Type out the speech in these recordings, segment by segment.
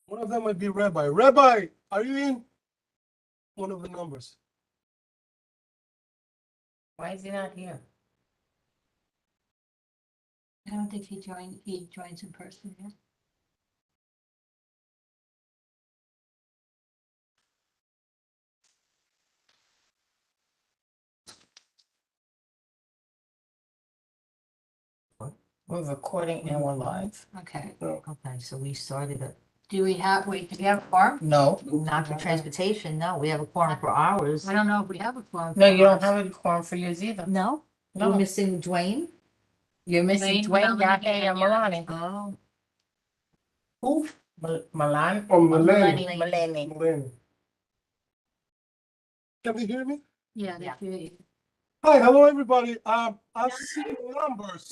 One of them might be Rabbi. Rabbi, are you in? One of the numbers. Why is he not here? I don't think he joins in person yet. We're recording and we're live. Okay, Okay, so we started it. do we have a quorum? No, Not for transportation, no, we have a quorum for hours. I don't know if we have a quorum. no, for you don't ours. have a quorum for yours either. No? No. We're missing Dwayne? You're missing Dwayne, Dwayne, Yake, Melanie, and and Milani. Oh. Who? Milan? Oh, Melanie. Milani. Melanie. Can they hear me? Yeah, Yeah. they- Hi, hello, everybody. I see numbers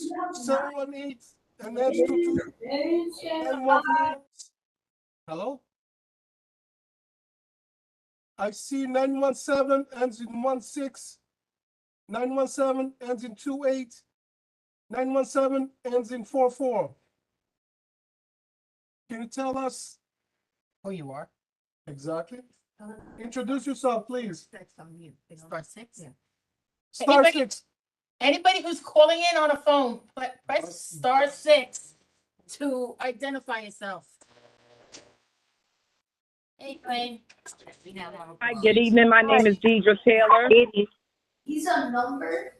718 and that's 22 and 14. Hello? I see 917 ends in 16. 917 ends in 28. 917 ends in 44. Can you tell us Who you are? exactly? Introduce yourself, please. That's on mute. Star six? Yeah. Star Anybody- 6. Anybody who's calling in on a phone, press star 6 to identify yourself. Hey, Dwayne. We now have a Hi, quorum. good evening. My name is Deidre Taylor. He's a number.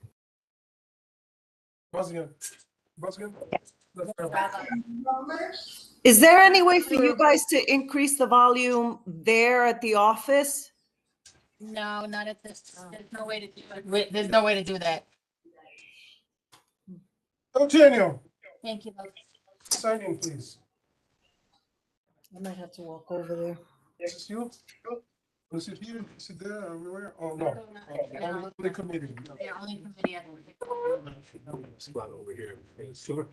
Once again. Once again. Number. Is there any way for you guys to increase the volume there at the office? No, not at this, there's no way to do it. There's no way to do that. Eugenio, Thank you. Lois. sign in, please. I might have to walk over there. Is this you? Is it here? Is it there? Everywhere? Oh, no. Only the committee. They're only committee. Spot over here. Sure.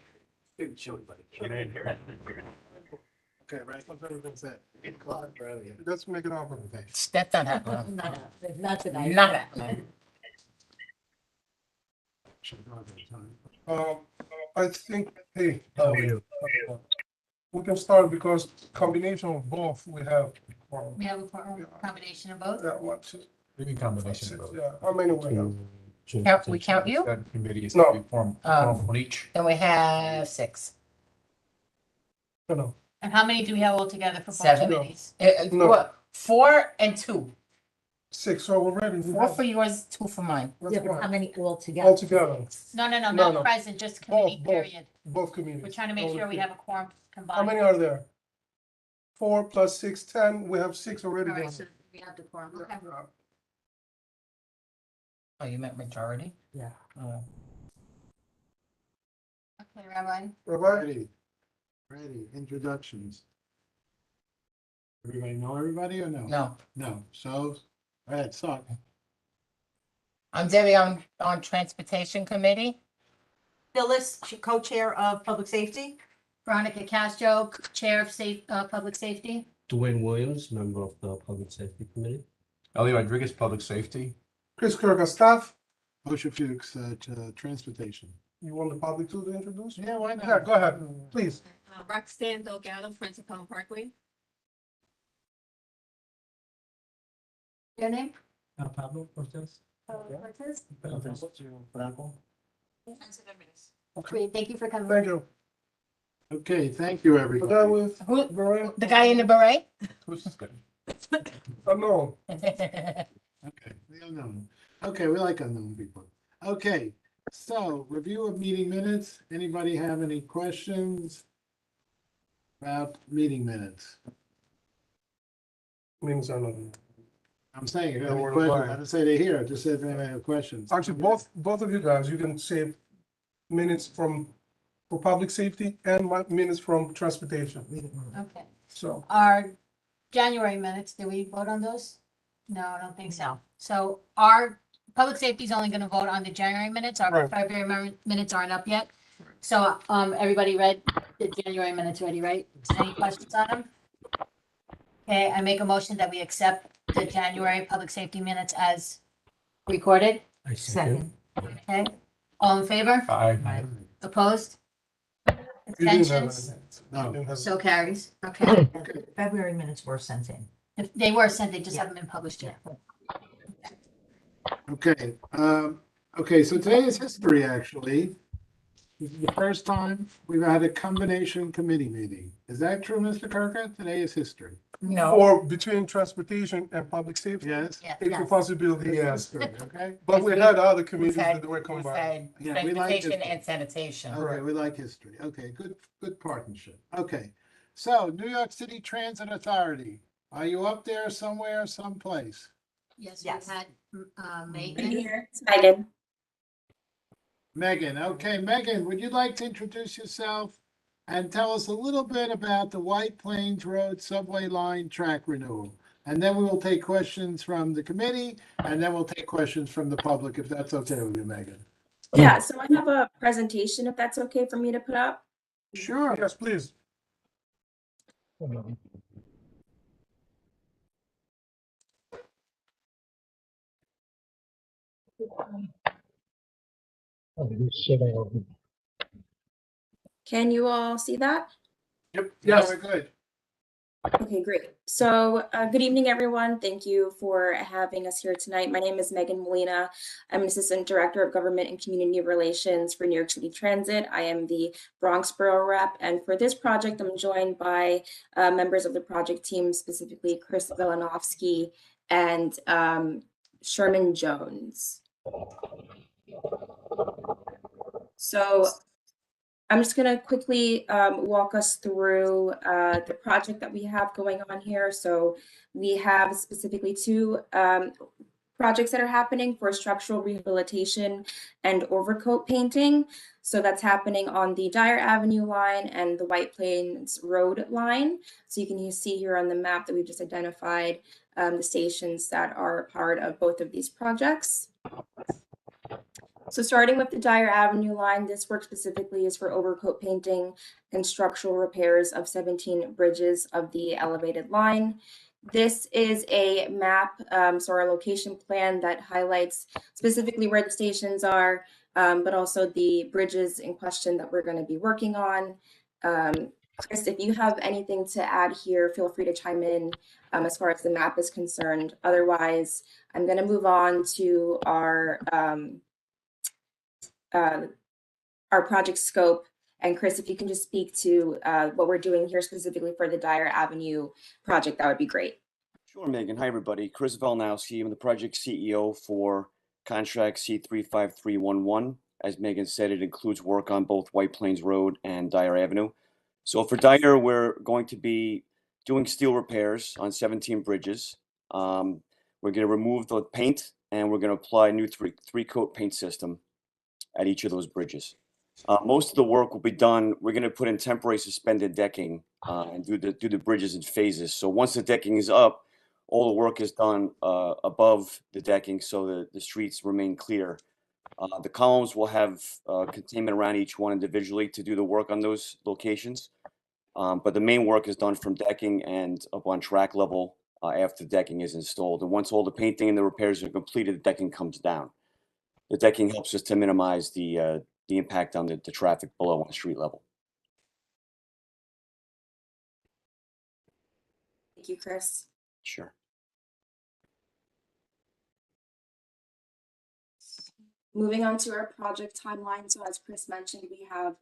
Didn't show anybody. Okay, right. Let's make it happen. That's not happening. Not tonight. Not happening. I think, hey, we can start because combination of both we have. We have a quorum combination of both. Yeah, what, two, Maybe combination six, of both. yeah, how many we have? We count you? That committee is No. form Oh. on each. Then we have 6. No, And how many do we have altogether for both 7. committees? No. What? 4 and 2. 6, so we're ready. 4 for yours, 2 for mine. Yeah, but how many All altogether? together, No, No, not no. present, just committee both. period. both committees. We're trying to make sure we have a quorum How many combined. are there? 4 plus 6, 10, we have 6 already. All right, done. so we have the quorum. Okay. Yeah. Oh, you meant majority? Yeah. Okay, Rabbi. Rabbi? Ready, introductions. Everybody know everybody or no? No. No, so, all right, so, I'm Debbie on Transportation Committee. Phyllis, co-chair of public safety? Veronica Castro, Chair of Public Safety. Dwayne Williams, member of the Public Safety Committee. Ellie Rodriguez, Public Safety. Chris Kirk, staff, Moshe Fuchs, transportation. you want the public to introduce? Yeah, why Yeah, go ahead, please. Roxanne Delgado, Friends of Pelham Parkway. Your name? Pablo Cortez. Cortez? Franco. Great, thank you for coming. Thank you. Okay, thank you, For that everybody. with, Who, Brian, the guy in the beret? Who's this guy? unknown. Okay, the unknown. Okay, we like unknown people. Okay, so review of meeting minutes. Anybody have any questions about meeting minutes? Means unknown. I'm saying, if you have Yeah, any we're questions, fine. I didn't say they're here, I just said if anybody have questions. Actually, both of you guys, you can save minutes for public safety and minutes from transportation. Okay. So, Our January minutes, did we vote on those? No, I don't think so. So our public safety is only going to vote on the January minutes. Our Right. February minutes aren't up yet. So everybody read the January minutes already, right? Any questions on them? Okay, I make a motion that we accept the January public safety minutes as recorded. I second. Okay, all in favor? Aye. Opposed? you didn't have Abstentions? any. No. So carries. Okay. February minutes were sent in. If they were sent, they just Yeah. haven't been published yet. Okay, okay, so today is history, actually. This is the first time we've had a combination committee meeting. Is that true, Mr. Kirka? Today is history. No. Or between transportation and public safety. Yes? Yeah. It's a possibility, yes. History, okay? But we had other We committees said, that were we combined. said Yeah, we like transportation it. and sanitation. Okay, we like history. Okay, good partnership. Okay. So New York City Transit Authority, are you up there somewhere, someplace? Yes, Yes. we had Megan. Here, it's Megan. Megan, okay, Megan, would you like to introduce yourself and tell us a little bit about the White Plains Road subway line track renewal? And then we will take questions from the committee, and then we'll take questions from the public, if that's okay with you, Megan. Yeah, so I have a presentation if that's okay for me to put up. Sure. Yes, please. Can you all see that? Yep. Yes. Very good. Okay, great. So, good evening, everyone. Thank you for having us here tonight. My name is Megan Molina. I'm an Assistant Director of Government and Community Relations for New York City Transit. I am the Bronx Borough Rep, and for this project, I'm joined by members of the project team, specifically Chris Velinovsky and Sherman Jones. So I'm just going to quickly walk us through the project that we have going on here. So we have specifically two projects that are happening for structural rehabilitation and overcoat painting. So that's happening on the Dyer Avenue line and the White Plains Road line. So you can see here on the map that we've just identified the stations that are a part of both of these projects. So starting with the Dyer Avenue line, this work specifically is for overcoat painting and structural repairs of 17 bridges of the elevated line. This is a map, so our location plan that highlights specifically where the stations are, but also the bridges in question that we're going to be working on. Chris, if you have anything to add here, feel free to chime in as far as the map is concerned. Otherwise, I'm going to move on to our project scope. And Chris, if you can just speak to what we're doing here specifically for the Dyer Avenue project, that would be great. Sure, Megan. Hi, everybody. Chris Velinovsky. I'm the project CEO for contract C35311. As Megan said, it includes work on both White Plains Road and Dyer Avenue. So for Dyer, we're going to be doing steel repairs on 17 bridges. We're going to remove the paint, and we're going to apply a new three-coat paint system at each of those bridges. Most of the work will be done. We're going to put in temporary suspended decking and do the bridges in phases. So once the decking is up, all the work is done above the decking so the streets remain clear. The columns will have containment around each one individually to do the work on those locations. But the main work is done from decking and up on track level after the decking is installed. And once all the painting and the repairs are completed, the decking comes down. The decking helps us to minimize the impact on the traffic below on street level. Thank you, Chris. Sure. Moving on to our project timeline. So as Chris mentioned, we have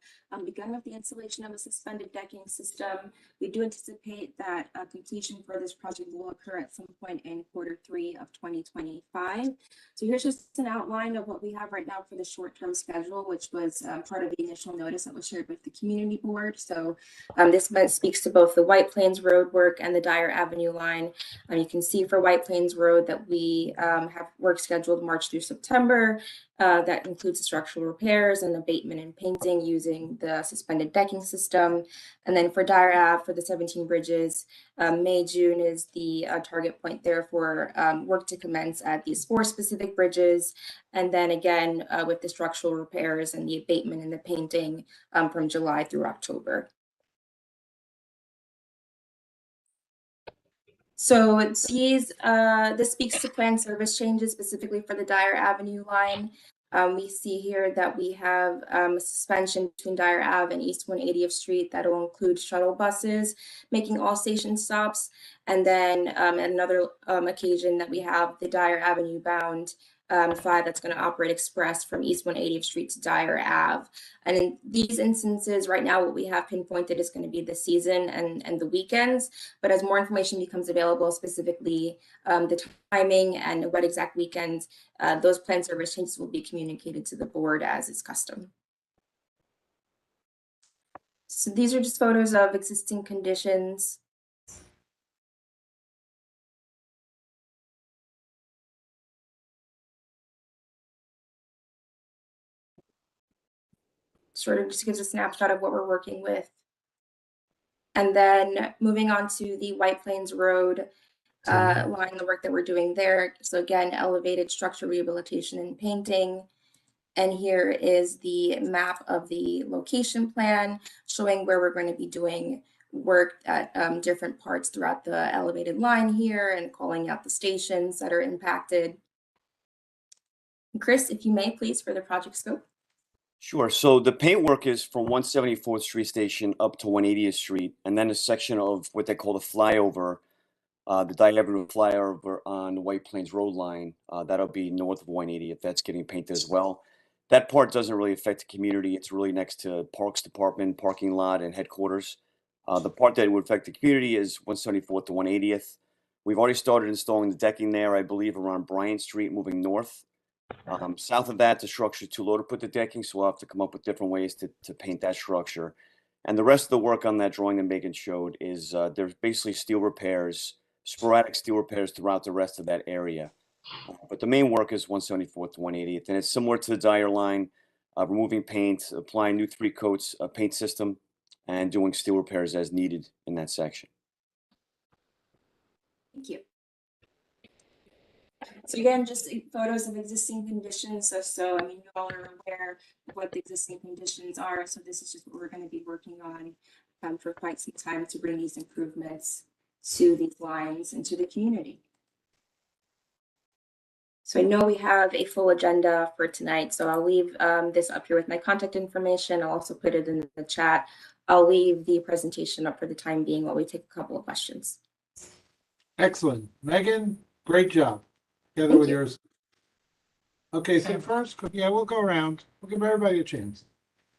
begun with the installation of a suspended decking system. We do anticipate that completion for this project will occur at some point in Q3 of 2025. So here's just an outline of what we have right now for the short-term schedule, which was part of the initial notice that was shared with the community board. So this speaks to both the White Plains Road work and the Dyer Avenue line. You can see for White Plains Road that we have work scheduled March through September. That includes the structural repairs and abatement and painting using the suspended decking system. And then for Dyer Ave, for the 17 bridges, May, June is the target point there for work to commence at these 4 specific bridges. And then again, with the structural repairs and the abatement and the painting from July through October. So this speaks to planned service changes specifically for the Dyer Avenue line. We see here that we have a suspension between Dyer Ave and East 180th Street that will include shuttle buses making all station stops. And then another occasion that we have the Dyer Avenue bound 5 that's going to operate express from East 180th Street to Dyer Ave. And in these instances, right now, what we have pinpointed is going to be the season and the weekends. But as more information becomes available, specifically the timing and what exact weekends, those plan service changes will be communicated to the board as is custom. So these are just photos of existing conditions. Sort of just gives a snapshot of what we're working with. And then moving on to the White Plains Road line, the work that we're doing there. So again, elevated structure rehabilitation and painting. And here is the map of the location plan showing where we're going to be doing work at different parts throughout the elevated line here and calling out the stations that are impacted. Chris, if you may, please, for the project scope. Sure. So the paint work is from 174th Street Station up to 180th Street, and then a section of what they call the flyover, the diagonal flyover on the White Plains Road line. That'll be north of 180th. That's getting painted as well. That part doesn't really affect the community. It's really next to Parks Department, parking lot, and headquarters. The part that would affect the community is 174th to 180th. We've already started installing the decking there, I believe, around Bryant Street, moving north. South of that, the structure is too low to put the decking, so we'll have to come up with different ways to paint that structure. And the rest of the work on that drawing that Megan showed is there's basically steel repairs, sporadic steel repairs throughout the rest of that area. But the main work is 174th to 180th, and it's similar to the Dyer line, removing paint, applying new 3 coats paint system, and doing steel repairs as needed in that section. Thank you. So again, just photos of existing conditions. So I mean, you all are aware of what the existing conditions are. So this is just what we're going to be working on for quite some time to bring these improvements to these lines and to the community. So I know we have a full agenda for tonight, so I'll leave this up here with my contact information. I'll also put it in the chat. I'll leave the presentation up for the time being while we take a couple of questions. Excellent. Megan, great job. Together with yours. Okay, so first, yeah, we'll go around. We'll give everybody a chance.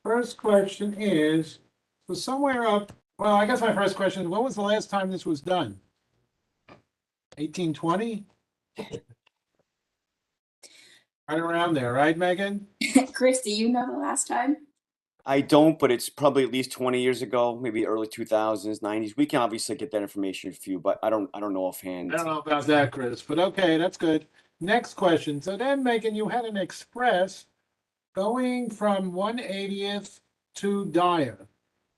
First question is, so somewhere up, well, I guess my first question is, when was the last time this was done? 1820? Right around there, right, Megan? Chris, do you know the last time? I don't, but it's probably at least 20 years ago, maybe early 2000s, 90s. We can obviously get that information for you, but I don't know offhand. I don't know about that, Chris, but okay, that's good. Next question. So then, Megan, you had an express going from 180th to Dyer.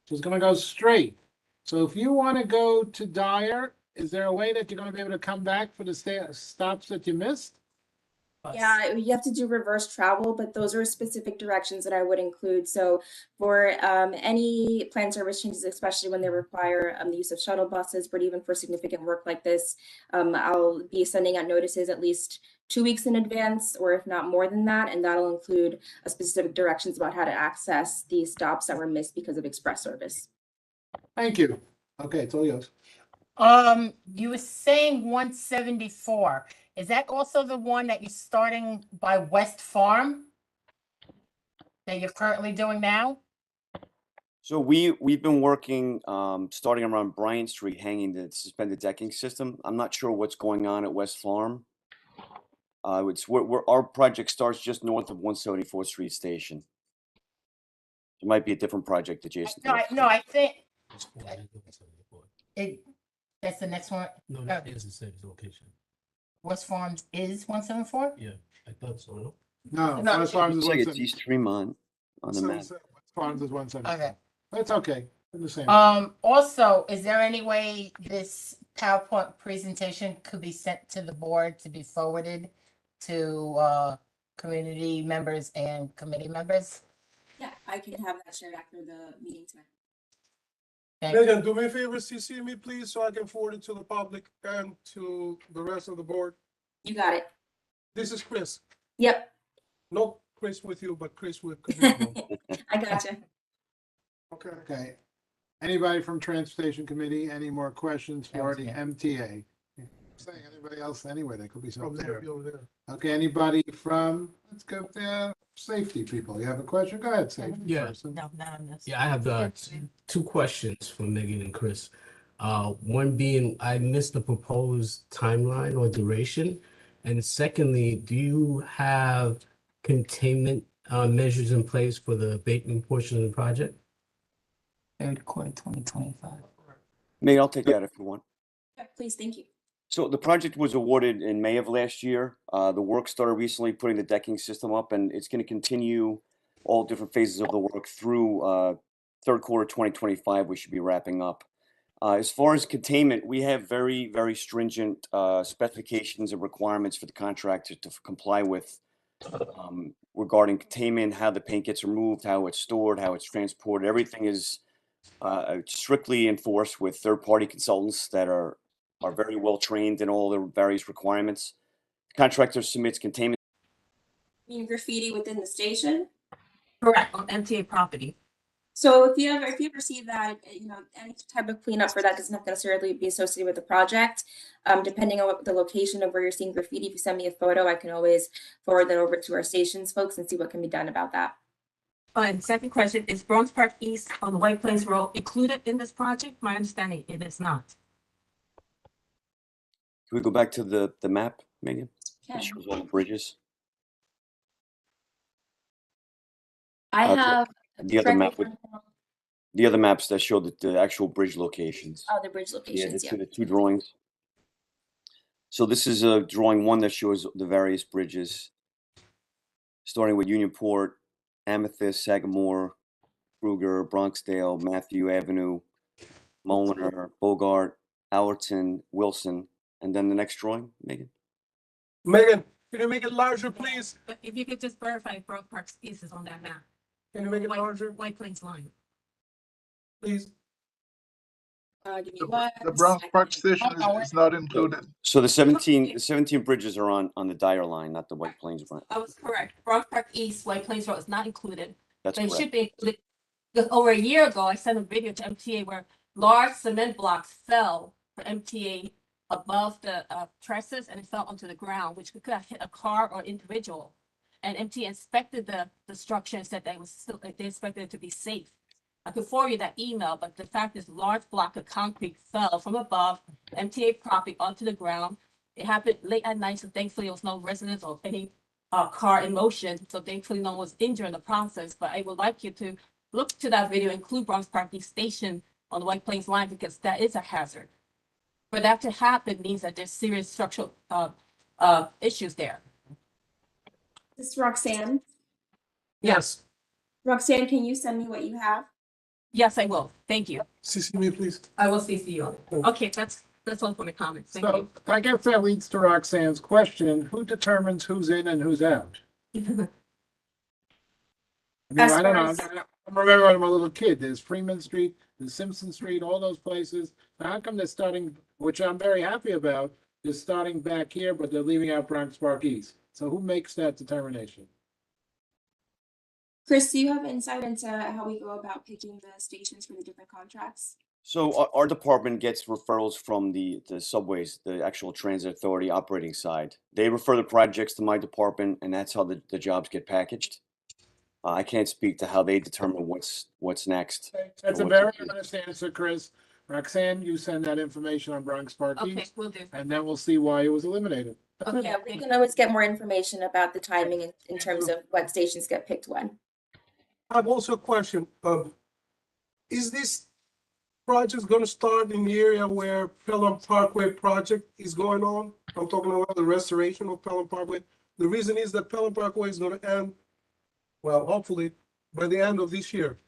So it's going to go straight. So if you want to go to Dyer, is there a way that you're going to be able to come back for the stops that you missed? Yeah, you have to do reverse travel, but those are specific directions that I would include. So for any plan service changes, especially when they require the use of shuttle buses, but even for significant work like this, I'll be sending out notices at least 2 weeks in advance, or if not more than that. And that'll include specific directions about how to access these stops that were missed because of express service. Thank you. Okay, it's all yours. You were saying 174. Is that also the one that you're starting by West Farm? That you're currently doing now? So we've been working, starting around Bryant Street, hanging the suspended decking system. I'm not sure what's going on at West Farm. Our project starts just north of 174th Street Station. It might be a different project adjacent. No, I think that's the next one. No, that is the same location. West Farms is 174? Yeah, I thought so. No, No, West Farms is Looks like it's 170. East Tremont on the map. West Farms is 170. Okay. That's okay. They're the same. Also, is there any way this PowerPoint presentation could be sent to the board to be forwarded to community members and committee members? Yeah, I can have that shared after the meeting tonight. Thank you. Megan, do me a favor, CC me, please, so I can forward it to the public and to the rest of the board. You got it. This is Chris. Yep. No Chris with you, but Chris with committee. I gotcha. Okay. Okay. Anybody from Transportation Committee, any more questions That for was the good. MTA? Saying anybody else anyway, there could be From something there, there. over there. Okay, anybody from, let's go there, safety people. You have a question? Go ahead, safety Yeah. person. No, no, no. Yeah, I have two questions for Megan and Chris. One being, I missed the proposed timeline or duration. And secondly, do you have containment measures in place for the abatement portion of the project? Third quarter 2025. May, I'll take that if you want. Yeah, please, thank you. So the project was awarded in May of last year. The work started recently putting the decking system up, and it's going to continue all different phases of the work through third quarter 2025. We should be wrapping up. As far as containment, we have very, very stringent specifications and requirements for the contractor to comply with regarding containment, how the paint gets removed, how it's stored, how it's transported. Everything is strictly enforced with third-party consultants that are very well trained in all the various requirements. Contractor submits containment. Graffiti within the station. Correct, on MTA property. So if you ever see that, any type of cleanup for that doesn't have to necessarily be associated with the project. Depending on what the location of where you're seeing graffiti, if you send me a photo, I can always forward that over to our stations folks and see what can be done about that. And second question, is Bronx Park East on White Plains Road included in this project? My understanding, it is not. Can we go back to the map, Megan? Okay. It shows all the bridges. I Okay. have The other map with the other maps that show the actual bridge locations. the bridge Yeah, locations. the two drawings. So this is a drawing one that shows the various bridges, starting with Unionport, Amethyst, Sagamore, Kruger, Bronxdale, Matthew Avenue, Molinar, Bogart, Allerton, Wilson, and then the next drawing, Megan. Megan, can you make it larger, please? But if you could just verify if Bronx Park East is on that map. Can you make it larger, White Plains line. please? Give me one The Bronx Park second. station is not included. So the 17 bridges are on the Dyer line, not the White Plains line. I was correct. Bronx Park East, White Plains Road is not included. That's They correct. should be included. Because over a year ago, I sent a video to MTA where large cement blocks fell for MTA above the trusses and it fell onto the ground, which could have hit a car or individual. And MTA inspected the structure and said that it was still, they expected it to be safe. I could forward you that email, but the fact is, large block of concrete fell from above MTA property onto the ground. It happened late at night, so thankfully there was no residents or any car in motion. So thankfully no one was injured in the process. But I would like you to look to that video, include Bronx Park East Station on the White Plains line, because that is a hazard. For that to happen means that there's serious structural issues there. This is Roxanne. Yes. Roxanne, can you send me what you have? Yes, I will. Thank you. CC me, please. I will CC you on it. Okay, that's all for my comments. Thank So I guess that leads to Roxanne's question, who determines who's in and who's out? you. I mean, I don't know. I remember when I'm a little kid, there's Freeman Street, there's Simpson Street, all those places. Now, how come they're starting, which I'm very happy about, they're starting back here, but they're leaving out Bronx Park East? So who makes that determination? Chris, do you have insight into how we go about picking the stations for the different contracts? So our department gets referrals from the subways, the actual transit authority operating side. They refer the projects to my department, and that's how the jobs get packaged. I can't speak to how they determine what's next. That's a very honest answer, Chris. Roxanne, you send that information on Bronx Park Okay, East, will do. and then we'll see why it was eliminated. Okay, Yeah, we can always get more information about the timing in terms of what stations get picked when. I have also a question. Is this project going to start in the area where Pelham Parkway project is going on? I'm talking about the restoration of Pelham Parkway. The reason is that Pelham Parkway is going to end, well, hopefully by the end of this year.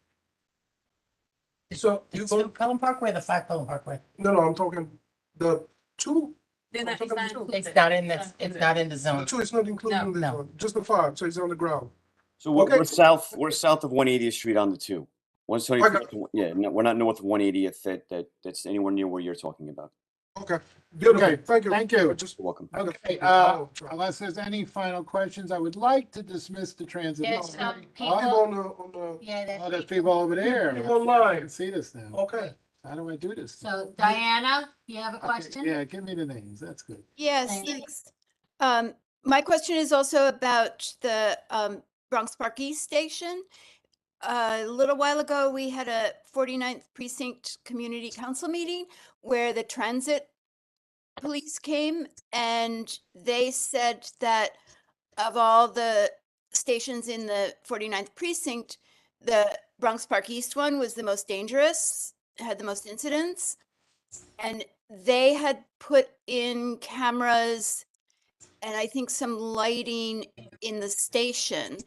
So The two Pelham Parkway, or the 5 Pelham Parkway? no, I'm talking the two. They're not- it's not included. It's not in this, it's not in the The zone. two is not included in this No. one, just the 5, so it's on the ground. So we're, Okay. we're south of 180th Street on the 2. 175th, yeah, no, we're not north of 180th that's anywhere near where you're talking about. Okay. Beautiful. Okay, Thank you. thank you. Just You're welcome. Okay, unless there's any final questions, I would like to dismiss the transit. There's some I'm people, on the, yeah, Oh, there's that, people over there. People online. I can see this now. okay. How do I do this? so Diana, you have a Okay, question? Yeah, give me the names. That's good. Yes, Thank you. thanks. My question is also about the Bronx Park East Station. A little while ago, we had a 49th Precinct Community Council meeting where the transit police came and they said that of all the stations in the 49th Precinct, the Bronx Park East one was the most dangerous, had the most incidents. And they had put in cameras and I think some lighting in the station.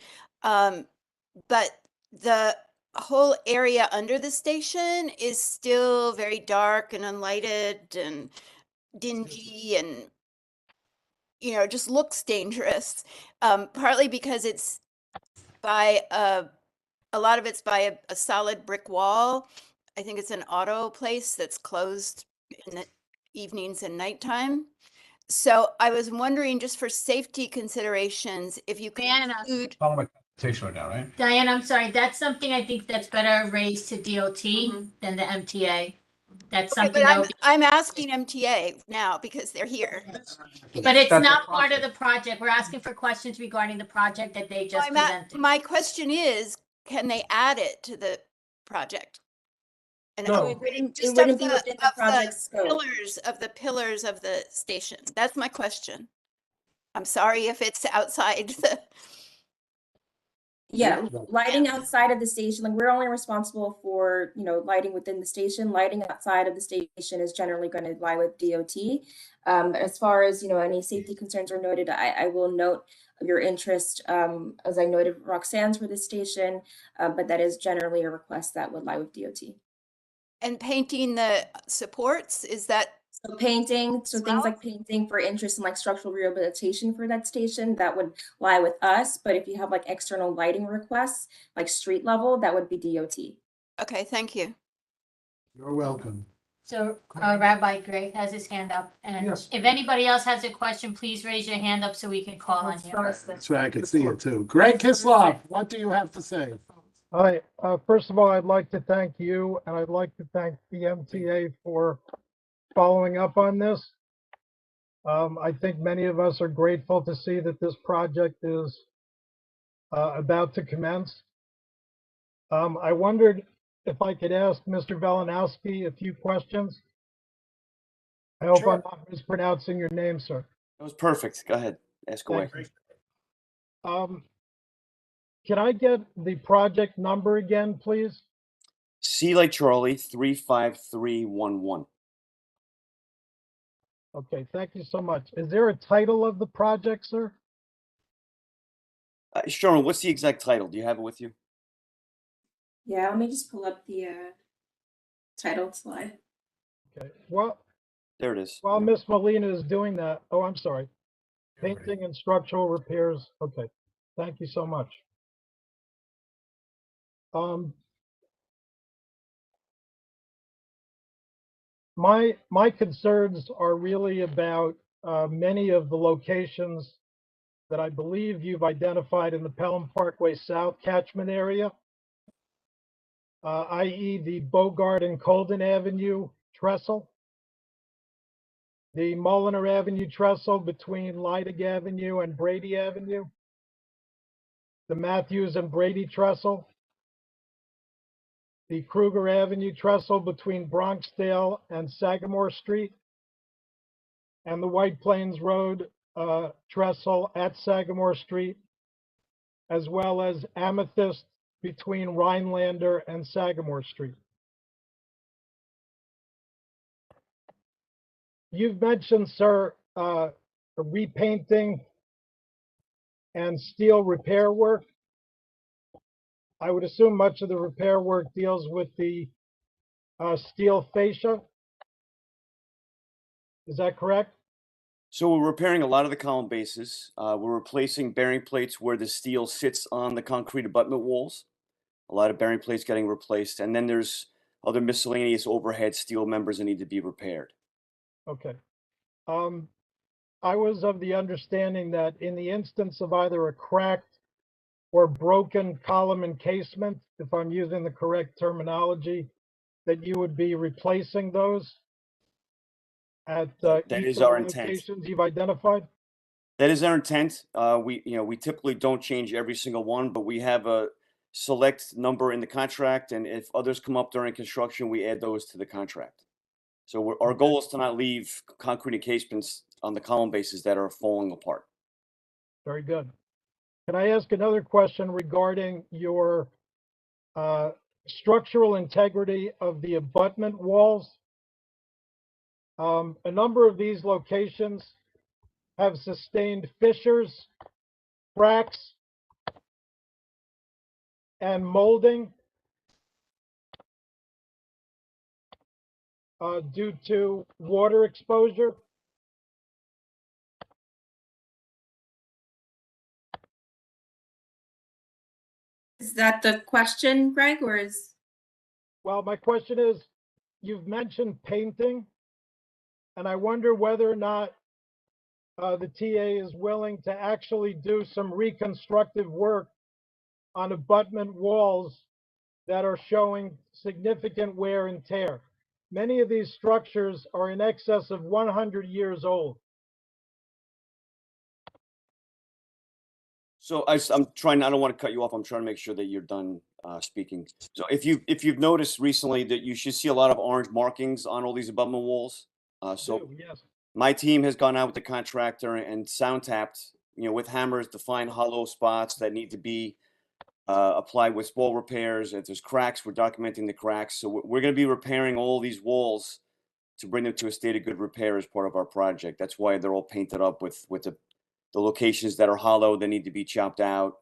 But the whole area under the station is still very dark and unlighted and dingy and, you know, just looks dangerous. Partly because it's by a lot of it's by a solid brick wall. I think it's an auto place that's closed in the evenings and nighttime. So I was wondering, just for safety considerations, if you could Diana. include, Right now, right? Diane, I'm sorry, that's something I think that's better raised to DOT than the MTA. That's okay, something but that, I'm asking MTA now because they're here. but it's not part of the project. We're asking for questions regarding the project that they just presented. My question is, can they add it to the project? And No. It wouldn't just be of within the project scope. pillars of the station. That's my question. I'm sorry if it's outside the. Yeah, lighting outside of the station, like we're only responsible for, you know, lighting within the station. Lighting outside of the station is generally going to lie with DOT. As far as, you know, any safety concerns are noted, I will note your interest, as I noted, Roxanne's for this station, but that is generally a request that would lie with DOT. And painting the supports, is that? So painting, so things like painting for interest in like structural rehabilitation for that station, that would lie with us. But if you have like external lighting requests, like street level, that would be DOT. Okay, thank you. You're welcome. So Rabbi Gray has his hand up, and Yes. if anybody else has a question, please raise your hand up so we can call on you. That's right, I can see it too. Greg Kislov, what do you have to say? Hi, first of all, I'd like to thank you and I'd like to thank the MTA for following up on this. I think many of us are grateful to see that this project is about to commence. I wondered if I could ask Mr. Velinowski a few questions. I hope Sure. I'm not mispronouncing your name, sir. That was perfect. Go ahead. Ask away. Thank you. Can I get the project number again, please? C like Charlie 35311. Okay, thank you so much. Is there a title of the project, sir? Sherman, what's the exact title? Do you have it with you? Yeah, let me just pull up the title slide. Okay, well, There it is. while Miss Molina is doing that, oh, I'm sorry. Painting and structural repairs. Okay, thank you so much. My concerns are really about many of the locations that I believe you've identified in the Pelham Parkway South catchment area, i.e. the Bogart and Colden Avenue trestle, the Mulliner Avenue trestle between Leidig Avenue and Brady Avenue, the Matthews and Brady trestle, the Kruger Avenue trestle between Bronxdale and Sagamore Street, and the White Plains Road trestle at Sagamore Street, as well as Amethyst between Rhinelander and Sagamore Street. You've mentioned, sir, repainting and steel repair work. I would assume much of the repair work deals with the steel fascia. Is that correct? So we're repairing a lot of the column bases. We're replacing bearing plates where the steel sits on the concrete abutment walls. A lot of bearing plates getting replaced. And then there's other miscellaneous overhead steel members that need to be repaired. Okay. I was of the understanding that in the instance of either a cracked or broken column encasement, if I'm using the correct terminology, that you would be replacing those at That each is of the our intent. locations you've identified? That is our intent. We typically don't change every single one, but we have a select number in the contract, and if others come up during construction, we add those to the contract. So our goal is to not leave concrete encasements on the column bases that are falling apart. Very good. Can I ask another question regarding your structural integrity of the abutment walls? A number of these locations have sustained fissures, cracks, and molding due to water exposure. Is that the question, Greg, or is? Well, my question is, you've mentioned painting, and I wonder whether or not the TA is willing to actually do some reconstructive work on abutment walls that are showing significant wear and tear. Many of these structures are in excess of 100 years old. So I'm trying. I don't want to cut you off. I'm trying to make sure that you're done speaking. So if you've noticed recently that you should see a lot of orange markings on all these abutment walls. Yes. My team has gone out with the contractor and sound tapped, with hammers to find hollow spots that need to be applied with wall repairs. If there's cracks, we're documenting the cracks. So we're going to be repairing all these walls to bring them to a state of good repair as part of our project. That's why they're all painted up with the locations that are hollow. They need to be chopped out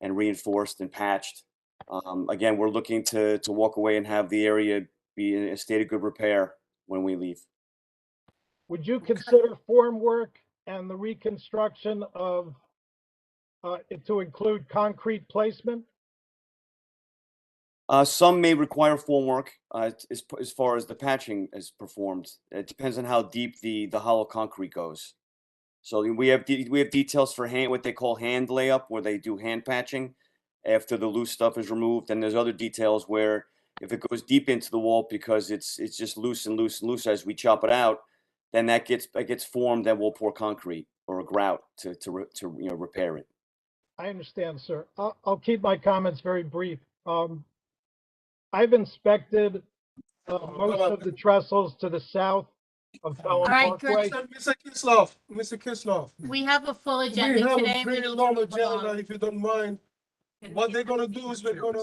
and reinforced and patched. Again, we're looking to walk away and have the area be in a state of good repair when we leave. Would you consider form work and the reconstruction of to include concrete placement? Some may require formwork as far as the patching is performed. It depends on how deep the hollow concrete goes. So we have details for what they call hand layup, where they do hand patching after the loose stuff is removed. And there's other details where if it goes deep into the wall because it's just loose and loose and loose as we chop it out, then that gets formed and we'll pour concrete or a grout to repair it. I understand, sir. I'll keep my comments very brief. I've inspected most of the trestles to the south of Pelham All right, Parkway. Mr. Kislov. We have a full We agenda have today. a We pretty need to long move agenda, along. if you don't mind. What they're gonna do is they're gonna,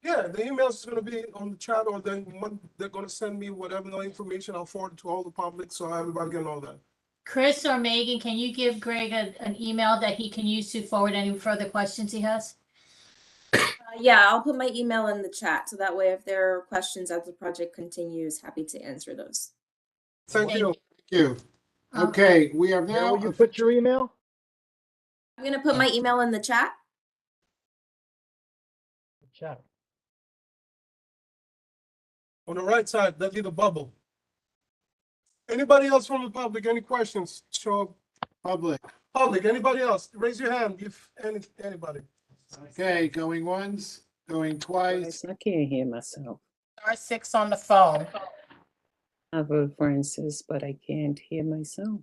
yeah, the emails is gonna be on the chat, or they're gonna send me whatever the information, I'll forward it to all the public, so everybody can know that. Chris or Megan, can you give Greg an email that he can use to forward any further questions he has? Yeah, I'll put my email in the chat so that way if there are questions as the project continues, happy to answer those. Thank you. Thank you. Okay, we are now. Will you put your email? I'm gonna put my email in the chat. Chat. On the right side, that little bubble. Anybody else from the public, any questions? Show Public. anybody else? Raise your hand if anybody. Okay, going once, going twice. I can't hear myself. *6 on the phone. I vote Francis, but I can't hear myself.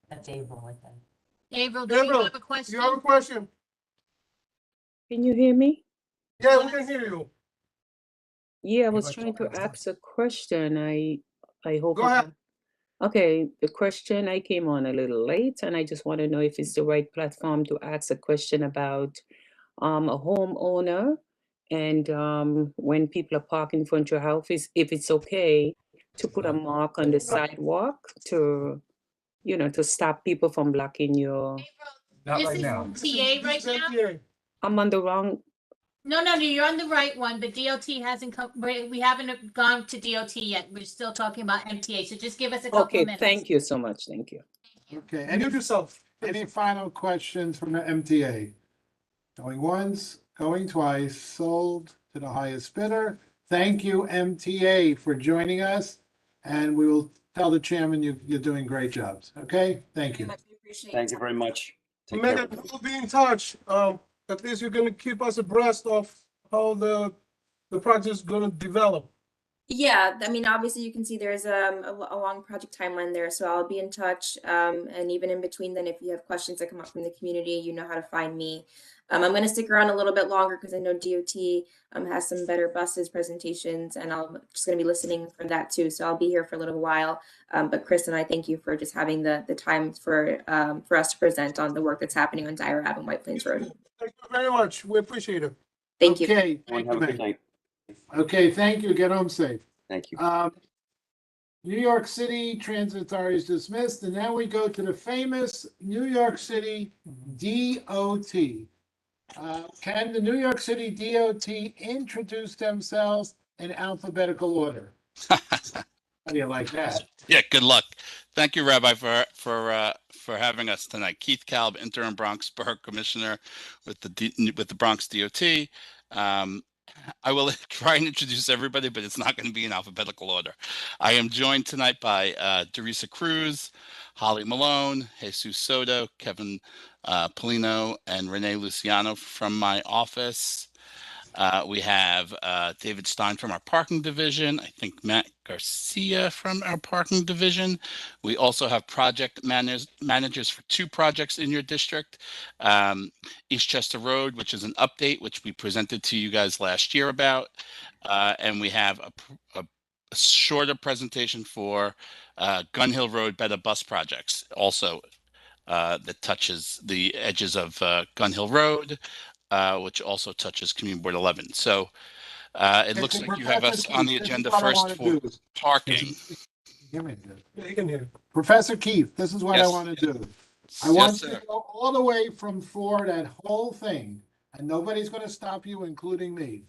That's April, I think. April, do you have a question? You have a question? Can you hear me? Yeah, we can hear you. Yeah, I was trying to ask a question. I hope. Go ahead. Okay, the question, I came on a little late and I just want to know if it's the right platform to ask a question about a homeowner and when people are parking in front of your house, if it's okay to put a mark on the sidewalk to stop people from blocking your. This is TA right now? I'm on the wrong. No, you're on the right one, but DOT hasn't come, we haven't gone to DOT yet. We're still talking about MTA, so just give us a couple Okay, minutes. thank you so much. Thank you. Okay, any final questions from the MTA? Going once, going twice, sold to the highest bidder, thank you, MTA, for joining us. And we will tell the chairman you're doing great jobs. Okay, thank you. Thank you very much. Take care. Megan, we'll be in touch. At least you're gonna keep us abreast of how the project's gonna develop. Yeah, I mean, obviously you can see there's a long project timeline there, so I'll be in touch. And even in between then, if you have questions that come up from the community, you know how to find me. I'm going to stick around a little bit longer because I know DOT has some better buses presentations, and I'm just going to be listening for that too. So I'll be here for a little while. But Chris and I thank you for just having the time for us to present on the work that's happening on Dyer Ave and White Plains Road. Thank you very much. We appreciate it. Thank you. Okay, Everyone thank have you, a good Megan. night. Okay, thank you. Get home safe. Thank you. New York City Transit Authority is dismissed, and now we go to the famous New York City DOT. Can the New York City DOT introduce themselves in alphabetical order? How do you like that? Yeah, good luck. Thank you, Rabbi, for having us tonight. Keith Kalb, interim Bronx Borough Commissioner with the Bronx DOT. I will try and introduce everybody, but it's not going to be in alphabetical order. I am joined tonight by Teresa Cruz, Holly Malone, Jesus Soto, Kevin Polino, and Renee Luciano from my office. We have David Stein from our parking division. I think Matt Garcia from our parking division. We also have project managers for 2 projects in your district. Eastchester Road, which is an update, which we presented to you guys last year about. And we have a shorter presentation for Gun Hill Road Better Bus Projects, also that touches the edges of Gun Hill Road. Which also touches Community Board 11. So it looks like you have us on the agenda first for parking. Professor Keith, this is what I Yes. want to do. I Yes, want you sir. to go all the way from that whole thing, and nobody's going to stop you, including me.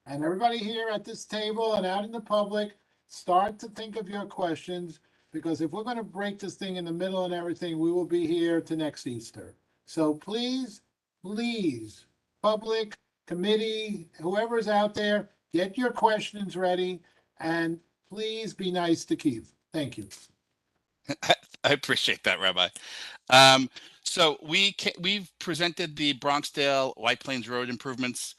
And everybody here at this table and out in the public, start to think of your questions, because if we're going to break this thing in the middle and everything, we will be here to next Easter. So please, public, committee, whoever's out there, get your questions ready, and please be nice to Keith. Thank you. I appreciate that, Rabbi. So we've presented the Bronxdale White Plains Road improvements,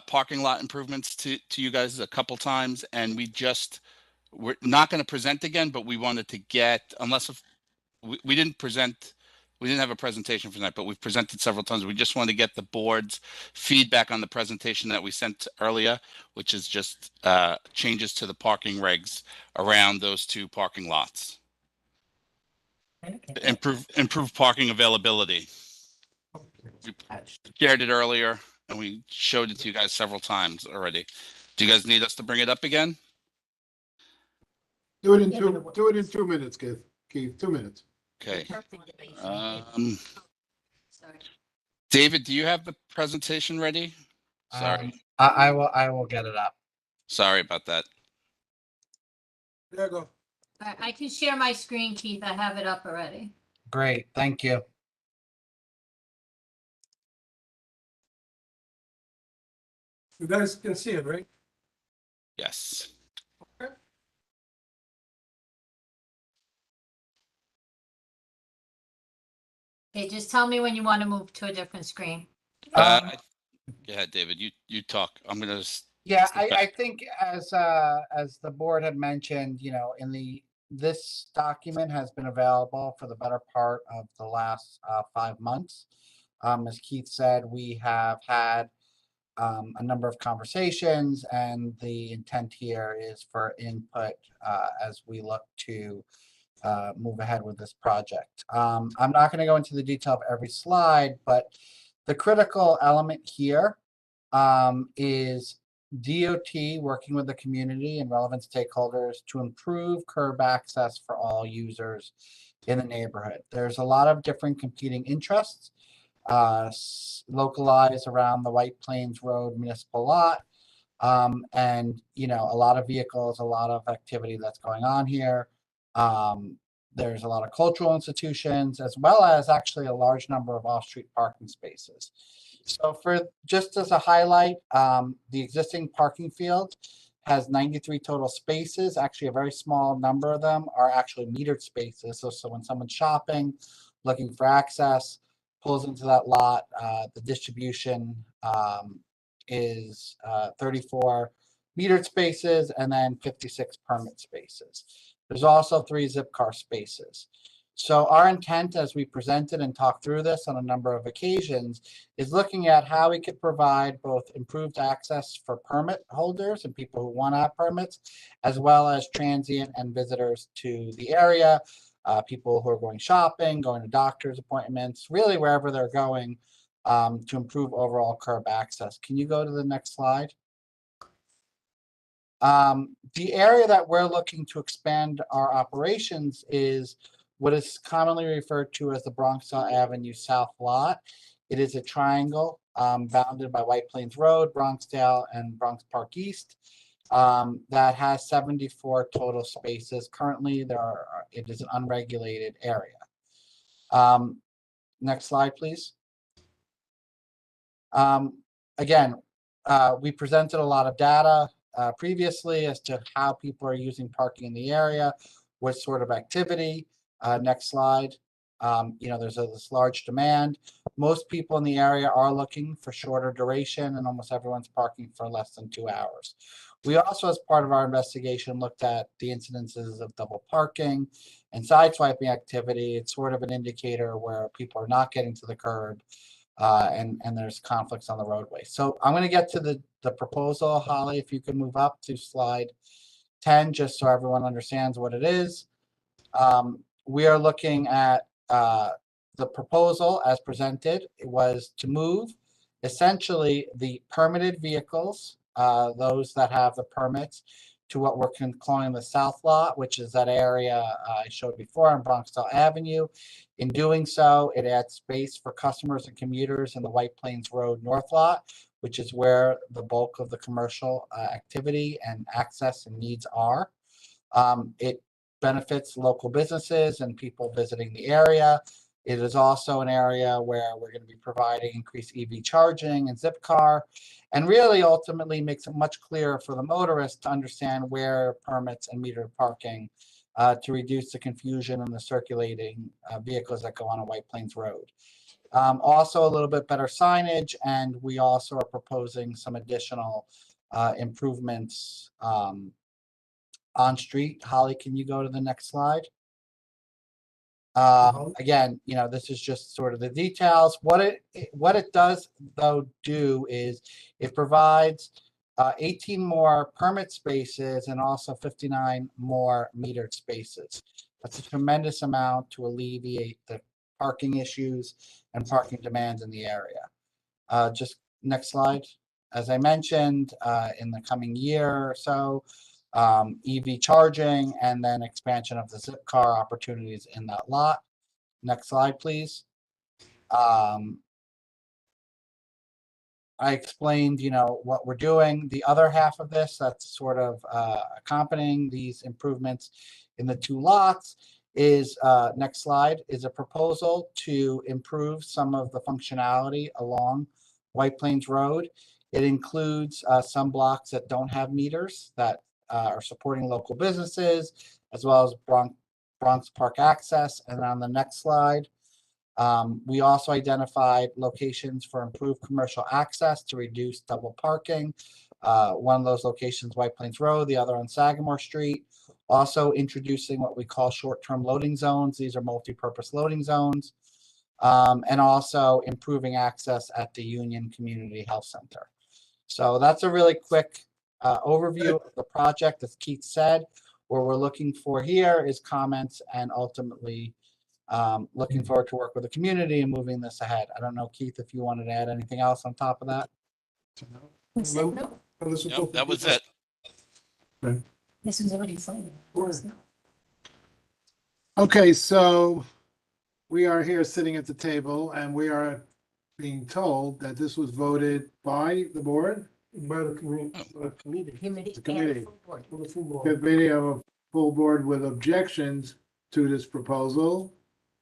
parking lot improvements to you guys a couple times, and we're not going to present again, but we wanted to get, we didn't have a presentation for tonight, but we've presented several times. We just want to get the board's feedback on the presentation that we sent earlier, which is just changes to the parking regs around those 2 parking lots. Improve parking availability. We shared it earlier, and we showed it to you guys several times already. Do you guys need us to bring it up again? Do it in 2 minutes, Keith. 2 minutes. Okay. David, do you have the presentation ready? Sorry. I will get it up. Sorry about that. There you go. I can share my screen, Keith. I have it up already. Great, thank you. You guys can see it, right? Yes. Okay, just tell me when you want to move to a different screen. Go ahead, David. You talk. I'm gonna. Yeah, I think as the board had mentioned, this document has been available for the better part of the last 5 months. As Keith said, we have had a number of conversations, and the intent here is for input as we look to move ahead with this project. I'm not going to go into the detail of every slide, but the critical element here is DOT working with the community and relevant stakeholders to improve curb access for all users in the neighborhood. There's a lot of different competing interests localized around the White Plains Road municipal lot. And, a lot of vehicles, a lot of activity that's going on here. There's a lot of cultural institutions, as well as actually a large number of off-street parking spaces. So for, just as a highlight, the existing parking field has 93 total spaces. Actually, a very small number of them are actually metered spaces. So when someone's shopping, looking for access, pulls into that lot, the distribution is 34 metered spaces and then 56 permit spaces. There's also 3 Zipcar spaces. So our intent, as we presented and talked through this on a number of occasions, is looking at how we could provide both improved access for permit holders and people who want to have permits, as well as transient and visitors to the area, people who are going shopping, going to doctor's appointments, really wherever they're going, to improve overall curb access. Can you go to the next slide? The area that we're looking to expand our operations is what is commonly referred to as the Bronxdale Avenue South Lot. It is a triangle bounded by White Plains Road, Bronxdale, and Bronx Park East that has 74 total spaces. Currently, it is an unregulated area. Next slide, please. Again, we presented a lot of data previously as to how people are using parking in the area, what sort of activity. Next slide. There's this large demand. Most people in the area are looking for shorter duration, and almost everyone's parking for less than 2 hours. We also, as part of our investigation, looked at the incidences of double parking and sideswiping activity. It's sort of an indicator where people are not getting to the curb and there's conflicts on the roadway. So I'm going to get to the proposal. Holly, if you can move up to slide 10, just so everyone understands what it is. We are looking at the proposal as presented. It was to move essentially the permitted vehicles, those that have the permits, to what we're calling the South Lot, which is that area I showed before on Bronxdale Avenue. In doing so, it adds space for customers and commuters in the White Plains Road North Lot, which is where the bulk of the commercial activity and access and needs are. It benefits local businesses and people visiting the area. It is also an area where we're going to be providing increased EV charging and Zipcar, and really ultimately makes it much clearer for the motorist to understand where permits and metered parking to reduce the confusion in the circulating vehicles that go on a White Plains Road. Also a little bit better signage, and we also are proposing some additional improvements on street. Holly, can you go to the next slide? Again, this is just sort of the details. What it does though do is it provides 18 more permit spaces and also 59 more metered spaces. That's a tremendous amount to alleviate the parking issues and parking demands in the area. Just next slide. As I mentioned, in the coming year or so, EV charging and then expansion of the Zipcar opportunities in that lot. Next slide, please. I explained, what we're doing. The other half of this that's sort of accompanying these improvements in the 2 lots is, next slide, is a proposal to improve some of the functionality along White Plains Road. It includes some blocks that don't have meters that are supporting local businesses, as well as Bronx Park access. And on the next slide, we also identified locations for improved commercial access to reduce double parking. One of those locations, White Plains Road, the other on Sagamore Street. Also introducing what we call short-term loading zones. These are multi-purpose loading zones. And also improving access at the Union Community Health Center. So that's a really quick overview of the project. As Keith said, what we're looking for here is comments and ultimately looking forward to work with the community and moving this ahead. I don't know, Keith, if you wanted to add anything else on top of that. Nope, that was it. This was already signed. Okay, so we are here sitting at the table and we are being told that this was voted by the board? By the committee. Committee. The committee. The full board. Committee of a full board with objections to this proposal.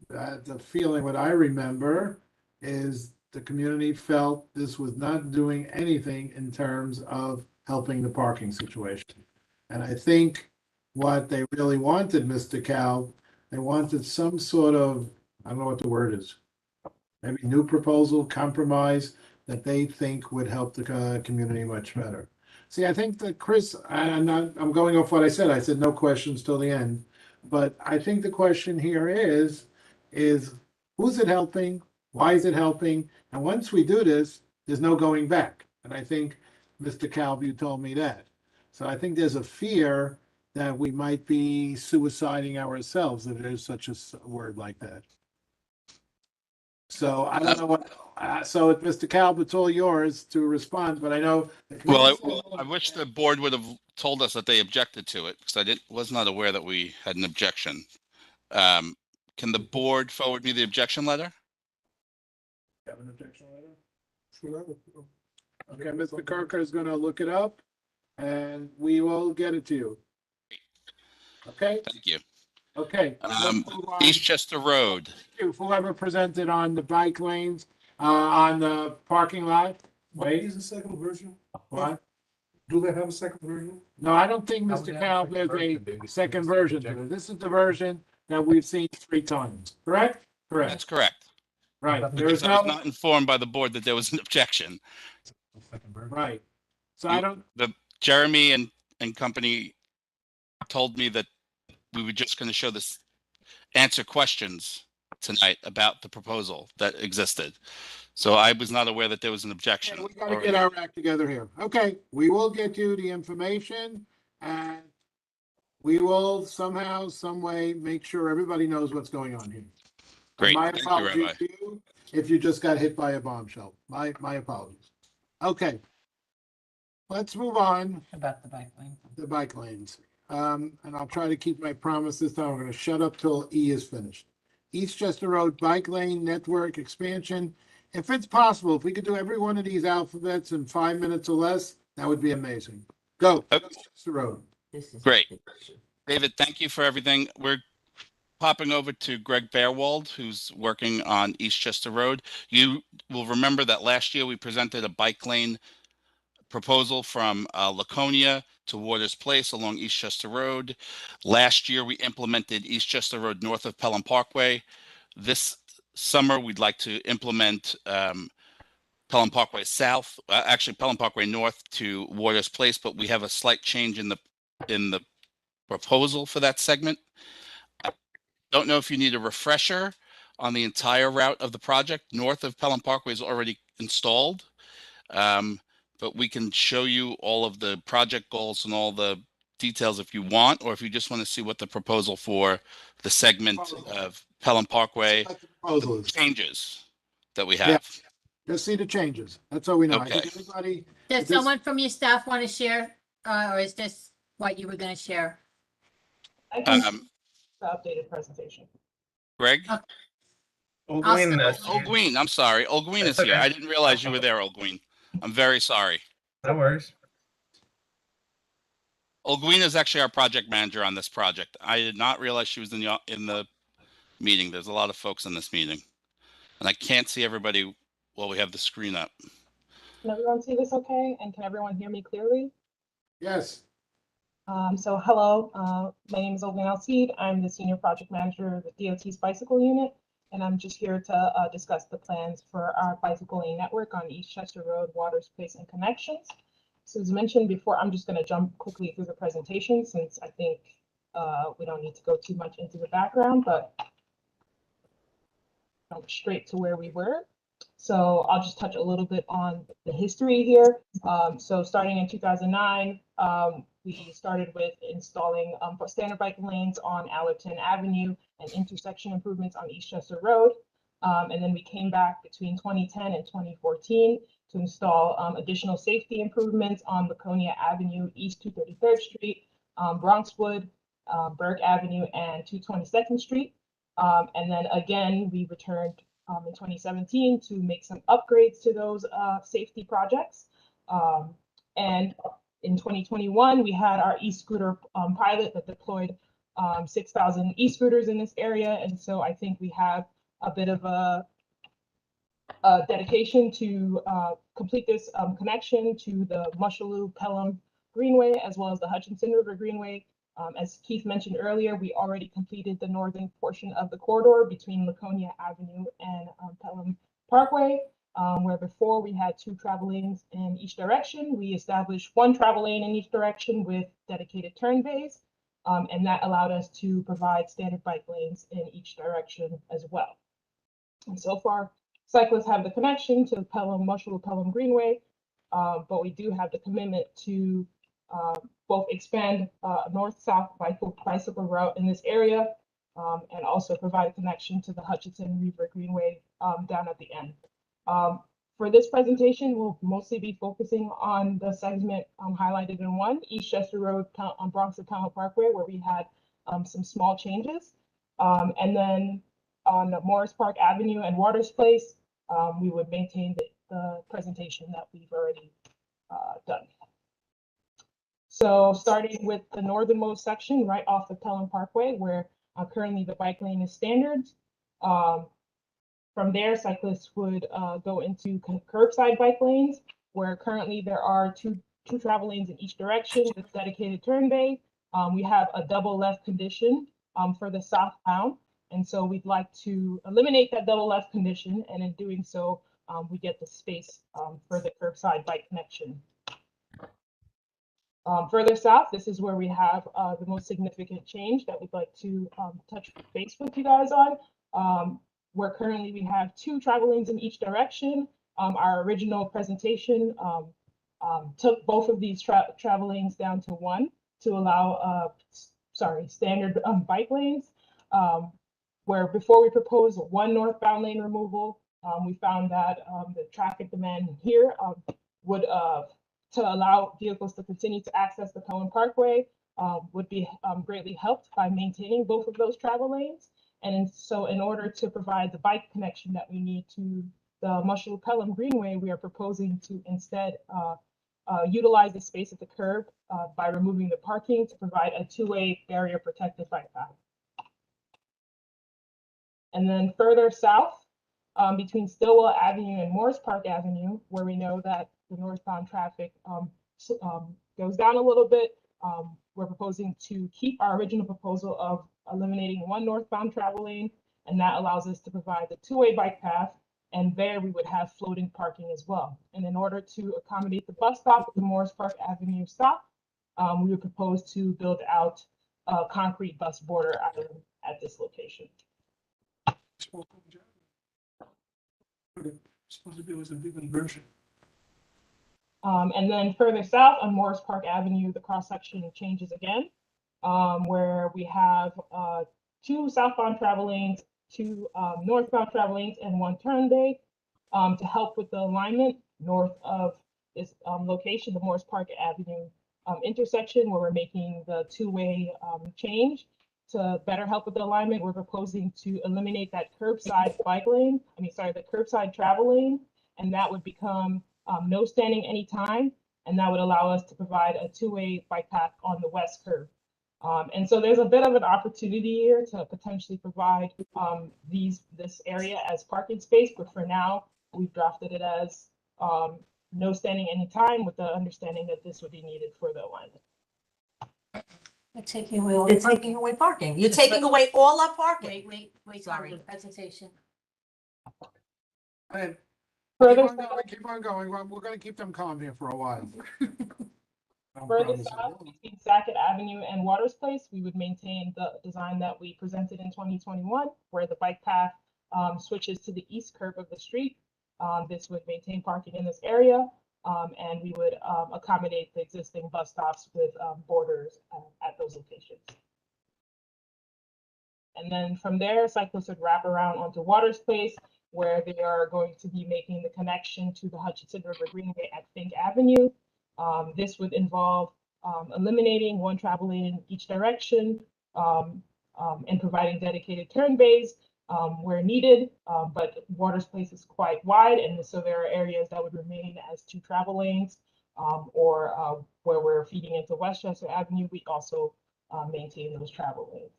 The feeling, what I remember, is the community felt this was not doing anything in terms of helping the parking situation. And I think what they really wanted, Mr. Cal, they wanted some sort of, I don't know what the word is, maybe new proposal, compromise that they think would help the community much better. See, I think that Chris, I'm going off what I said. I said no questions till the end. But I think the question here is who's it helping? Why is it helping? And once we do this, there's no going back. And I think Mr. Calv, you told me that. So I think there's a fear that we might be suiciding ourselves if there's such a word like that. So I don't know what, so Mr. Calv, it's all yours to respond, but I know. Well, I wish the board would have told us that they objected to it, because was not aware that we had an objection. Can the board forward me the objection letter? Have an objection letter? Sure. Okay, Mr. Kirker is gonna look it up and we will get it to you. Okay, Thank you. okay. let's move on. Eastchester Road. Thank you. Whoever presented on the bike lanes, on the parking lot, wait, Is the second version? what? Do they have a second version? No, I don't think Mr. Cal has a second version to it. This is the version that we've seen 3 times, correct? Correct, That's correct. right. There Because is I was no, not informed by the board that there was an objection. right. So I don't, Jeremy and company told me that we were just going to show this, answer questions tonight about the proposal that existed. So I was not aware that there was an objection. we gotta get our act together here. Okay, we will get you the information and we will somehow, some way, make sure everybody knows what's going on here. Great. My Thank you, apologies Rabbi. to you if you just got hit by a bombshell. My apologies. Okay. Let's move on. About the bike lane. The bike lanes. And I'll try to keep my promise this time. I'm gonna shut up till E is finished. Eastchester Road Bike Lane Network Expansion. If it's possible, if we could do every one of these alphabets in 5 minutes or less, that would be amazing. Go, Okay. Eastchester Road. Great. David, thank you for everything. We're popping over to Greg Bearwald, who's working on Eastchester Road. You will remember that last year we presented a bike lane proposal from Laconia to Waters Place along Eastchester Road. Last year, we implemented Eastchester Road north of Pelham Parkway. This summer, we'd like to implement Pelham Parkway south, actually Pelham Parkway north to Waters Place, but we have a slight change in the proposal for that segment. I don't know if you need a refresher on the entire route of the project. North of Pelham Parkway is already installed. But we can show you all of the project goals and all the details if you want, or if you just want to see what the proposal for the segment of Pelham Parkway, the changes that we have. Just see the changes. That's all we know. I Okay. think everybody, Does someone from your staff want to share, or is this what you were going to share? I can Um, the updated presentation. Greg? Olguin, I'm sorry. Olguin is here. I didn't realize you were there, Olguin. I'm very sorry. No worries. Olguin is actually our project manager on this project. I did not realize she was in the meeting. There's a lot of folks in this meeting. And I can't see everybody while we have the screen up. Can everyone see this okay? And can everyone hear me clearly? yes, So hello, my name is Olga Alcide. I'm the Senior Project Manager of the DOT's Bicycle Unit, and I'm just here to discuss the plans for our bicycle lane network on Eastchester Road, Waters Place, and connections. So as mentioned before, I'm just going to jump quickly through the presentation since I think we don't need to go too much into the background, but jump straight to where we were. So I'll just touch a little bit on the history here. So starting in 2009, we started with installing standard bike lanes on Allerton Avenue and intersection improvements on Eastchester Road. And then we came back between 2010 and 2014 to install additional safety improvements on Laconia Avenue, East 233rd Street, Bronxwood, Burke Avenue, and 222nd Street. And then again, we returned in 2017 to make some upgrades to those safety projects. And in 2021, we had our e-scooter pilot that deployed 6,000 e-scooters in this area. And so I think we have a bit of a dedication to complete this connection to the Mushaloo Pelham Greenway as well as the Hutchinson River Greenway. As Keith mentioned earlier, we already completed the northern portion of the corridor between Laconia Avenue and Pelham Parkway, where before we had 2 travel lanes in each direction. We established 1 travel lane in each direction with dedicated turn bays, and that allowed us to provide standard bike lanes in each direction as well. And so far, cyclists have the connection to the Mushaloo Pelham Greenway, but we do have the commitment to both expand north-south bicycle route in this area and also provide a connection to the Hutchinson River Greenway down at the end. For this presentation, we'll mostly be focusing on the segment highlighted in 1, East Chester Road on Bronx to Pownell Parkway, where we had some small changes. And then on Morris Park Avenue and Waters Place, we would maintain the presentation that we've already done. So starting with the northernmost section right off the Pelham Parkway, where currently the bike lane is standard. From there, cyclists would go into curbside bike lanes, where currently there are two travel lanes in each direction with dedicated turn bay. We have a double left condition for the southbound. And so we'd like to eliminate that double left condition. And in doing so, we get the space for the curbside bike connection. Further south, this is where we have the most significant change that we'd like to touch base with you guys on. Where currently we have 2 travel lanes in each direction. Our original presentation took both of these travel lanes down to 1 to allow, standard bike lanes. Where before we proposed 1 northbound lane removal, we found that the traffic demand here would to allow vehicles to continue to access the Pelham Parkway would be greatly helped by maintaining both of those travel lanes. And so in order to provide the bike connection that we need to the Mushaloo Pelham Greenway, we are proposing to instead utilize the space at the curb by removing the parking to provide a 2-way barrier protected bike path. And then further south, between Stillwell Avenue and Morris Park Avenue, where we know that the northbound traffic goes down a little bit, we're proposing to keep our original proposal of eliminating 1 northbound travel lane, and that allows us to provide the 2-way bike path, and there we would have floating parking as well. And in order to accommodate the bus stop at the Morris Park Avenue stop, we would propose to build out a concrete bus border island at this location. Supposed to be was a big inversion. And then further south on Morris Park Avenue, the cross section changes again, where we have 2 southbound travel lanes, 2 northbound travel lanes, and 1 turn bay to help with the alignment north of this location, the Morris Park Avenue intersection, where we're making the 2-way change. To better help with the alignment, we're proposing to eliminate that curbside bike lane, the curbside travel lane, and that would become no standing anytime, and that would allow us to provide a 2-way bike path on the west curb. And so there's a bit of an opportunity here to potentially provide this area as parking space, but for now, we've drafted it as no standing anytime with the understanding that this would be needed for the alignment. You're taking away parking. You're taking away all our parking. Wait, sorry. Presentation. Keep on going. We're going to keep them calm here for a while. Further south, between Sackett Avenue and Waters Place, we would maintain the design that we presented in 2021, where the bike path switches to the east curb of the street. This would maintain parking in this area, and we would accommodate the existing bus stops with borders at those locations. And then from there, cyclists would wrap around onto Waters Place, where they are going to be making the connection to the Hutchinson River Greenway at Fink Avenue. This would involve eliminating 1 travel lane in each direction and providing dedicated turn bays where needed, but Waters Place is quite wide, and so there are areas that would remain as 2 travel lanes, or where we're feeding into Westchester Avenue, we also maintain those travel lanes.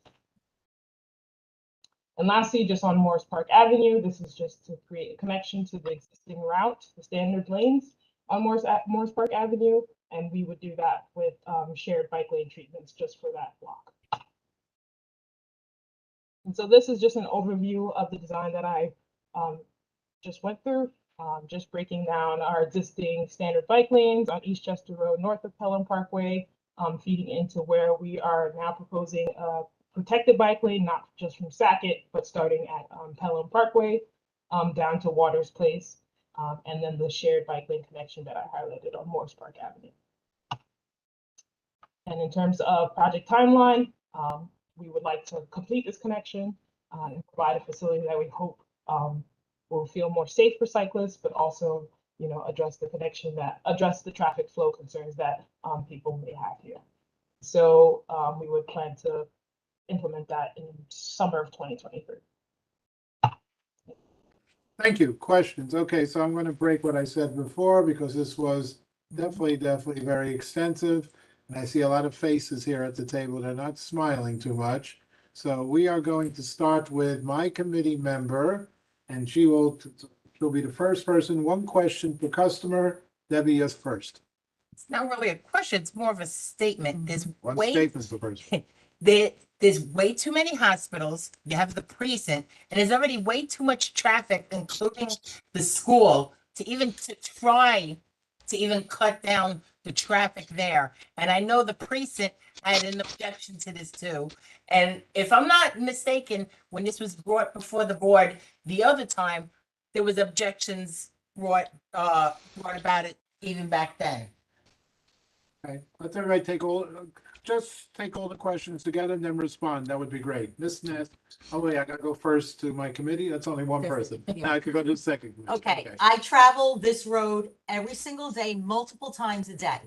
And lastly, just on Morris Park Avenue, this is just to create a connection to the existing route, the standard lanes on Morris Park Avenue. And we would do that with shared bike lane treatments just for that block. And so this is just an overview of the design that I just went through, just breaking down our existing standard bike lanes on Eastchester Road north of Pelham Parkway, feeding into where we are now proposing a protected bike lane, not just from Sackett, but starting at Pelham Parkway down to Waters Place, and then the shared bike lane connection that I highlighted on Morris Park Avenue. And in terms of project timeline, we would like to complete this connection and provide a facility that we hope will feel more safe for cyclists, but also, you know, address the traffic flow concerns that people may have here. So we would plan to implement that in summer of 2023. Thank you. Questions? Okay, so I'm going to break what I said before because this was definitely very extensive. And I see a lot of faces here at the table. They're not smiling too much. So we are going to start with my committee member, and she'll be the first person. One question per customer. Debbie, is first. It's not really a question, it's more of a statement. One statement per person. There's way too many hospitals. You have the precinct, and there's already way too much traffic, including the school, to try to even cut down the traffic there. And I know the precinct had an objection to this too. And if I'm not mistaken, when this was brought before the board the other time, there was objections brought about it even back then. Okay, let everybody take all the questions together and then respond. That would be great. Ms. Ness, oh wait, I gotta go first to my committee. That's only one person. Now I could go to the second. Okay, I travel this road every single day, multiple times a day.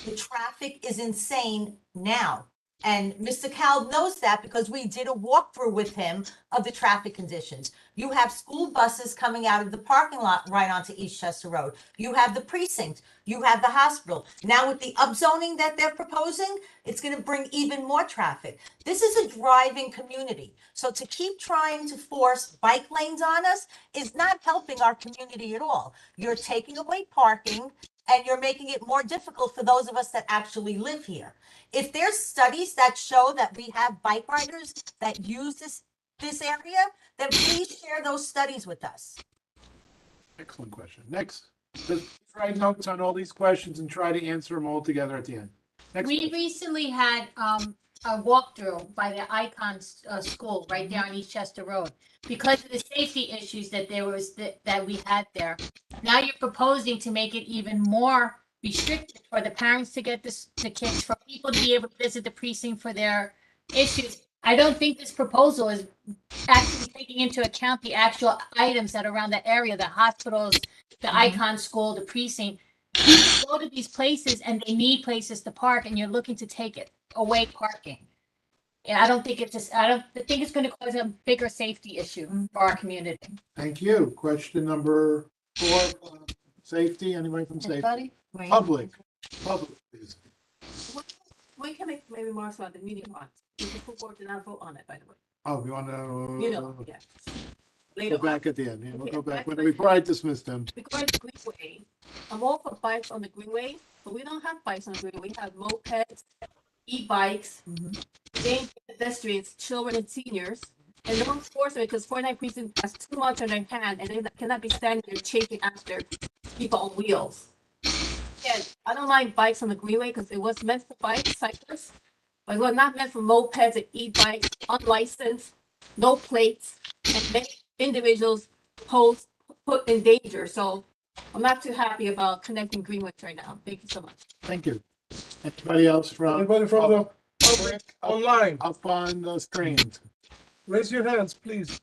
The traffic is insane now. And Mr. Kalb knows that because we did a walkthrough with him of the traffic conditions. You have school buses coming out of the parking lot right onto Eastchester Road. You have the precinct. You have the hospital. Now with the upzoning that they're proposing, it's going to bring even more traffic. This is a driving community. So to keep trying to force bike lanes on us is not helping our community at all. You're taking away parking and you're making it more difficult for those of us that actually live here. If there's studies that show that we have bike riders that use this area, then please share those studies with us. Excellent question. Next, just write notes on all these questions and try to answer them all together at the end. Next We question. recently had a walkthrough by the Icon School right there on Eastchester Road because of the safety issues that that we had there. Now you're proposing to make it even more restricted for the parents to get the kids, for people to be able to visit the precinct for their issues. I don't think this proposal is actually taking into account the actual items that are around that area, the hospitals, the Icon School, the precinct. People go to these places and they need places to park, and you're looking to take it away parking. Yeah, I don't think it's going to cause a bigger safety issue for our community. Thank you. Question number 4, safety. Anybody from safety? Anybody? Public, please. We can make maybe more about the meeting part. The full board did not vote on it, by the way. Oh, you want to? You know, yeah. Go back at the end. Yeah, we'll go back before I dismiss them. Because the Greenway, I'm all for bikes on the Greenway, but we don't have bikes on the Greenway. We have mopeds, e-bikes, dangerous pedestrians, children and seniors, and no enforcement because 49 Precinct has too much on their hand and they cannot be standing there chasing after people on wheels. Yeah, I don't like bikes on the Greenway because it was meant for cyclists, but it was not meant for mopeds and e-bikes, unlicensed, no plates, and many individuals put in danger. So I'm not too happy about connecting Greenways right now. Thank you so much. Thank you. Anybody else from? Anybody from the public online? Up on the screens. Raise your hands, please.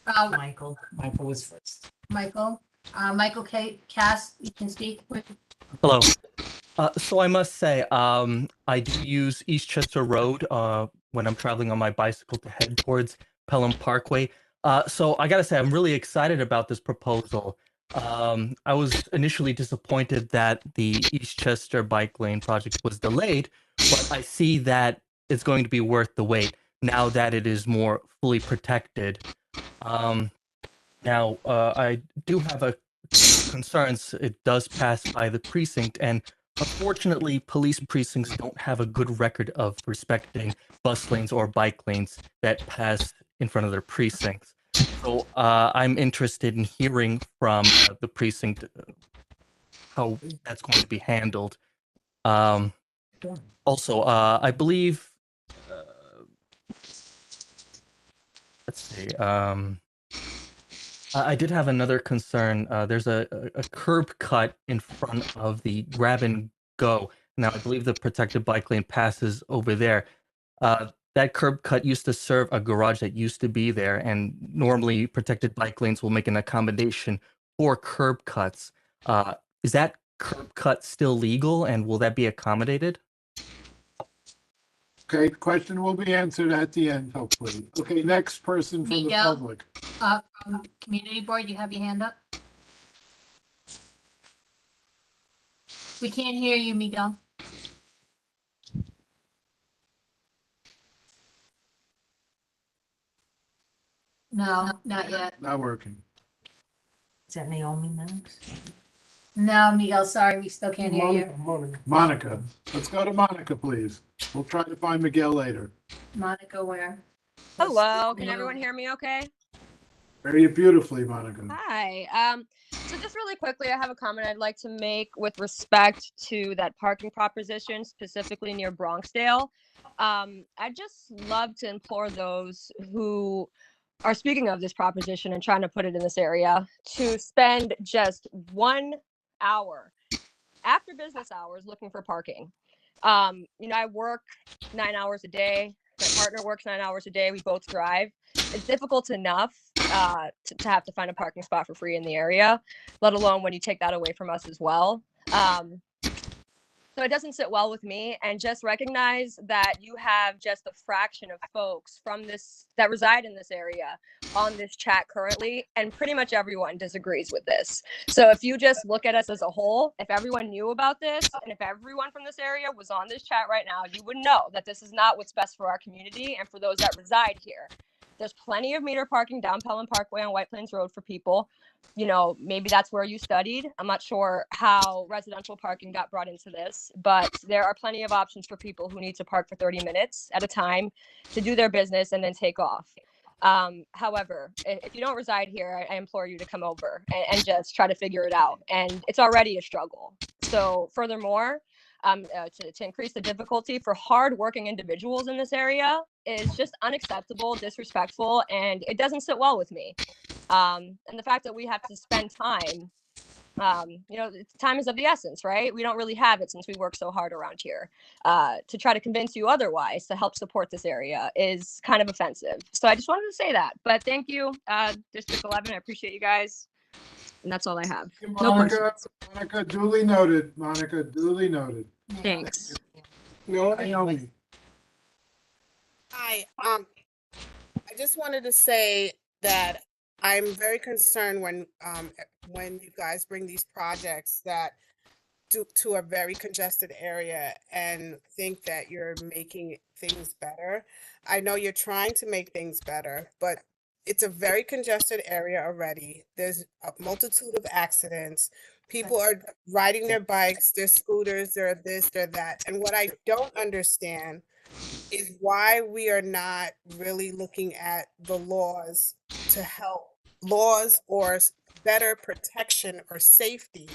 Michael was first. Michael Cass, you can speak. Hello. So I must say, I do use Eastchester Road when I'm traveling on my bicycle to head towards Pelham Parkway. So I gotta say, I'm really excited about this proposal. I was initially disappointed that the Eastchester bike lane project was delayed, but I see that it's going to be worth the wait now that it is more fully protected. Now, I do have a concerns. It does pass by the precinct, and unfortunately, police precincts don't have a good record of respecting bus lanes or bike lanes that pass in front of their precincts. So I'm interested in hearing from the precinct how that's going to be handled. Also, I believe, let's see, I did have another concern. There's a curb cut in front of the grab and go. Now, I believe the protected bike lane passes over there. That curb cut used to serve a garage that used to be there, and normally protected bike lanes will make an accommodation for curb cuts. Is that curb cut still legal, and will that be accommodated? Okay, question will be answered at the end, hopefully. Okay, next person from the Miguel? public. From Community Board, you have your hand up? We can't hear you, Miguel. No, not yet. Not working. Is that Naomi next? No, Miguel, sorry, we still can't hear you. Monica, let's go to Monica, please. We'll try to find Miguel later. Monica, where? Hello, can everyone hear me okay? Very beautifully, Monica. Hi. So just really quickly, I have a comment I'd like to make with respect to that parking proposition, specifically near Bronxdale. I'd just love to implore those who are speaking of this proposition and trying to put it in this area to spend just 1 hour after business hours looking for parking. I work 9 hours a day. My partner works 9 hours a day. We both drive. It's difficult enough to have to find a parking spot for free in the area, let alone when you take that away from us as well. So it doesn't sit well with me, and just recognize that you have just a fraction of folks from this that reside in this area on this chat currently, and pretty much everyone disagrees with this. So if you just look at us as a whole, if everyone knew about this, and if everyone from this area was on this chat right now, you would know that this is not what's best for our community and for those that reside here. There's plenty of meter parking down Pelham Parkway on White Plains Road for people. Maybe that's where you studied. I'm not sure how residential parking got brought into this, but there are plenty of options for people who need to park for 30 minutes at a time to do their business and then take off. However, if you don't reside here, I implore you to come over and just try to figure it out. And it's already a struggle. So furthermore, to increase the difficulty for hard-working individuals in this area is just unacceptable, disrespectful, and it doesn't sit well with me. And the fact that we have to spend time, time is of the essence, right? We don't really have it since we work so hard around here. To try to convince you otherwise to help support this area is kind of offensive. So I just wanted to say that. But thank you, District 11. I appreciate you guys. And that's all I have. No questions. Monica, duly noted. Monica, duly noted. Thanks. Naomi. Hi, I just wanted to say that I'm very concerned when you guys bring these projects that to a very congested area and think that you're making things better. I know you're trying to make things better, but it's a very congested area already. There's a multitude of accidents. People are riding their bikes, their scooters, they're this, they're that. And what I don't understand is why we are not really looking at the laws to help or better protection or safety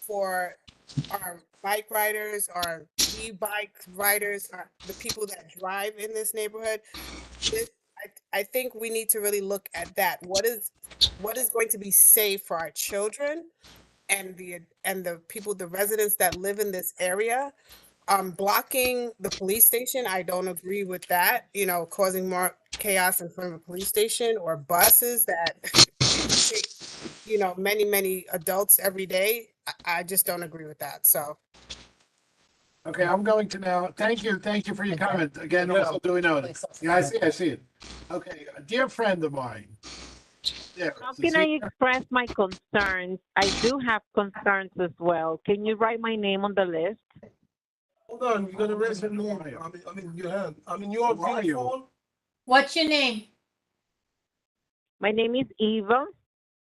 for our bike riders, our e-bike riders, the people that drive in this neighborhood. I think we need to really look at that. What is going to be safe for our children and the people, the residents that live in this area? Blocking the police station, I don't agree with that. Causing more chaos in front of the police station, or buses that take, many adults every day. I just don't agree with that. So. Okay, I'm going to now, thank you for your comment. Again, also duly noted. Yeah, I see it. Okay, a dear friend of mine. Yeah, How can I express my concerns? I do have concerns as well. Can you write my name on the list? Hold on, you gotta raise your name. Your hand. You're on video. What's your name? My name is Eva Okay,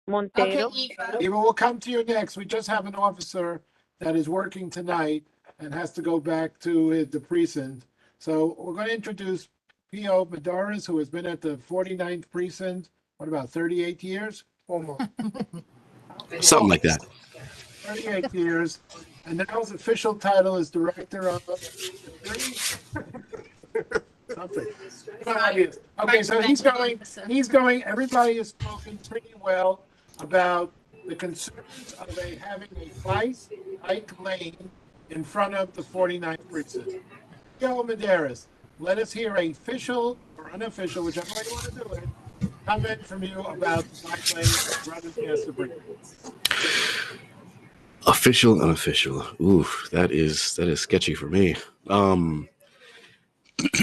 Montero. Eva. Eva, we'll come to you next. We just have an officer that is working tonight and has to go back to the precinct. So we're going to introduce P.O. Medaris, who has been at the 49th precinct, what, about 38 years? Almost. Something like that. 38 years. And now his official title is Director of... Something. Okay, so he's going, everybody has spoken pretty well about the concerns of having a bike lane in front of the 49th precinct. Joe Medaris, let us hear a official or unofficial, whichever way you want to do it, comment from you about the bike lane running past the precinct. Official, unofficial. Ooh, that is sketchy for me.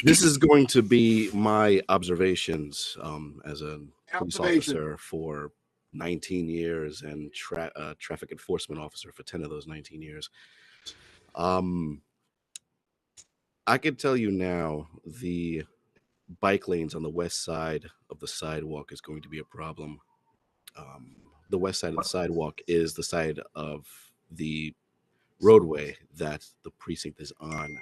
This is going to be my observations as a police officer for 19 years and traffic enforcement officer for 10 of those 19 years. I can tell you now, the bike lanes on the west side of the sidewalk is going to be a problem. The west side of the sidewalk is the side of the roadway that the precinct is on.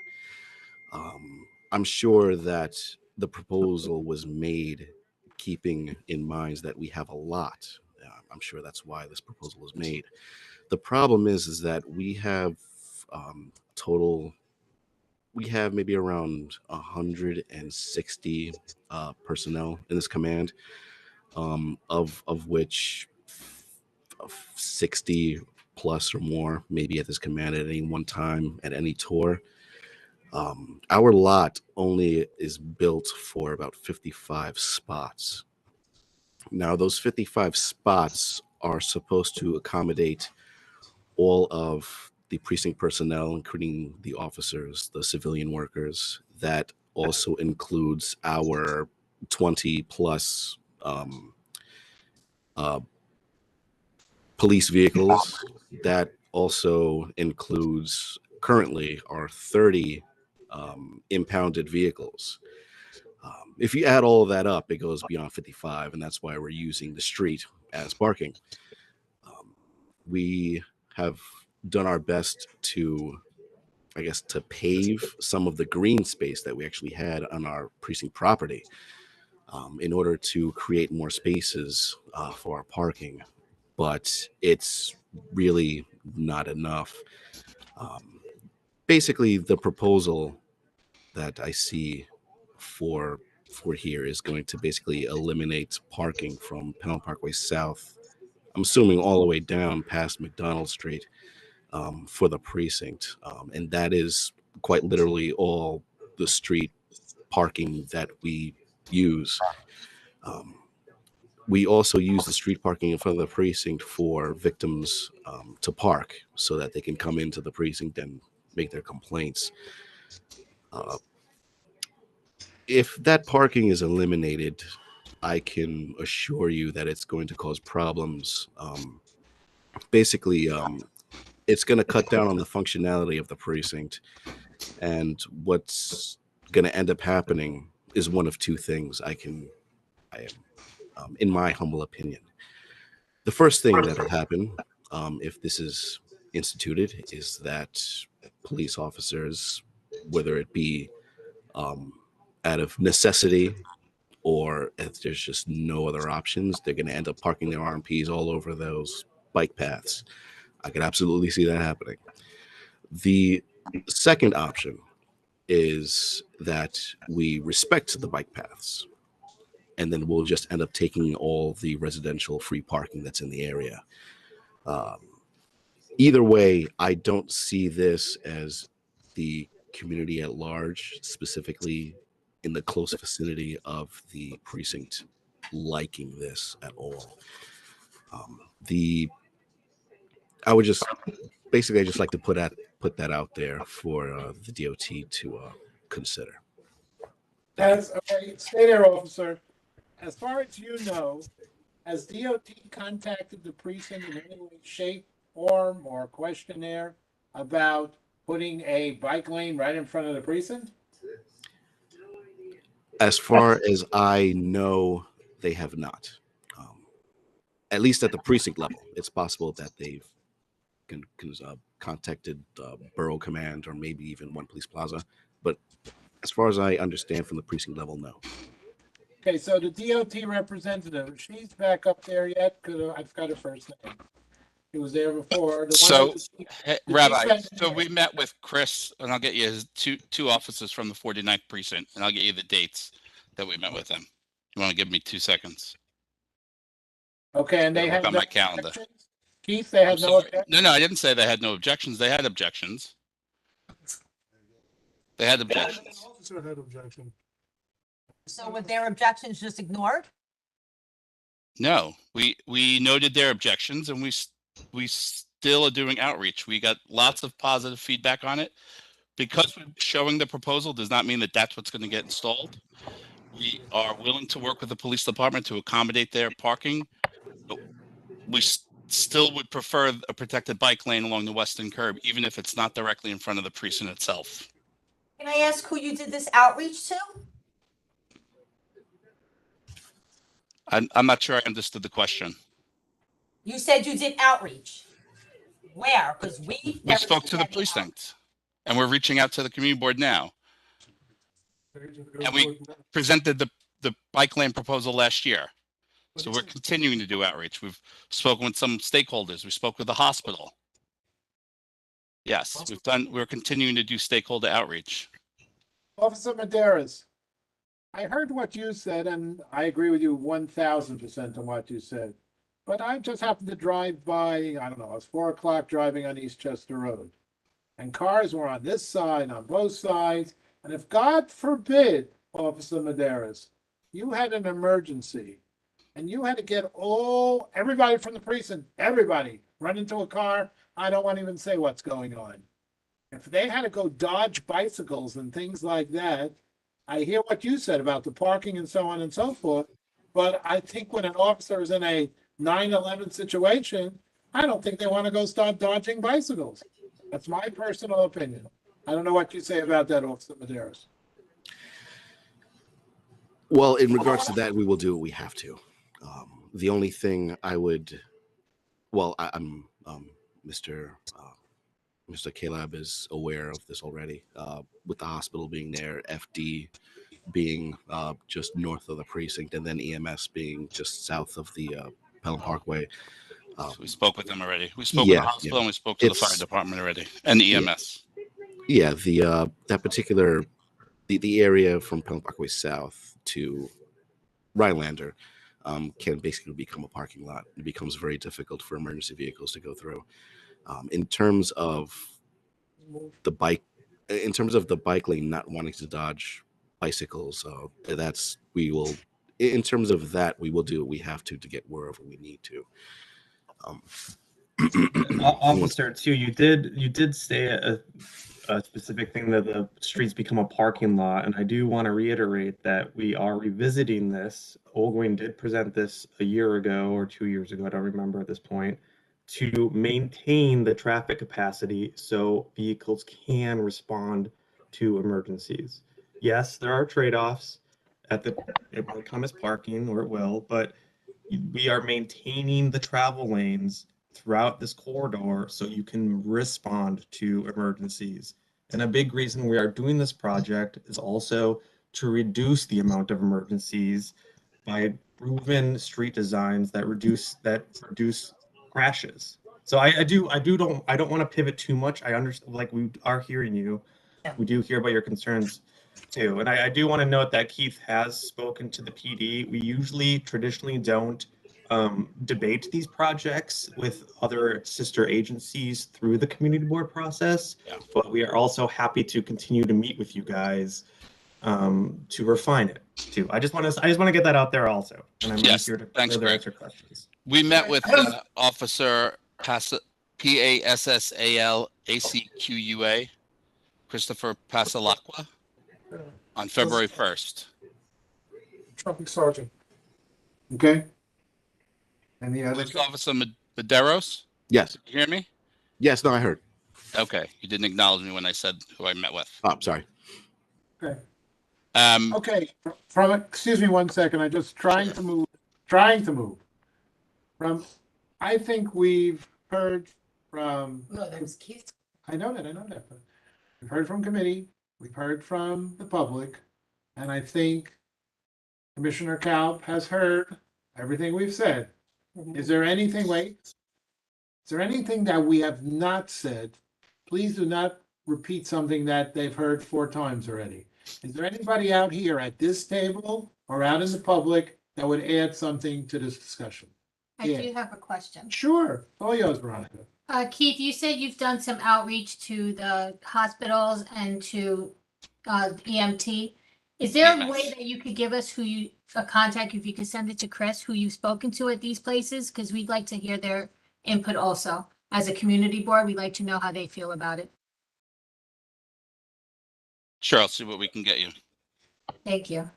I'm sure that the proposal was made keeping in mind that we have a lot. I'm sure that's why this proposal was made. The problem is that we have we have maybe around 160 personnel in this command, of which 60 plus or more maybe at this command at any one time at any tour. Our lot only is built for about 55 spots. Now, those 55 spots are supposed to accommodate all of the precinct personnel, including the officers, the civilian workers. That also includes our 20 plus police vehicles. That also includes currently our 30 impounded vehicles. If you add all of that up, it goes beyond 55, and that's why we're using the street as parking. We have done our best to, I guess, to pave some of the green space that we actually had on our precinct property in order to create more spaces for our parking, but it's really not enough. Basically, the proposal that I see for here is going to basically eliminate parking from Pelham Parkway South, I'm assuming all the way down past McDonald Street for the precinct. And that is quite literally all the street parking that we use. We also use the street parking in front of the precinct for victims to park so that they can come into the precinct and make their complaints. If that parking is eliminated, I can assure you that it's going to cause problems. Basically, it's going to cut down on the functionality of the precinct. And what's going to end up happening is one of two things in my humble opinion. The first thing that'll happen if this is instituted is that police officers, whether it be out of necessity or if there's just no other options, they're going to end up parking their RMPs all over those bike paths. I could absolutely see that happening. The second option is that we respect the bike paths, and then we'll just end up taking all the residential free parking that's in the area. Either way, I don't see this as the community at large, specifically in the close vicinity of the precinct, liking this at all. I would just basically, I just like to put that out there for the DOT to consider. Okay, stay there, officer. As far as you know, has DOT contacted the precinct in any way, shape, form, or questionnaire about putting a bike lane right in front of the precinct? As far as I know, they have not. At least at the precinct level, it's possible that they've contacted Borough Command or maybe even One Police Plaza. But as far as I understand from the precinct level, no. Okay, so the DOT representative, she's back up there yet? Because I forgot her first name. She was there before. The one So, that- hey, the Rabbi, chief so we met with Chris, and I'll get you his two officers from the 49th precinct, and I'll get you the dates that we met with them. You want to give me 2 seconds? Okay, and they Look had on no my calendar. objections? Keith, they had I'm no sorry. objections? No, I didn't say they had no objections. They had objections. They had objections. Officer had objection. So were their objections just ignored? No, we noted their objections, and we still are doing outreach. We got lots of positive feedback on it. Because we're showing the proposal does not mean that that's what's going to get installed. We are willing to work with the police department to accommodate their parking, but we still would prefer a protected bike lane along the western curb, even if it's not directly in front of the precinct itself. Can I ask who you did this outreach to? I'm not sure I understood the question. You said you did outreach. Where? Because We never spoke did to the any precinct, and we're reaching out to the community board now. And we presented the bike lane proposal last year. So we're continuing to do outreach. We've spoken with some stakeholders. We spoke with the hospital. Yes, we're continuing to do stakeholder outreach. Officer Maderas, I heard what you said, and I agree with you 1000% on what you said. But I just happened to drive by, I don't know, it was 4 o'clock driving on East Chester Road. And cars were on this side, on both sides. And if God forbid, Officer Maderas, you had an emergency and you had to get everybody from the precinct, everybody run into a car, I don't want to even say what's going on. If they had to go dodge bicycles and things like that, I hear what you said about the parking and so on and so forth. But I think when an officer is in a 9/11 situation, I don't think they want to go start dodging bicycles. That's my personal opinion. I don't know what you say about that, Officer Maderas. Well, in regards to that, we will do what we have to. The only thing I would, I'm Mr. Caleb is aware of this already. With the hospital being there, FD being just north of the precinct, and then EMS being just south of the Pelham Parkway. We spoke with them already. We spoke with the hospital and we spoke to the fire department already and the EMS. Yeah, that particular the area from Pelham Parkway south to Rhinelander can basically become a parking lot. It becomes very difficult for emergency vehicles to go through. In terms of the bike lane not wanting to dodge bicycles, in terms of that, we will do what we have to get wherever we need to. Officer, too, you did say a specific thing that the streets become a parking lot, and I do want to reiterate that we are revisiting this. Olguin did present this a year ago or 2 years ago, I don't remember at this point, to maintain the traffic capacity so vehicles can respond to emergencies. Yes, there are trade-offs it will come as parking, or it will, but we are maintaining the travel lanes throughout this corridor so you can respond to emergencies. And a big reason we are doing this project is also to reduce the amount of emergencies by proven street designs that reduce crashes. So I don't want to pivot too much. I understand, like, we are hearing you. We do hear about your concerns too. And I do want to note that Keith has spoken to the PD. We usually traditionally don't debate these projects with other sister agencies through the community board process, but we are also happy to continue to meet with you guys to refine it too. I just want to get that out there also, and I'm here to further answer questions. We met with Officer PASSALACQUA, Christopher Pasalacqua, on February 1st. Traffic sergeant. Okay. Any other? Police Officer Medeiros? Yes. Did you hear me? Yes, no, I heard. Okay, you didn't acknowledge me when I said who I met with. Oh, sorry. Okay. Um, Okay, excuse me 1 second, I'm just trying to move. From, I think we've heard from, No, that was Keith. I know that, but we've heard from committee, we've heard from the public, and I think Commissioner Kalb has heard everything we've said. Is there anything, is there anything that we have not said? Please do not repeat something that they've heard 4 times already. Is there anybody out here at this table or out in the public that would add something to this discussion? I Yeah. do have a question. Sure, all yours, Veronica. Keith, you said you've done some outreach to the hospitals and to EMT. Is there a way that you could give us a contact, if you could send it to Chris, who you've spoken to at these places? Because we'd like to hear their input also. As a community board, we'd like to know how they feel about it. sure, I'll see what we can get you. Thank you.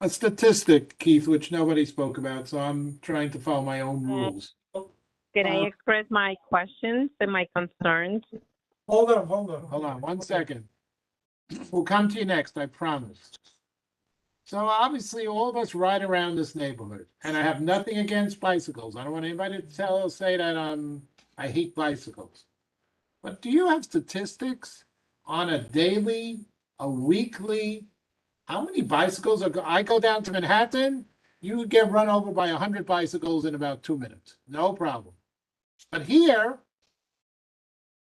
A statistic, Keith, which nobody spoke about, so I'm trying to follow my own rules. Can I express my questions and my concerns? Hold on 1 second. We'll come to you next, I promise. So obviously, all of us ride around this neighborhood, and I have nothing against bicycles. I don't want anybody to say that I hate bicycles. But do you have statistics on a daily, a weekly, how many bicycles I go down to Manhattan, you would get run over by 100 bicycles in about 2 minutes. No problem. But here,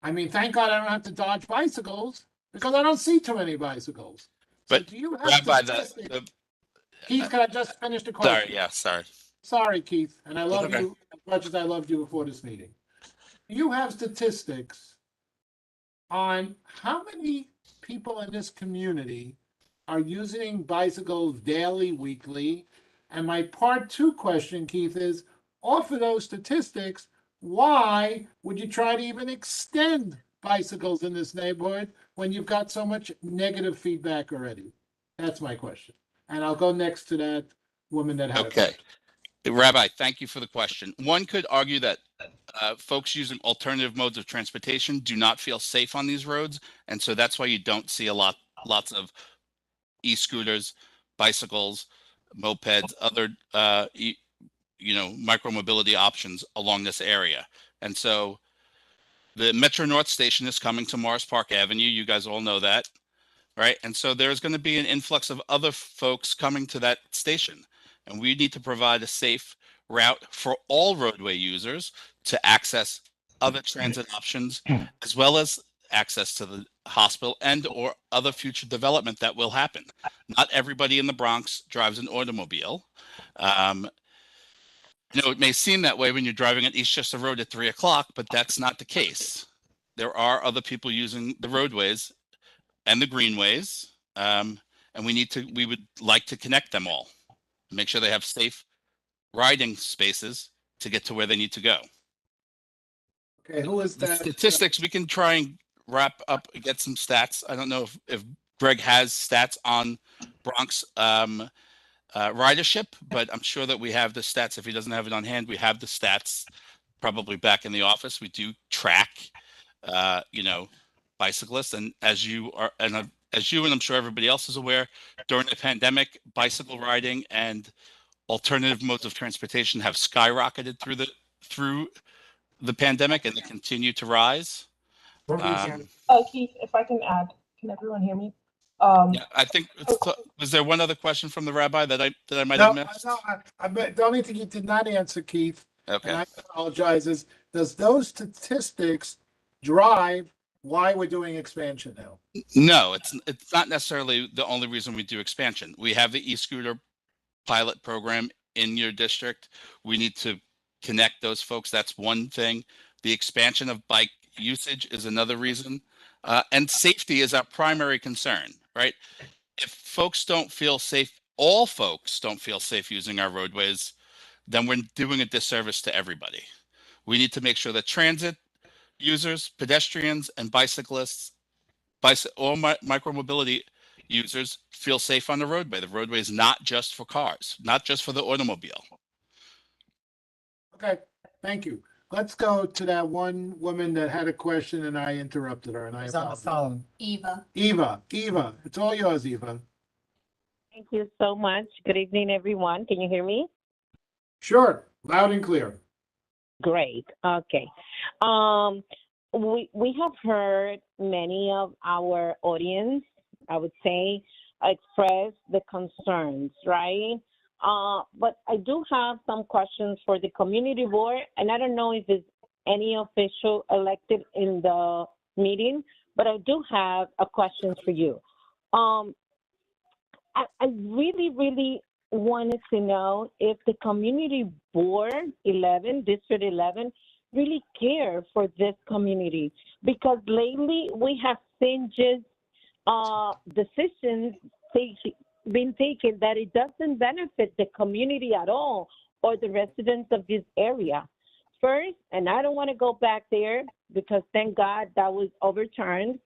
I mean, thank God I don't have to dodge bicycles because I don't see too many bicycles. But do you have Rabbi, Keith, can I just finish the question? sorry, yeah, sorry. Sorry, Keith, and I love okay. you as much as I loved you before this meeting. You have statistics on how many people in this community are using bicycles daily, weekly? And my part 2 question, Keith, is off of those statistics, why would you try to even extend bicycles in this neighborhood when you've got so much negative feedback already? That's my question. And I'll go next to that woman that had Okay. Rabbi, thank you for the question. One could argue that folks using alternative modes of transportation do not feel safe on these roads. And so that's why you don't see lots of e-scooters, bicycles, mopeds, other, micro-mobility options along this area. And so the Metro North station is coming to Morris Park Avenue. You guys all know that, right? And so there's going to be an influx of other folks coming to that station. And we need to provide a safe route for all roadway users to access other transit options, as well as access to the hospital and or other future development that will happen. Not everybody in the Bronx drives an automobile. It may seem that way when you're driving on Eastchester Road at 3 o'clock, but that's not the case. There are other people using the roadways and the greenways, and we would like to connect them all, make sure they have safe riding spaces to get to where they need to go. Okay, who is The that? statistics, we can try and wrap up, get some stats. I don't know if Greg has stats on Bronx ridership, but I'm sure that we have the stats. If he doesn't have it on hand, we have the stats probably back in the office. We do track, bicyclists, and as you and I'm sure everybody else is aware, during the pandemic, bicycle riding and alternative modes of transportation have skyrocketed through the pandemic, and they continue to rise. Keith, if I can add, can everyone hear me? Yeah, I think. Was there one other question from the rabbi that I might have missed? No, the only thing you did not answer, Keith, Okay. and I apologize, is does those statistics drive why we're doing expansion now? No, it's not necessarily the only reason we do expansion. We have the e-scooter pilot program in your district. We need to connect those folks. That's one thing. The expansion of bike usage is another reason. And safety is our primary concern, right? If folks don't feel safe, all folks don't feel safe using our roadways, then we're doing a disservice to everybody. We need to make sure that transit users, pedestrians, and bicyclists, or micromobility users feel safe on the roadway. The roadway is not just for cars, not just for the automobile. Okay, thank you. let's go to that one woman that had a question and I interrupted her and I It's on the apologize. phone. Eva. It's all yours, Eva. Thank you so much. Good evening, everyone. Can you hear me? Sure, loud and clear. Great. Okay. We have heard many of our audience, I would say, express the concerns, right? But I do have some questions for the community board, and I don't know if it's any official elected in the meeting, but I do have a question for you. I really wanted to know if the community board 11, District 11, really care for this community, because lately we have seen just decisions being taken that it doesn't benefit the community at all or the residents of this area. First, and I don't want to go back there because thank God that was overturned,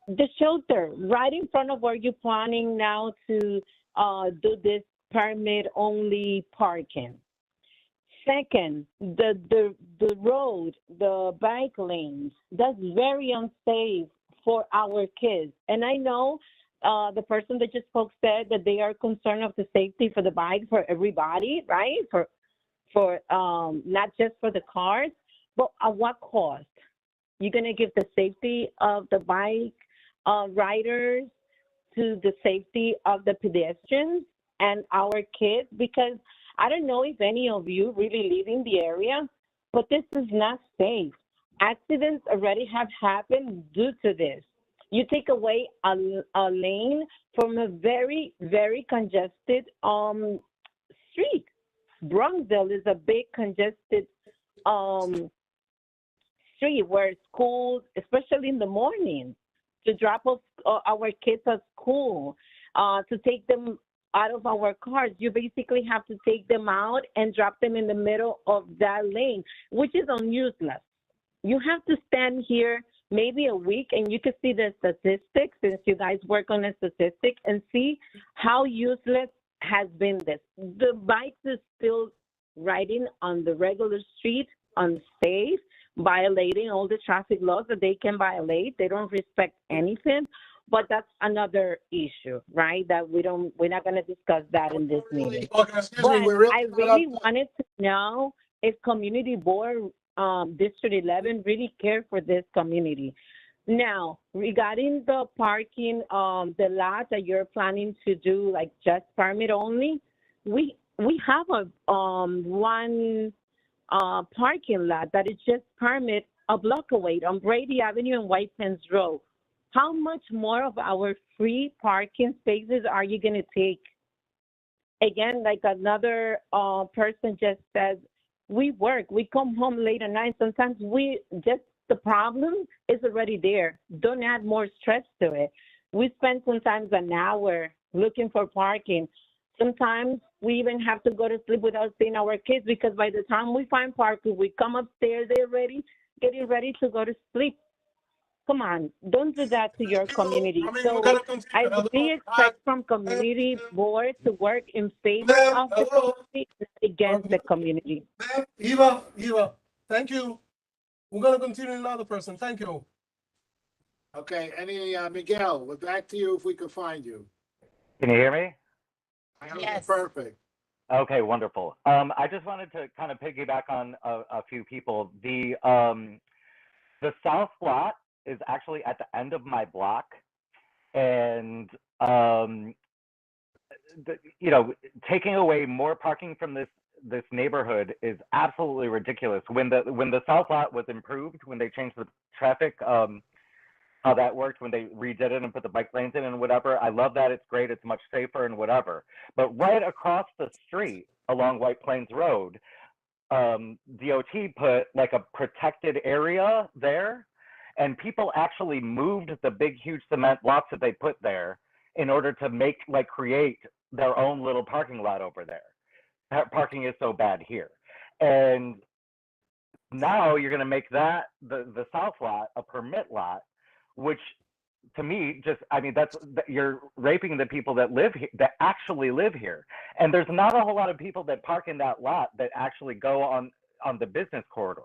the shelter right in front of where you're planning now to do this permit-only parking. Second, the road, the bike lanes, that's very unsafe for our kids. And I know the person that just spoke said that they are concerned of the safety for the bike for everybody, right? For not just for the cars, but at what cost? You're gonna give the safety of the bike riders to the safety of the pedestrians and our kids? Because I don't know if any of you really live in the area, but this is not safe. Accidents already have happened due to this. You take away a lane from a very, very congested street. Bronxville is a big congested street where schools, especially in the morning, to drop off our kids at school, to take them out of our cars, you basically have to take them out and drop them in the middle of that lane, which is useless. You have to stand here maybe a week and you can see the statistics, since you guys work on the statistics, and see how useless has been this. The bikes is still riding on the regular street, unsafe, violating all the traffic laws that they can violate. They don't respect anything. But that's another issue, right? That we're not going to discuss that in this meeting. Okay, excuse But me, we're really I really wanted to know if community board District 11 really care for this community. Now, regarding the parking, the lot that you're planning to do, like just permit only, we have a one parking lot that is just permit a block away on Brady Avenue and White Plains Road. How much more of our free parking spaces are you going to take? Again, like another person just said, we work, we come home late at night. Sometimes the problem is already there. Don't add more stress to it. We spend sometimes an hour looking for parking. Sometimes we even have to go to sleep without seeing our kids, because by the time we find parking, we come upstairs, they're ready, getting ready to go to sleep. Come on, don't do that to your community. So I really expect from community board to work in favor of the community, not against the community. Eva, thank you. We're gonna continue another person. Thank you. Okay, Miguel, we're back to you if we can find you. Can you hear me? Yes. Perfect. Okay, wonderful. I just wanted to kind of piggyback on a few people. The South lot is actually at the end of my block, and taking away more parking from this neighborhood is absolutely ridiculous. When the South lot was improved, when they changed the traffic, how that worked, when they redid it and put the bike lanes in and whatever, I love that. It's great. It's much safer and whatever. But right across the street along White Plains Road, DOT put like a protected area there, and people actually moved the big, huge cement blocks that they put there in order to create their own little parking lot over there. Parking is so bad here. And now you're going to make that, the South lot, a permit lot, which to me, you're raping the people that live here, that actually live here. And there's not a whole lot of people that park in that lot that actually go on on the business corridor.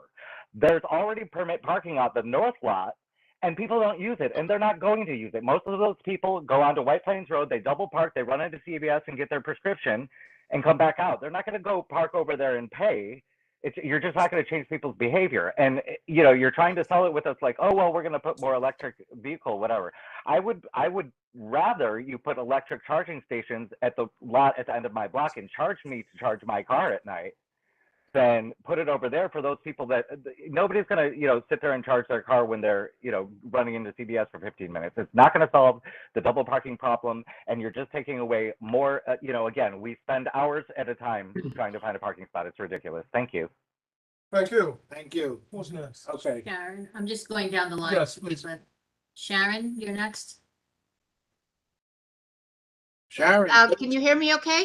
There's already permit parking on the north lot, and people don't use it, and they're not going to use it. Most of those people go onto White Plains Road, they double park, they run into CVS and get their prescription and come back out. They're not going to go park over there and pay. You're just not going to change people's behavior. And you're trying to sell it with us like, oh, well, we're going to put more electric vehicle, whatever. I would rather you put electric charging stations at the lot at the end of my block and charge me to charge my car at night than put it over there for those people that nobody's going to, sit there and charge their car when they're, running into CVS for 15 minutes. It's not going to solve the double parking problem. And you're just taking away more, again, we spend hours at a time trying to find a parking spot. It's ridiculous. Thank you. Thank you. Thank you. Who's next? Okay. Sharon, I'm just going down the line. Yes, please. Sharon, you're next. Sharon. Can you hear me okay?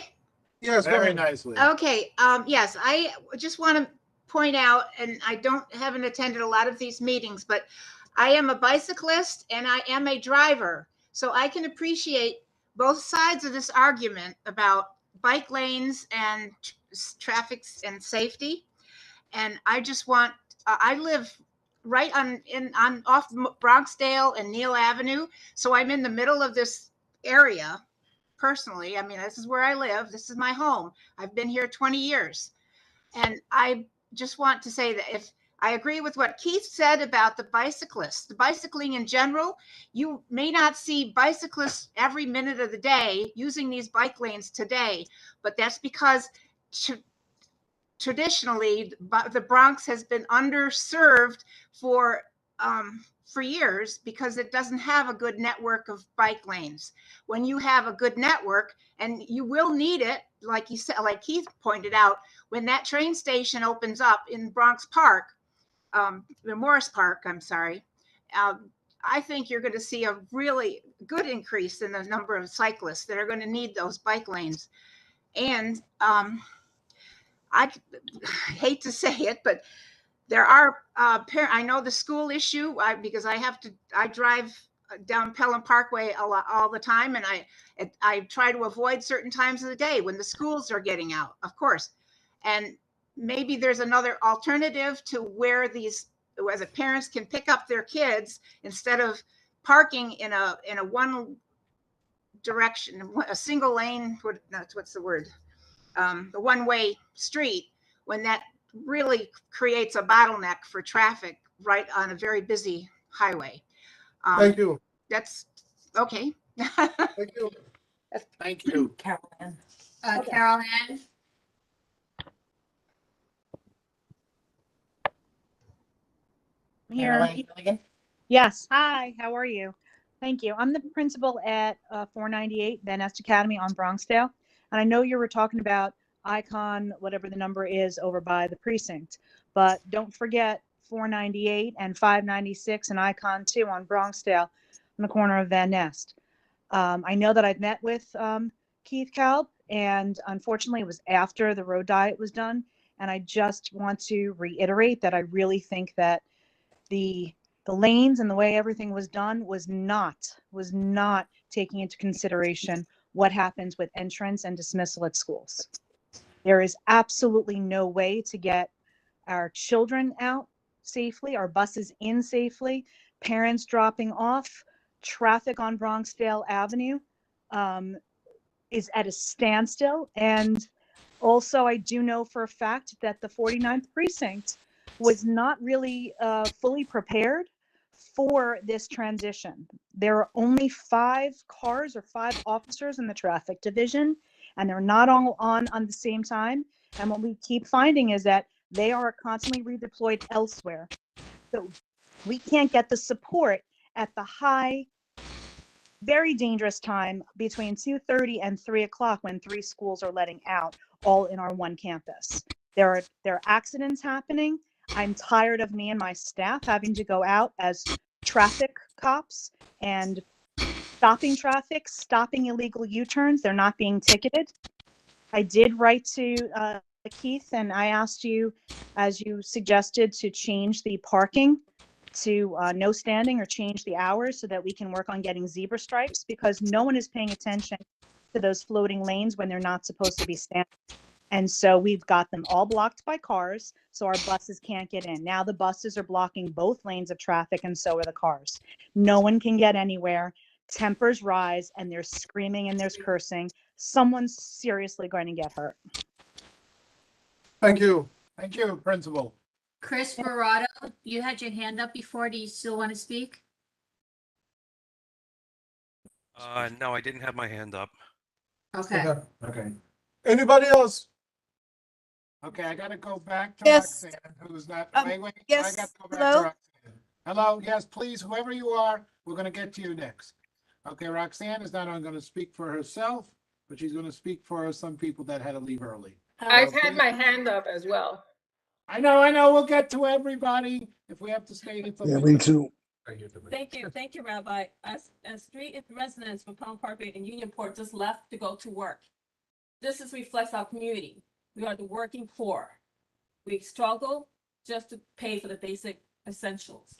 Yes, go Very ahead. nicely. Okay, yes, I just want to point out, and I haven't attended a lot of these meetings, but I am a bicyclist and I am a driver. So I can appreciate both sides of this argument about bike lanes and traffic and safety. And I just want, I live right off Bronxdale and Neal Avenue. So I'm in the middle of this area. Personally, I mean, this is where I live. This is my home. I've been here 20 years. And I just want to say that if I agree with what Keith said about the bicyclists, the bicycling in general, you may not see bicyclists every minute of the day using these bike lanes today, but that's because traditionally the Bronx has been underserved for years because it doesn't have a good network of bike lanes. When you have a good network, and you will need it, like you said, like Keith pointed out, when that train station opens up in Bronx Park, the Morris Park, I'm sorry, I think you're going to see a really good increase in the number of cyclists that are going to need those bike lanes. And I hate to say it, but there are I know the school issue because I drive down Pelham Parkway all the time, and I try to avoid certain times of the day when the schools are getting out, of course. And maybe there's another alternative to where the parents can pick up their kids instead of parking in a one direction, a single lane. What's the word? The one-way street, when that really creates a bottleneck for traffic right on a very busy highway. Thank you. That's okay. Thank you. Thank you. Carol Ann. Carol Ann. Carol Here. Ann Gilligan. Yes. Hi, how are you? Thank you. I'm the principal at 498 Van Nest Academy on Bronxdale. And I know you were talking about Icon, whatever the number is, over by the precinct. But don't forget 498 and 596 and Icon 2 on Bronxdale on the corner of Van Nest. I know that I've met with Keith Kalb, and unfortunately it was after the road diet was done. And I just want to reiterate that I really think that the lanes and the way everything was done was not taking into consideration what happens with entrance and dismissal at schools. There is absolutely no way to get our children out safely, our buses in safely, parents dropping off. Traffic on Bronxdale Avenue is at a standstill. And also, I do know for a fact that the 49th precinct was not really fully prepared for this transition. There are only 5 cars or 5 officers in the traffic division, and they're not all on the same time. And what we keep finding is that they are constantly redeployed elsewhere. So we can't get the support at the high, very dangerous time between 2:30 and 3 o'clock when 3 schools are letting out, all in our one campus. There are accidents happening. I'm tired of me and my staff having to go out as traffic cops and stopping traffic, stopping illegal U-turns. They're not being ticketed. I did write to Keith, and I asked you, as you suggested, to change the parking to no standing or change the hours so that we can work on getting zebra stripes, because no one is paying attention to those floating lanes when they're not supposed to be standing. And so we've got them all blocked by cars, so our buses can't get in. Now the buses are blocking both lanes of traffic, and so are the cars. No one can get anywhere. Tempers rise, and there's screaming and there's cursing. Someone's seriously going to get hurt. Thank you. Thank you, Principal. Chris Verado, you had your hand up before. Do you still want to speak? No, I didn't have my hand up. Okay. Okay. Anybody else? Okay, I gotta go back to Yes. Roxanne, who's not, wait, I yes, got to go back hello? to Roxanne. Hello, yes, please, whoever you are, we're gonna get to you next. Okay, Roxanne is not only gonna speak for herself, but she's gonna speak for some people that had to leave early. I've So had please- my hand up as well. I know, we'll get to everybody if we have to stay until. Yeah, me too. Thank you, Rabbi. As street residents from Palm Parkway and Unionport just left to go to work. This reflects our community. We are the working poor. We struggle just to pay for the basic essentials.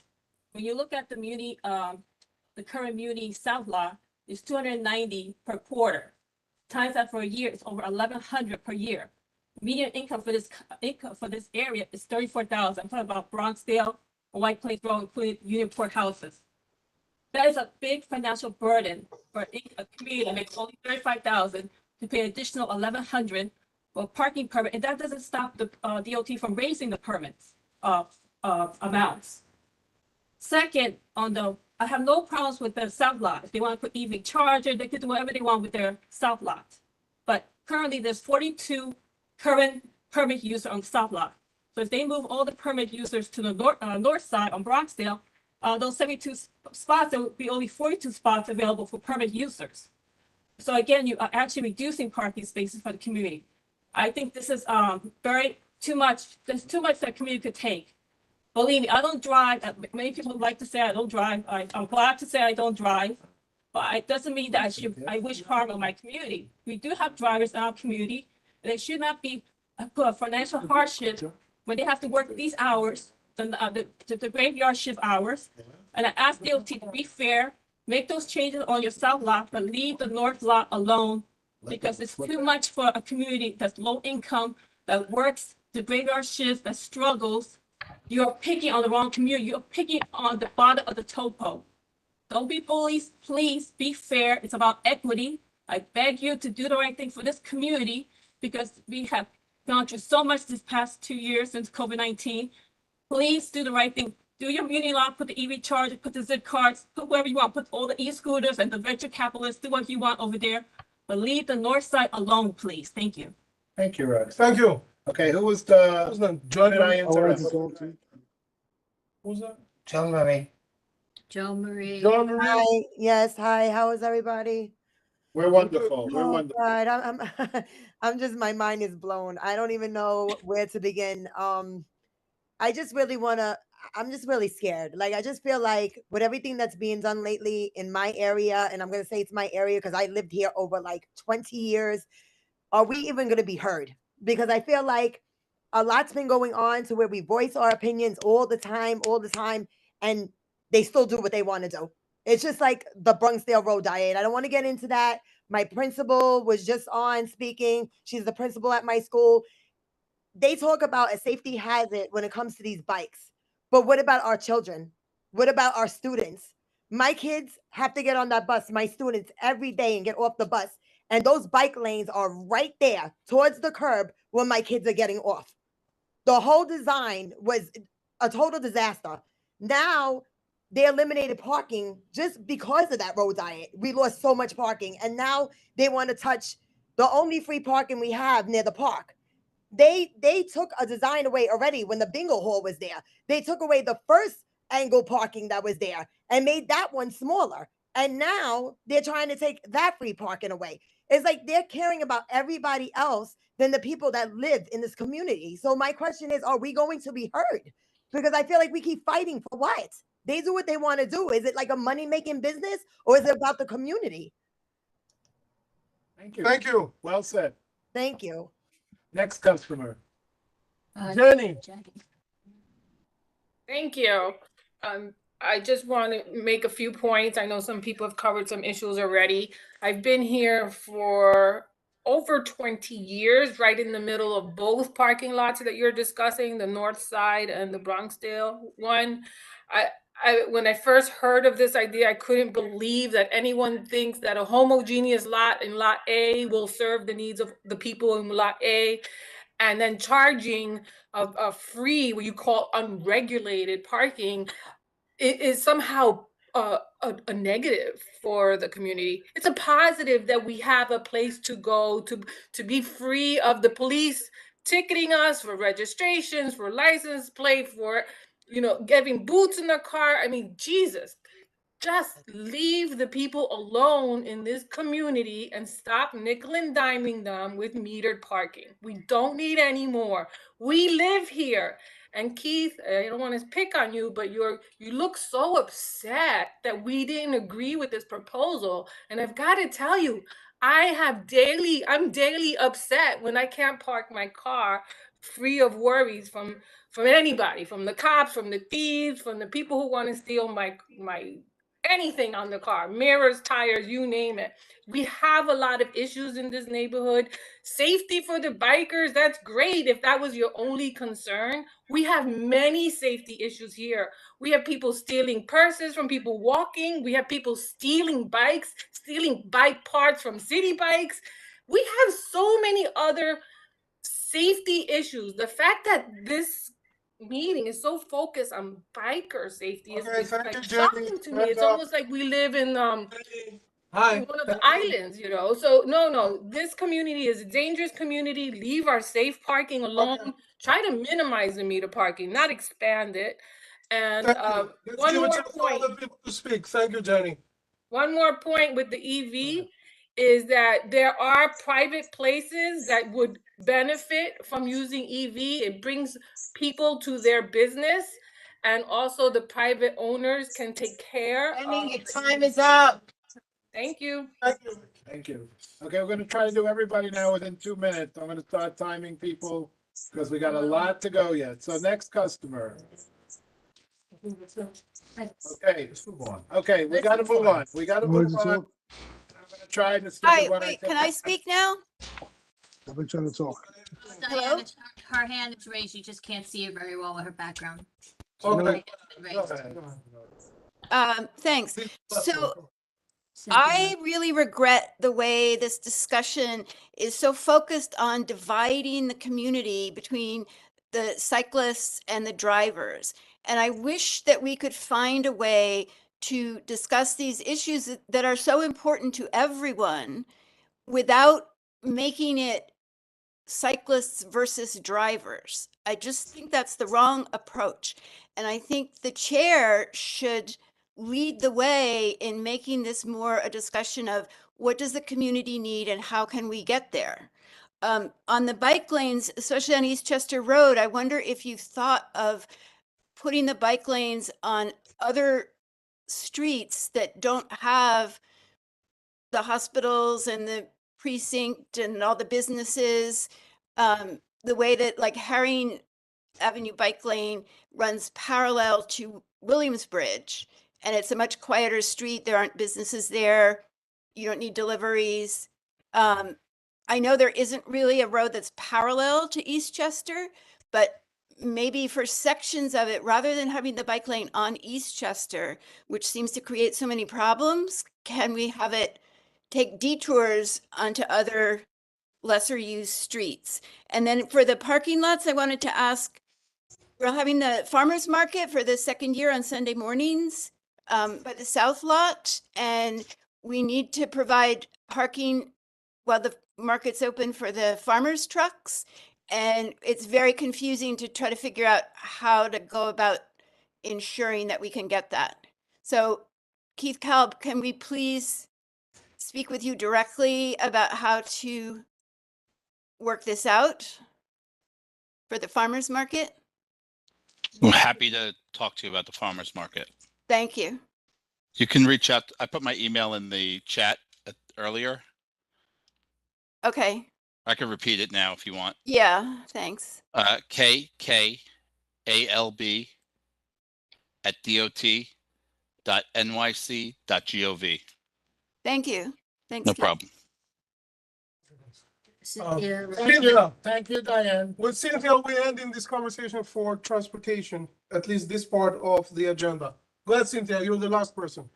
When you look at the muni, the current muni South Lot is 290 per quarter. Times that for a year, it's over 1,100 per year. Median income for this area is 34,000. I'm talking about Bronxdale, White Plains Road, including Unionport houses. That is a big financial burden for a community that makes only 35,000 to pay additional 1,100 for a parking permit, and that doesn't stop the DOT from raising the permits amounts. Second, I have no problems with the South Lot. If they want to put EV charger, they can do whatever they want with their South Lot. But currently, there's 42 current permit users on South Lot. So if they move all the permit users to the north side on Bronxdale, those 72 spots, there will be only 42 spots available for permit users. So again, you are actually reducing parking spaces for the community. I think this is too much. There's too much that community could take. Believe me, I don't drive. Many people would like to say I don't drive. I'm glad to say I don't drive, but it doesn't mean that I wish harm on my community. We do have drivers in our community. They should not be put a financial hardship when they have to work these hours, the graveyard shift hours. And I ask DOT to be fair, make those changes on your South Lot, but leave the North Lot alone, because it's too much for a community that's low income, that works the graveyard shifts, that struggles. You're picking on the wrong community. You're picking on the bottom of the topo. Don't be bullies. Please be fair. It's about equity. I beg you to do the right thing for this community, because we have gone through so much this past 2 years since COVID-19. Please do the right thing. Do your muni lot, put the EV charger, put the zip cards, put wherever you want, put all the e-scooters and the venture capitalists, do what you want over there. But leave the north side alone, please. Thank you. Thank you, Rox. Thank you. Okay, who was the, Who's that? John and I I wanted interrupt? to talk to you. Who's that? Joe Marie. Joe Marie. John Marie? Hi, yes, hi, how is everybody? We're wonderful. We're Oh, wonderful. God, I'm just, my mind is blown. I don't even know where to begin. I just really I'm just really scared. Like, I just feel like with everything that's being done lately in my area, and I'm going to say it's my area because I lived here over like 20 years, are we even going to be heard? Because I feel like a lot's been going on to where we voice our opinions all the time, and they still do what they want to do. It's just like the Bronxdale Road diet. I don't want to get into that. My principal was just on speaking. She's the principal at my school. They talk about a safety hazard when it comes to these bikes. But what about our children? What about our students? My kids have to get on that bus, my students, every day and get off the bus. And those bike lanes are right there towards the curb when my kids are getting off. The whole design was a total disaster. Now they eliminated parking just because of that road diet. We lost so much parking. And now they want to touch the only free parking we have near the park. They took a design away already when the bingo hall was there. They took away the first angle parking that was there and made that one smaller. And now they're trying to take that free parking away. It's like they're caring about everybody else than the people that live in this community. So my question is, are we going to be heard? Because I feel like we keep fighting for what? They do what they want to do. Is it like a money-making business, or is it about the community? Thank you. Thank you. Well said. Thank you. Next customer. Jenny. Thank you. I just want to make a few points. I know some people have covered some issues already. I've been here for over 20 years, right in the middle of both parking lots that you're discussing, the north side and the Bronxdale one. When I first heard of this idea, I couldn't believe that anyone thinks that a homogeneous lot in Lot A will serve the needs of the people in Lot A, and then charging a free, what you call unregulated parking, is somehow a negative for the community. It's a positive that we have a place to go to be free of the police ticketing us for registrations, for license plate, for getting boots in the car. I mean, Jesus, just leave the people alone in this community and stop nickel and diming them with metered parking. We don't need any more. We live here. And Keith, I don't want to pick on you, but you look so upset that we didn't agree with this proposal. And I've got to tell you, I'm daily upset when I can't park my car free of worries from anybody, from the cops, from the thieves, from the people who want to steal my anything on the car, mirrors, tires, you name it. We have a lot of issues in this neighborhood. Safety for the bikers, that's great if that was your only concern. We have many safety issues here. We have people stealing purses from people walking. We have people stealing bikes, stealing bike parts from city bikes. We have so many other safety issues. The fact that this meeting is so focused on biker safety is like shocking to me. It's almost like we live in one of the islands, So no, this community is a dangerous community. Leave our safe parking alone. Try to minimize the meter parking, not expand it. And one more point. Other people to speak. Thank you, Jenny. One more point with the EV is that there are private places that would benefit from using EV. It brings people to their business, and also the private owners can take care. Your time is up. Thank you. Thank you. Okay, we're going to try to do everybody now within 2 minutes. I'm going to start timing people because we got a lot to go yet. So next customer. Okay, let's move on. Okay, we got to move on. We got to move on. I'm going to try to stick Hi, with what wait, I can I speak now? I've been trying to talk. Diana, her hand is raised. You just can't see it very well with her background. Okay. Thanks. So I really regret the way this discussion is so focused on dividing the community between the cyclists and the drivers. And I wish that we could find a way to discuss these issues that are so important to everyone without making it cyclists versus drivers. I just think that's the wrong approach. And I think the chair should lead the way in making this more a discussion of what does the community need and how can we get there. On the bike lanes, especially on Eastchester Road, I wonder if you thought of putting the bike lanes on other streets that don't have the hospitals and the precinct and all the businesses, the way that like Herring Avenue bike lane runs parallel to Williamsbridge, and it's a much quieter street. There aren't businesses there. You don't need deliveries. I know there isn't really a road that's parallel to Eastchester, but maybe for sections of it, rather than having the bike lane on Eastchester, which seems to create so many problems, can we have it take detours onto other lesser used streets? And then for the parking lots, I wanted to ask, we're having the farmers market for the second year on Sunday mornings by the South Lot, and we need to provide parking while the market's open for the farmers trucks. And it's very confusing to try to figure out how to go about ensuring that we can get that. So Keith Kalb, can we please speak with you directly about how to work this out for the farmers market? I'm happy to talk to you about the farmers market. Thank you. You can reach out. I put my email in the chat earlier. Okay. I can repeat it now if you want. Yeah, thanks. kkalb@dot.nyc.gov. Thank you. Thanks. No Keith. problem. Thank you, Diane. With Cynthia, we're ending this conversation for transportation, at least this part of the agenda. Go ahead, Cynthia, you're the last person.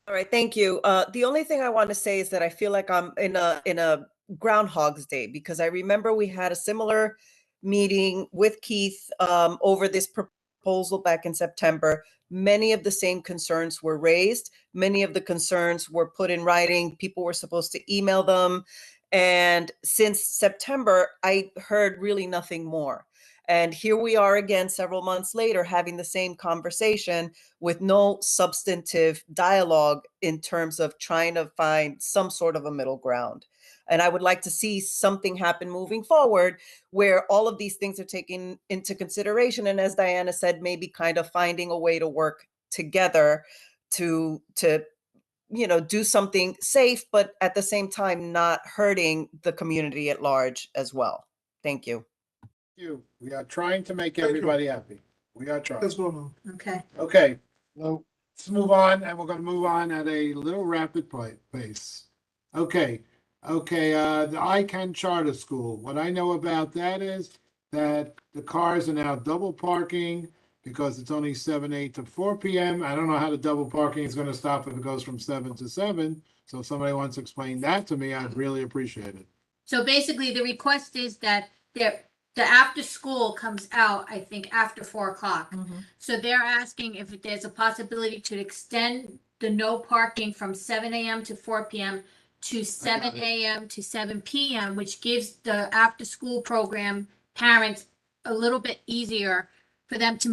All right, thank you. The only thing I want to say is that I feel like I'm in a Groundhog's Day, because I remember we had a similar meeting with Keith over this proposal back in September. Many of the same concerns were raised. Many of the concerns were put in writing. People were supposed to email them. And since September, I heard really nothing more. And here we are again, several months later, having the same conversation with no substantive dialogue in terms of trying to find some sort of a middle ground. And I would like to see something happen moving forward where all of these things are taken into consideration. And as Diana said, maybe kind of finding a way to work together to do something safe, but at the same time, not hurting the community at large as well. Thank you. We are trying to make everybody happy. We are trying. Let's go on. Okay. Okay, well, let's move on, and we're gonna move on at a little rapid pace. Okay, the Icon Charter School. What I know about that is that the cars are now double parking because it's only 7 a.m. to 4 p.m. I don't know how the double parking is gonna stop if it goes from 7 to 7. So if somebody wants to explain that to me, I'd really appreciate it. So basically, the request is that the after school comes out, I think, after 4 o'clock. So they're asking if there's a possibility to extend the no parking from 7 a.m. to 4 p.m. to 7 a.m. to 7 p.m., which gives the after school program parents a little bit easier for them to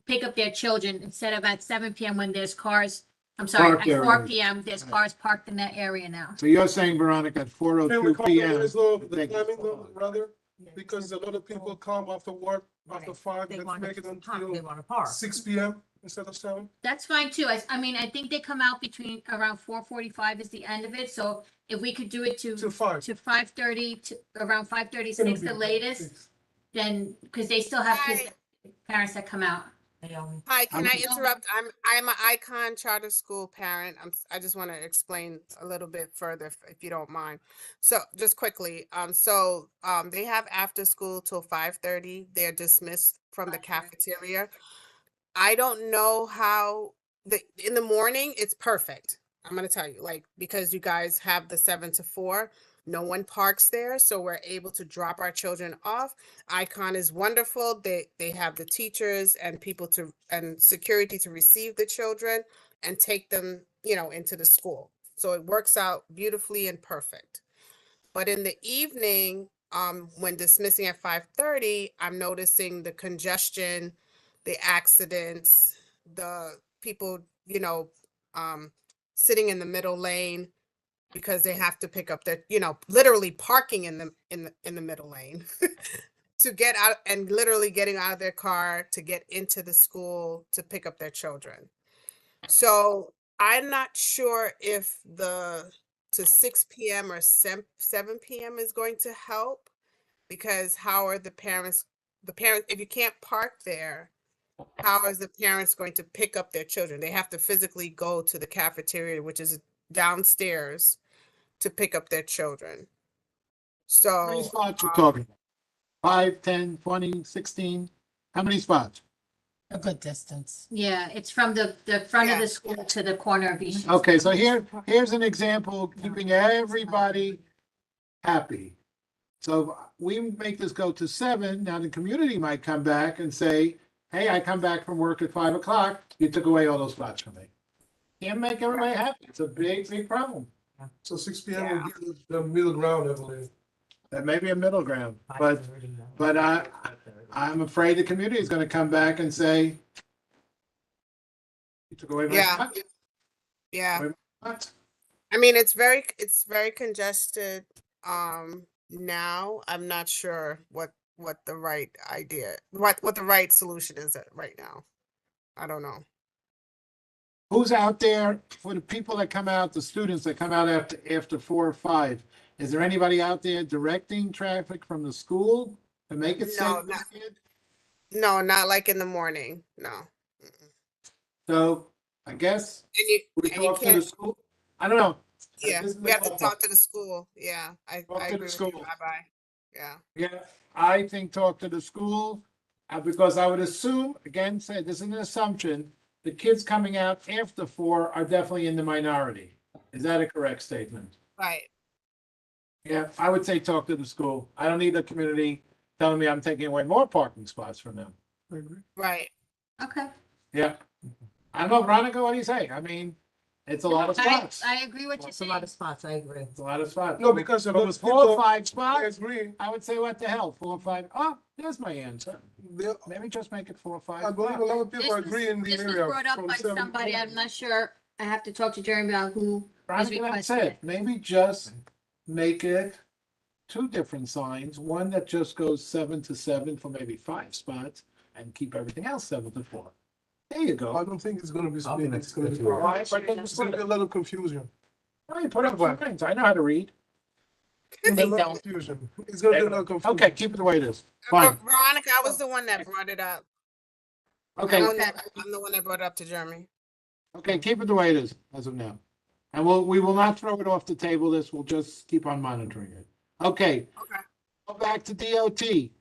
pick up their children instead of at 7 p.m. when there's cars. I'm sorry, Park at 4 areas. p.m. there's cars parked in that area now. So you're saying, Veronica, at 4:02 p.m. The timing though, rather, because a lot of people come after work, after 5, They let's want make it to until they want to park. 6 p.m. instead of 7. That's fine too. I mean, I think they come out between around 4:45 is the end of it. So if we could do it to 5:30 to around 5:36 the latest, then because they still have kids, parents that come out. Hi, can I interrupt? I'm an Icon Charter School parent. I just want to explain a little bit further if you don't mind. So just quickly, they have after school till 5:30. They're dismissed from the cafeteria. I don't know how in the morning it's perfect. I'm gonna tell you, because you guys have the 7 to 4. No one parks there, so we're able to drop our children off. Icon is wonderful. They have the teachers and people and security to receive the children and take them, into the school. So it works out beautifully and perfect. But in the evening, when dismissing at 5:30, I'm noticing the congestion, the accidents, the people, sitting in the middle lane, because they have to pick up their, literally parking in the middle lane to get out and literally getting out of their car to get into the school to pick up their children. So I'm not sure if to 6 p.m. or 7 p.m. is going to help, because how are the parents, if you can't park there, how is the parents going to pick up their children? They have to physically go to the cafeteria, which is downstairs, to pick up their children. So How many spots you talking about? 5, 10, 20, 16? How many spots? A good distance. Yeah, it's from the front of the school to the corner of each. Okay, so here's an example keeping everybody happy. So we make this go to 7. Now the community might come back and say, hey, I come back from work at 5 o'clock. You took away all those spots from me. Can't make everybody happy. It's a big problem. So 6 p.m. will be the middle ground, I believe. That may be a middle ground, but I'm afraid the community is going to come back and say, you took away my spots. Yeah. I mean, it's very congested now. I'm not sure what the right idea, what the right solution is right now. I don't know. Who's out there for the people that come out, the students that come out after 4 or 5? Is there anybody out there directing traffic from the school to make it safe? No, not like in the morning. No. So I guess And you we talk to the school. I don't know. Yeah, This is we have to the- talk to the school. Yeah, I Talk to agree the with you, school. Rabbi. Yeah. Yeah, I think talk to the school, because I would assume, again, say this is an assumption, the kids coming out after 4 are definitely in the minority. Is that a correct statement? Right. Yeah, I would say talk to the school. I don't need the community telling me I'm taking away more parking spots from them. Right. Okay. Yeah. I don't know, Veronica, what do you say? I mean, it's a lot of spots. I agree what you're It's a lot saying. of spots, I agree. It's a lot of spots. No, because If of it the was 4 or people- 5 I spots, agree. I would say, what the hell, 4 or 5? Oh, there's my answer. There- Maybe just make it 4 or 5 I believe a lot of people This agree in the this was area. brought up from by 7 somebody. I'm to- not sure. I have to talk to Jeremy about who is Veronica, that's requesting it. it. Maybe just make it 2 different signs, one that just goes 7 to 7 for maybe 5 spots, and keep everything else 7 to 4. There you I go. don't think it's gonna be split. It's gonna be. Why? But then It's gonna be a lot of confusion. Why you put up signs? I know how to read. It's They a lot of don't. confusion. It's gonna be a lot of confusion. Okay, keep it the way it is. Fine. Veronica, I was the one that brought it up. Okay, I'm the one that brought it up to Jeremy. okay, keep it the way it is as of now. And we will not throw it off the table. This, we'll just keep on monitoring it. Okay. Okay. Go back to DOT.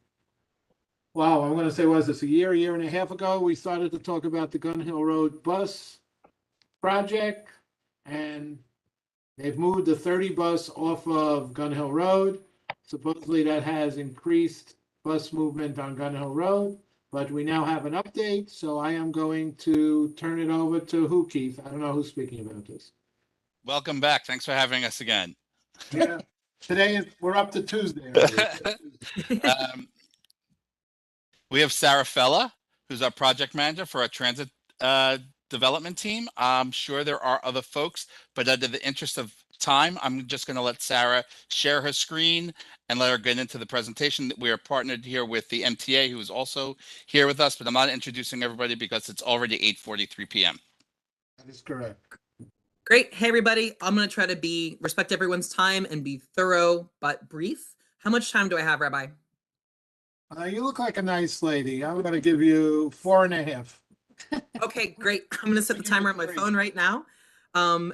Wow, I'm gonna say, was this a year and a half ago? We started to talk about the Gun Hill Road bus project, and they've moved the 30 bus off of Gun Hill Road. Supposedly that has increased bus movement on Gun Hill Road, but we now have an update, so I am going to turn it over to who, Keith? I don't know who's speaking about this. Welcome back. Thanks for having us again. Yeah. Today we're up to Tuesday. We have Sarah Fella, who's our project manager for our transit development team. I'm sure there are other folks, but out of the interest of time, I'm just going to let Sarah share her screen and let her get into the presentation. We are partnered here with the MTA, who is also here with us, but I'm not introducing everybody because it's already 8:43 p.m. That is correct. Great. Hey, everybody. I'm going to try to respect everyone's time and be thorough but brief. How much time do I have, Rabbi? You look like a nice lady. I'm going to give you 4.5. Okay, great. I'm going to set the timer on my phone right now.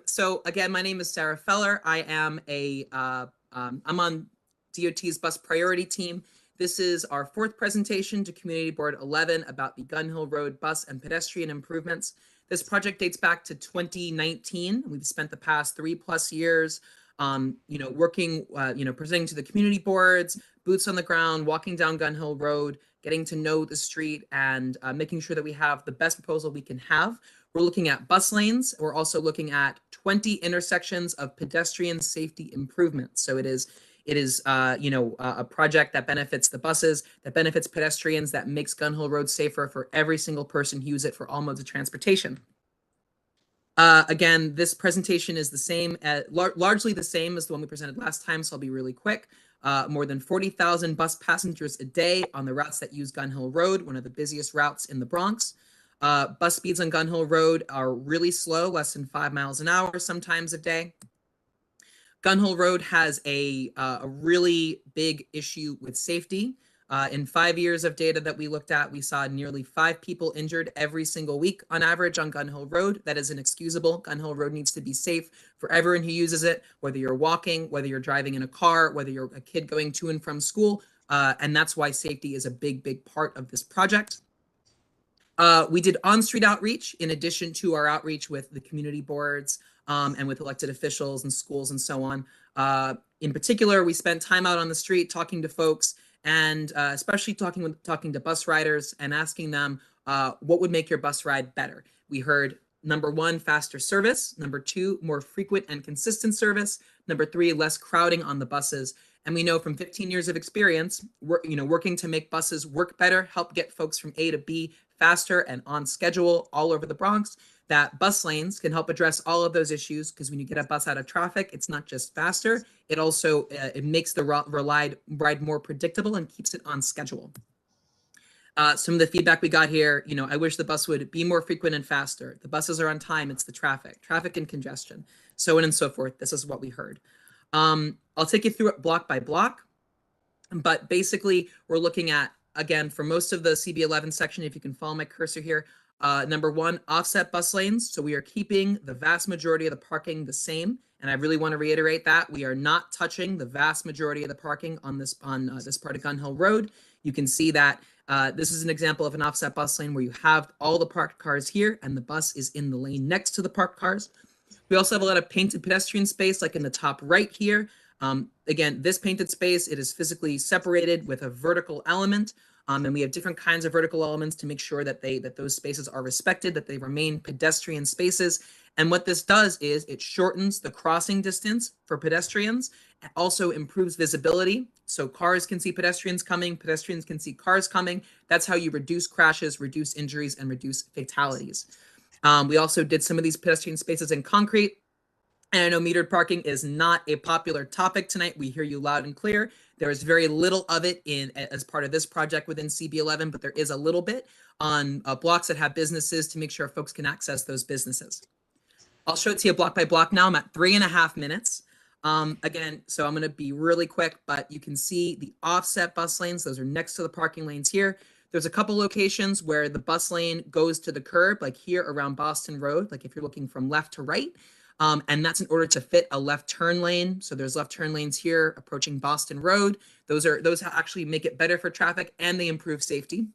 So again, my name is Sarah Feller. I am I'm on DOT's bus priority team. This is our 4th presentation to Community Board 11 about the Gun Hill Road bus and pedestrian improvements. This project dates back to 2019. We've spent the past 3+ years, working, presenting to the community boards, boots on the ground, walking down Gun Hill Road, getting to know the street, and making sure that we have the best proposal we can have. We're looking at bus lanes. We're also looking at 20 intersections of pedestrian safety improvements. So it is a project that benefits the buses, that benefits pedestrians, that makes Gun Hill Road safer for every single person who uses it for all modes of transportation. Again, this presentation is the same, largely the same as the one we presented last time, so I'll be really quick. More than 40,000 bus passengers a day on the routes that use Gun Hill Road, one of the busiest routes in the Bronx. Bus speeds on Gun Hill Road are really slow, less than 5 miles an hour sometimes a day. Gun Hill Road has a really big issue with safety. In 5 years of data that we looked at, we saw nearly 5 people injured every single week on average on Gun Hill Road. That is inexcusable. Gun Hill Road needs to be safe for everyone who uses it, whether you're walking, whether you're driving in a car, whether you're a kid going to and from school. And that's why safety is a big part of this project. We did on-street outreach in addition to our outreach with the community boards and with elected officials and schools and so on. In particular, we spent time out on the street talking to folks, and especially talking to bus riders and asking them what would make your bus ride better. We heard, number 1, faster service. Number 2, more frequent and consistent service. Number 3, less crowding on the buses. And we know from 15 years of experience, working to make buses work better, help get folks from A to B faster and on schedule all over the Bronx, that bus lanes can help address all of those issues, because when you get a bus out of traffic, it's not just faster, it also it makes the ride more predictable and keeps it on schedule. Some of the feedback we got here, I wish the bus would be more frequent and faster. The buses are on time, it's the traffic and congestion, so on and so forth. This is what we heard. I'll take you through it block by block, but basically we're looking at, again, for most of the CB11 section, if you can follow my cursor here, Number one, offset bus lanes. So we are keeping the vast majority of the parking the same. And I really want to reiterate that we are not touching the vast majority of the parking on this part of Gun Hill Road. You can see that this is an example of an offset bus lane where you have all the parked cars here and the bus is in the lane next to the parked cars. We also have a lot of painted pedestrian space, like in the top right here. Again, this painted space, it is physically separated with a vertical element. And we have different kinds of vertical elements to make sure that those spaces are respected, that they remain pedestrian spaces. And what this does is it shortens the crossing distance for pedestrians, and also improves visibility. So cars can see pedestrians coming, pedestrians can see cars coming. That's how you reduce crashes, reduce injuries, and reduce fatalities. We also did some of these pedestrian spaces in concrete. And I know metered parking is not a popular topic tonight. We hear you loud and clear. There is very little of it as part of this project within CB11, but there is a little bit on blocks that have businesses to make sure folks can access those businesses. I'll show it to you block by block now. I'm at 3.5 minutes. Again, so I'm going to be really quick, but you can see the offset bus lanes. Those are next to the parking lanes here. There's a couple locations where the bus lane goes to the curb, like here around Boston Road, like if you're looking from left to right. And that's in order to fit a left turn lane. So there's left turn lanes here approaching Boston Road. Those actually make it better for traffic and they improve safety.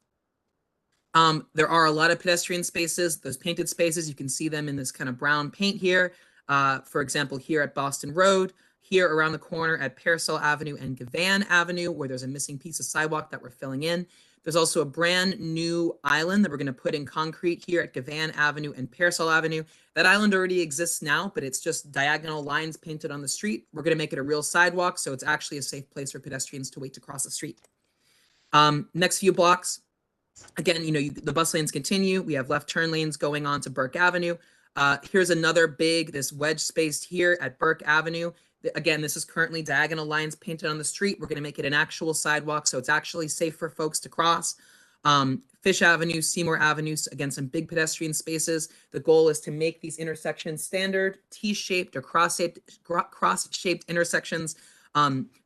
There are a lot of pedestrian spaces, those painted spaces, you can see them in this kind of brown paint here. For example, here at Boston Road, here around the corner at Pearsall Avenue and Gavan Avenue, where there's a missing piece of sidewalk that we're filling in. There's also a brand new island that we're going to put in concrete here at Gavan Avenue and Pearsall Avenue. That island already exists now, but it's just diagonal lines painted on the street. We're going to make it a real sidewalk, so it's actually a safe place for pedestrians to wait to cross the street. Next few blocks, again, the bus lanes continue. We have left turn lanes going on to Burke Avenue. Here's another this wedge spaced here at Burke Avenue. Again, this is currently diagonal lines painted on the street. We're going to make it an actual sidewalk, so it's actually safe for folks to cross. Fish Avenue, Seymour Avenue, again, some big pedestrian spaces. The goal is to make these intersections standard, T-shaped or cross-shaped intersections.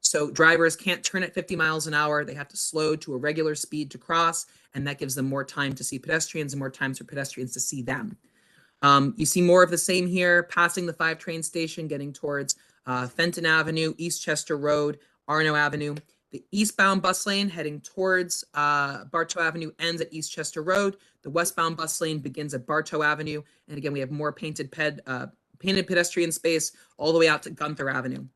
So drivers can't turn at 50 miles an hour. They have to slow to a regular speed to cross, and that gives them more time to see pedestrians and more time for pedestrians to see them. You see more of the same here, passing the 5 train station, getting towards Fenton Avenue, Eastchester Road, Arno Avenue. The eastbound bus lane heading towards Bartow Avenue ends at Eastchester Road. The westbound bus lane begins at Bartow Avenue. And again, we have more painted pedestrian space all the way out to Gunther Avenue.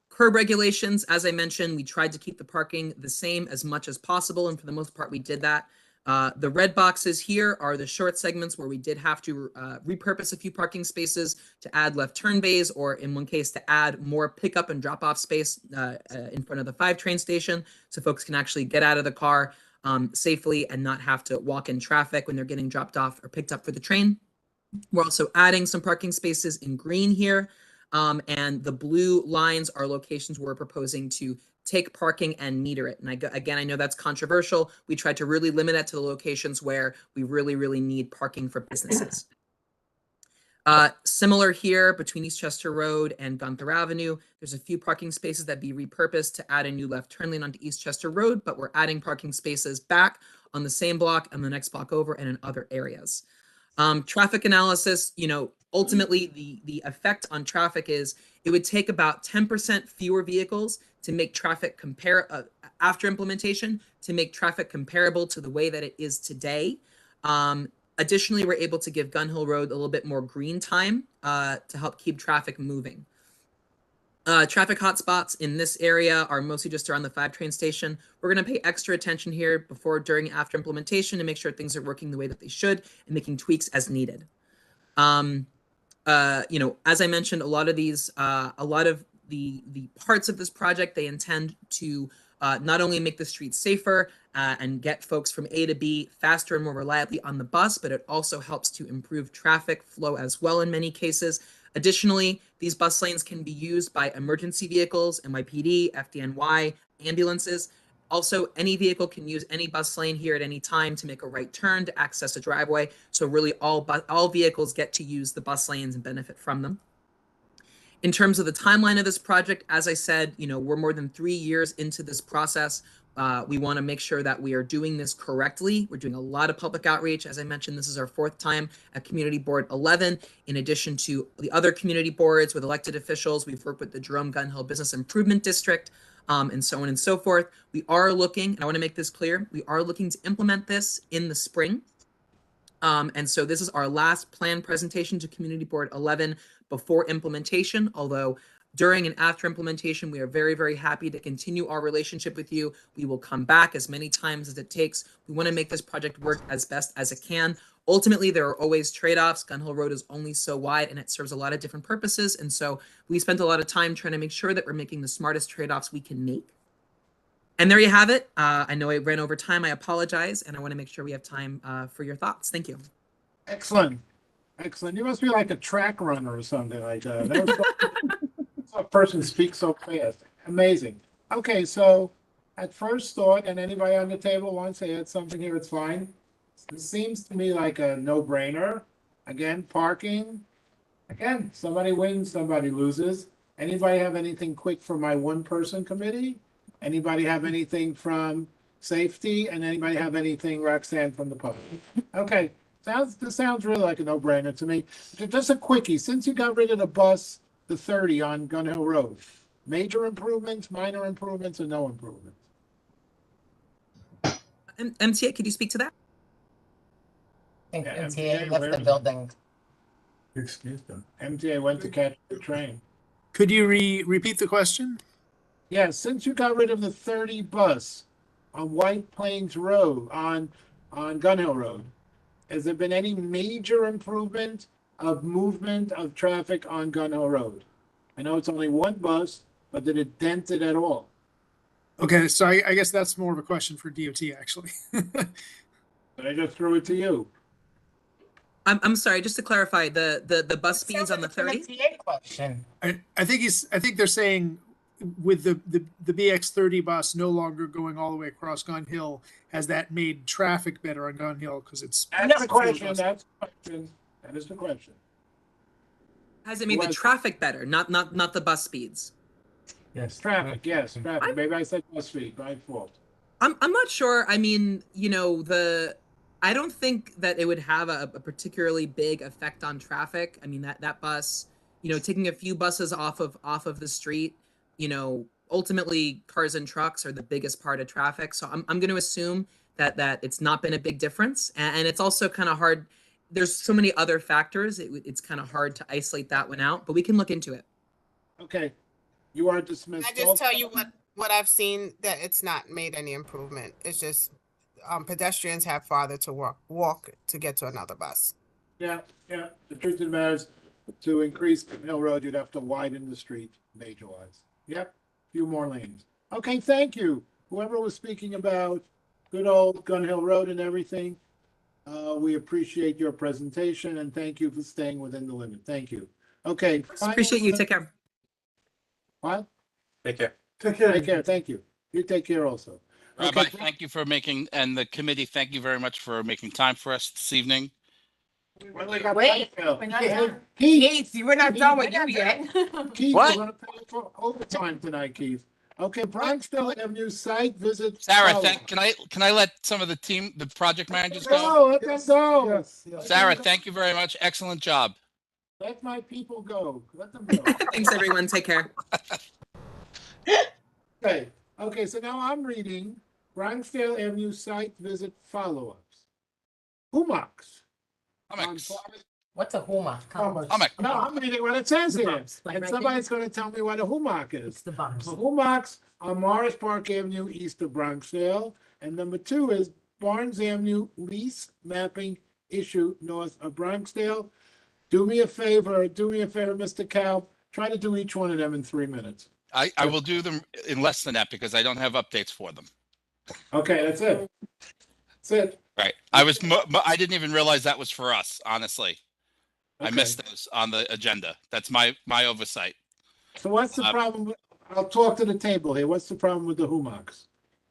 Curb regulations, as I mentioned, we tried to keep the parking the same as much as possible. And for the most part, we did that. The red boxes here are the short segments where we did have to repurpose a few parking spaces to add left turn bays, or in one case to add more pickup and drop off space in front of the 5 train station, so folks can actually get out of the car safely and not have to walk in traffic when they're getting dropped off or picked up for the train. We're also adding some parking spaces in green here, and the blue lines are locations where we're proposing to take parking and meter it. And again, I know that's controversial. We tried to really limit it to the locations where we really, really need parking for businesses. Similar here between Eastchester Road and Gunther Avenue, there's a few parking spaces that be repurposed to add a new left turn lane onto Eastchester Road, but we're adding parking spaces back on the same block and the next block over and in other areas. Traffic analysis, ultimately the effect on traffic is it would take about 10% fewer vehicles to make traffic after implementation, to make traffic comparable to the way that it is today. Additionally, we're able to give Gun Hill Road a little bit more green time to help keep traffic moving. Traffic hotspots in this area are mostly just around the 5 train station. We're going to pay extra attention here before, during, after implementation to make sure things are working the way that they should and making tweaks as needed. As I mentioned, a lot of the parts of this project, they intend to not only make the streets safer and get folks from A to B faster and more reliably on the bus, but it also helps to improve traffic flow as well in many cases. Additionally, these bus lanes can be used by emergency vehicles, NYPD, FDNY, ambulances. Also, any vehicle can use any bus lane here at any time to make a right turn to access a driveway. So really all vehicles get to use the bus lanes and benefit from them. In terms of the timeline of this project, as I said, we're more than 3 years into this process. We want to make sure that we are doing this correctly. We're doing a lot of public outreach. As I mentioned, this is our 4th time at Community Board 11. In addition to the other community boards with elected officials, we've worked with the Jerome Gun Hill Business Improvement District, and so on and so forth. We are looking, and I want to make this clear, we are looking to implement this in the spring. And so this is our last plan presentation to Community Board 11 before implementation, although during and after implementation, we are very, very happy to continue our relationship with you. We will come back as many times as it takes. We want to make this project work as best as it can. Ultimately, there are always trade-offs. Gun Hill Road is only so wide and it serves a lot of different purposes. And so we spent a lot of time trying to make sure that we're making the smartest trade-offs we can make. And there you have it. I know I ran over time. I apologize. And I want to make sure we have time for your thoughts. Thank you. Excellent. Excellent. You must be like a track runner or something like that. That was a person speaks so fast. Amazing. Okay, so at first thought, and anybody on the table wants to add something here, it's fine. This seems to me like a no-brainer. Again, parking. Again, somebody wins, somebody loses. Anybody have anything quick for my one-person committee? Anybody have anything from safety? And anybody have anything, Roxanne, from the public? Okay, this sounds really like a no-brainer to me. Just a quickie. Since you got rid of the bus, the 30 on Gun Hill Road, major improvements, minor improvements, or no improvements? MTA, could you speak to that? I think Yeah, MTA where left the is it? building. Excuse them. MTA went to catch the train. Could you repeat the question? Yeah, since you got rid of the 30 bus on White Plains Road, on Gun Hill Road, has there been any major improvement of movement of traffic on Gun Hill Road? I know it's only one bus, but did it dent it at all? Okay, so I guess that's more of a question for DOT, actually. But I just threw it to you. I'm sorry, just to clarify, the bus speeds on the 30? MTA question. I think they're saying with the BX30 bus no longer going all the way across Gun Hill, has that made traffic better on Gun Hill? Because it's That's the question. That's the question. That is the question. Has it made the traffic better, not the bus speeds? Yes, traffic. Yes, traffic. Maybe I said bus speed. My fault. I'm not sure. I mean, I don't think that it would have a particularly big effect on traffic. I mean, that bus, taking a few buses off of the street, ultimately cars and trucks are the biggest part of traffic. So I'm going to assume that it's not been a big difference. And it's also kind of hard. There's so many other factors. It's kind of hard to isolate that one out, but we can look into it. Okay. You are dismissed. I just tell you what I've seen, that it's not made any improvement. It's just pedestrians have farther to walk to get to another bus. Yeah. The truth of the matter is, to increase Gun Hill Road, you'd have to widen the street major-wise. Yep, few more lanes. Okay, thank you. Whoever was speaking about good old Gun Hill Road and everything, we appreciate your presentation and thank you for staying within the limit. Thank you. Okay. Appreciate you. Take care. What? Take care. Take care. Take care. Thank you. You take care also. Rabbi, thank you for and the committee, thank you very much for making time for us this evening. Wait, we're not done. Keith, we're not done with you yet. Keith, What? we're gonna pay for overtime tonight, Keith. Okay, Bronxville Avenue site visit. Sarah, follow-up. can I let some of the project managers Go, go? let them go. Yes. Sarah, thank you very much. Excellent job. Let my people go. Let them go. Thanks, everyone. Take care. Okay, so now I'm reading Bronxdale Avenue site visit follow-ups. Hummocks. What's a hummock? No, I'm reading what it says The here. bumps, like And right somebody's gonna tell me what a hummock is. It's the bumps. The hummocks on Morris Park Avenue, east of Bronxdale. And number 2 is Barnes Avenue lease mapping issue north of Bronxdale. Do me a favor, Mr. Cal, try to do each one of them in 3 minutes. I will do them in less than that because I don't have updates for them. Okay, that's it. That's it. Right. I didn't even realize that was for us, honestly. I missed those on the agenda. That's my oversight. So what's the problem? I'll talk to the table here. What's the problem with the hummocks?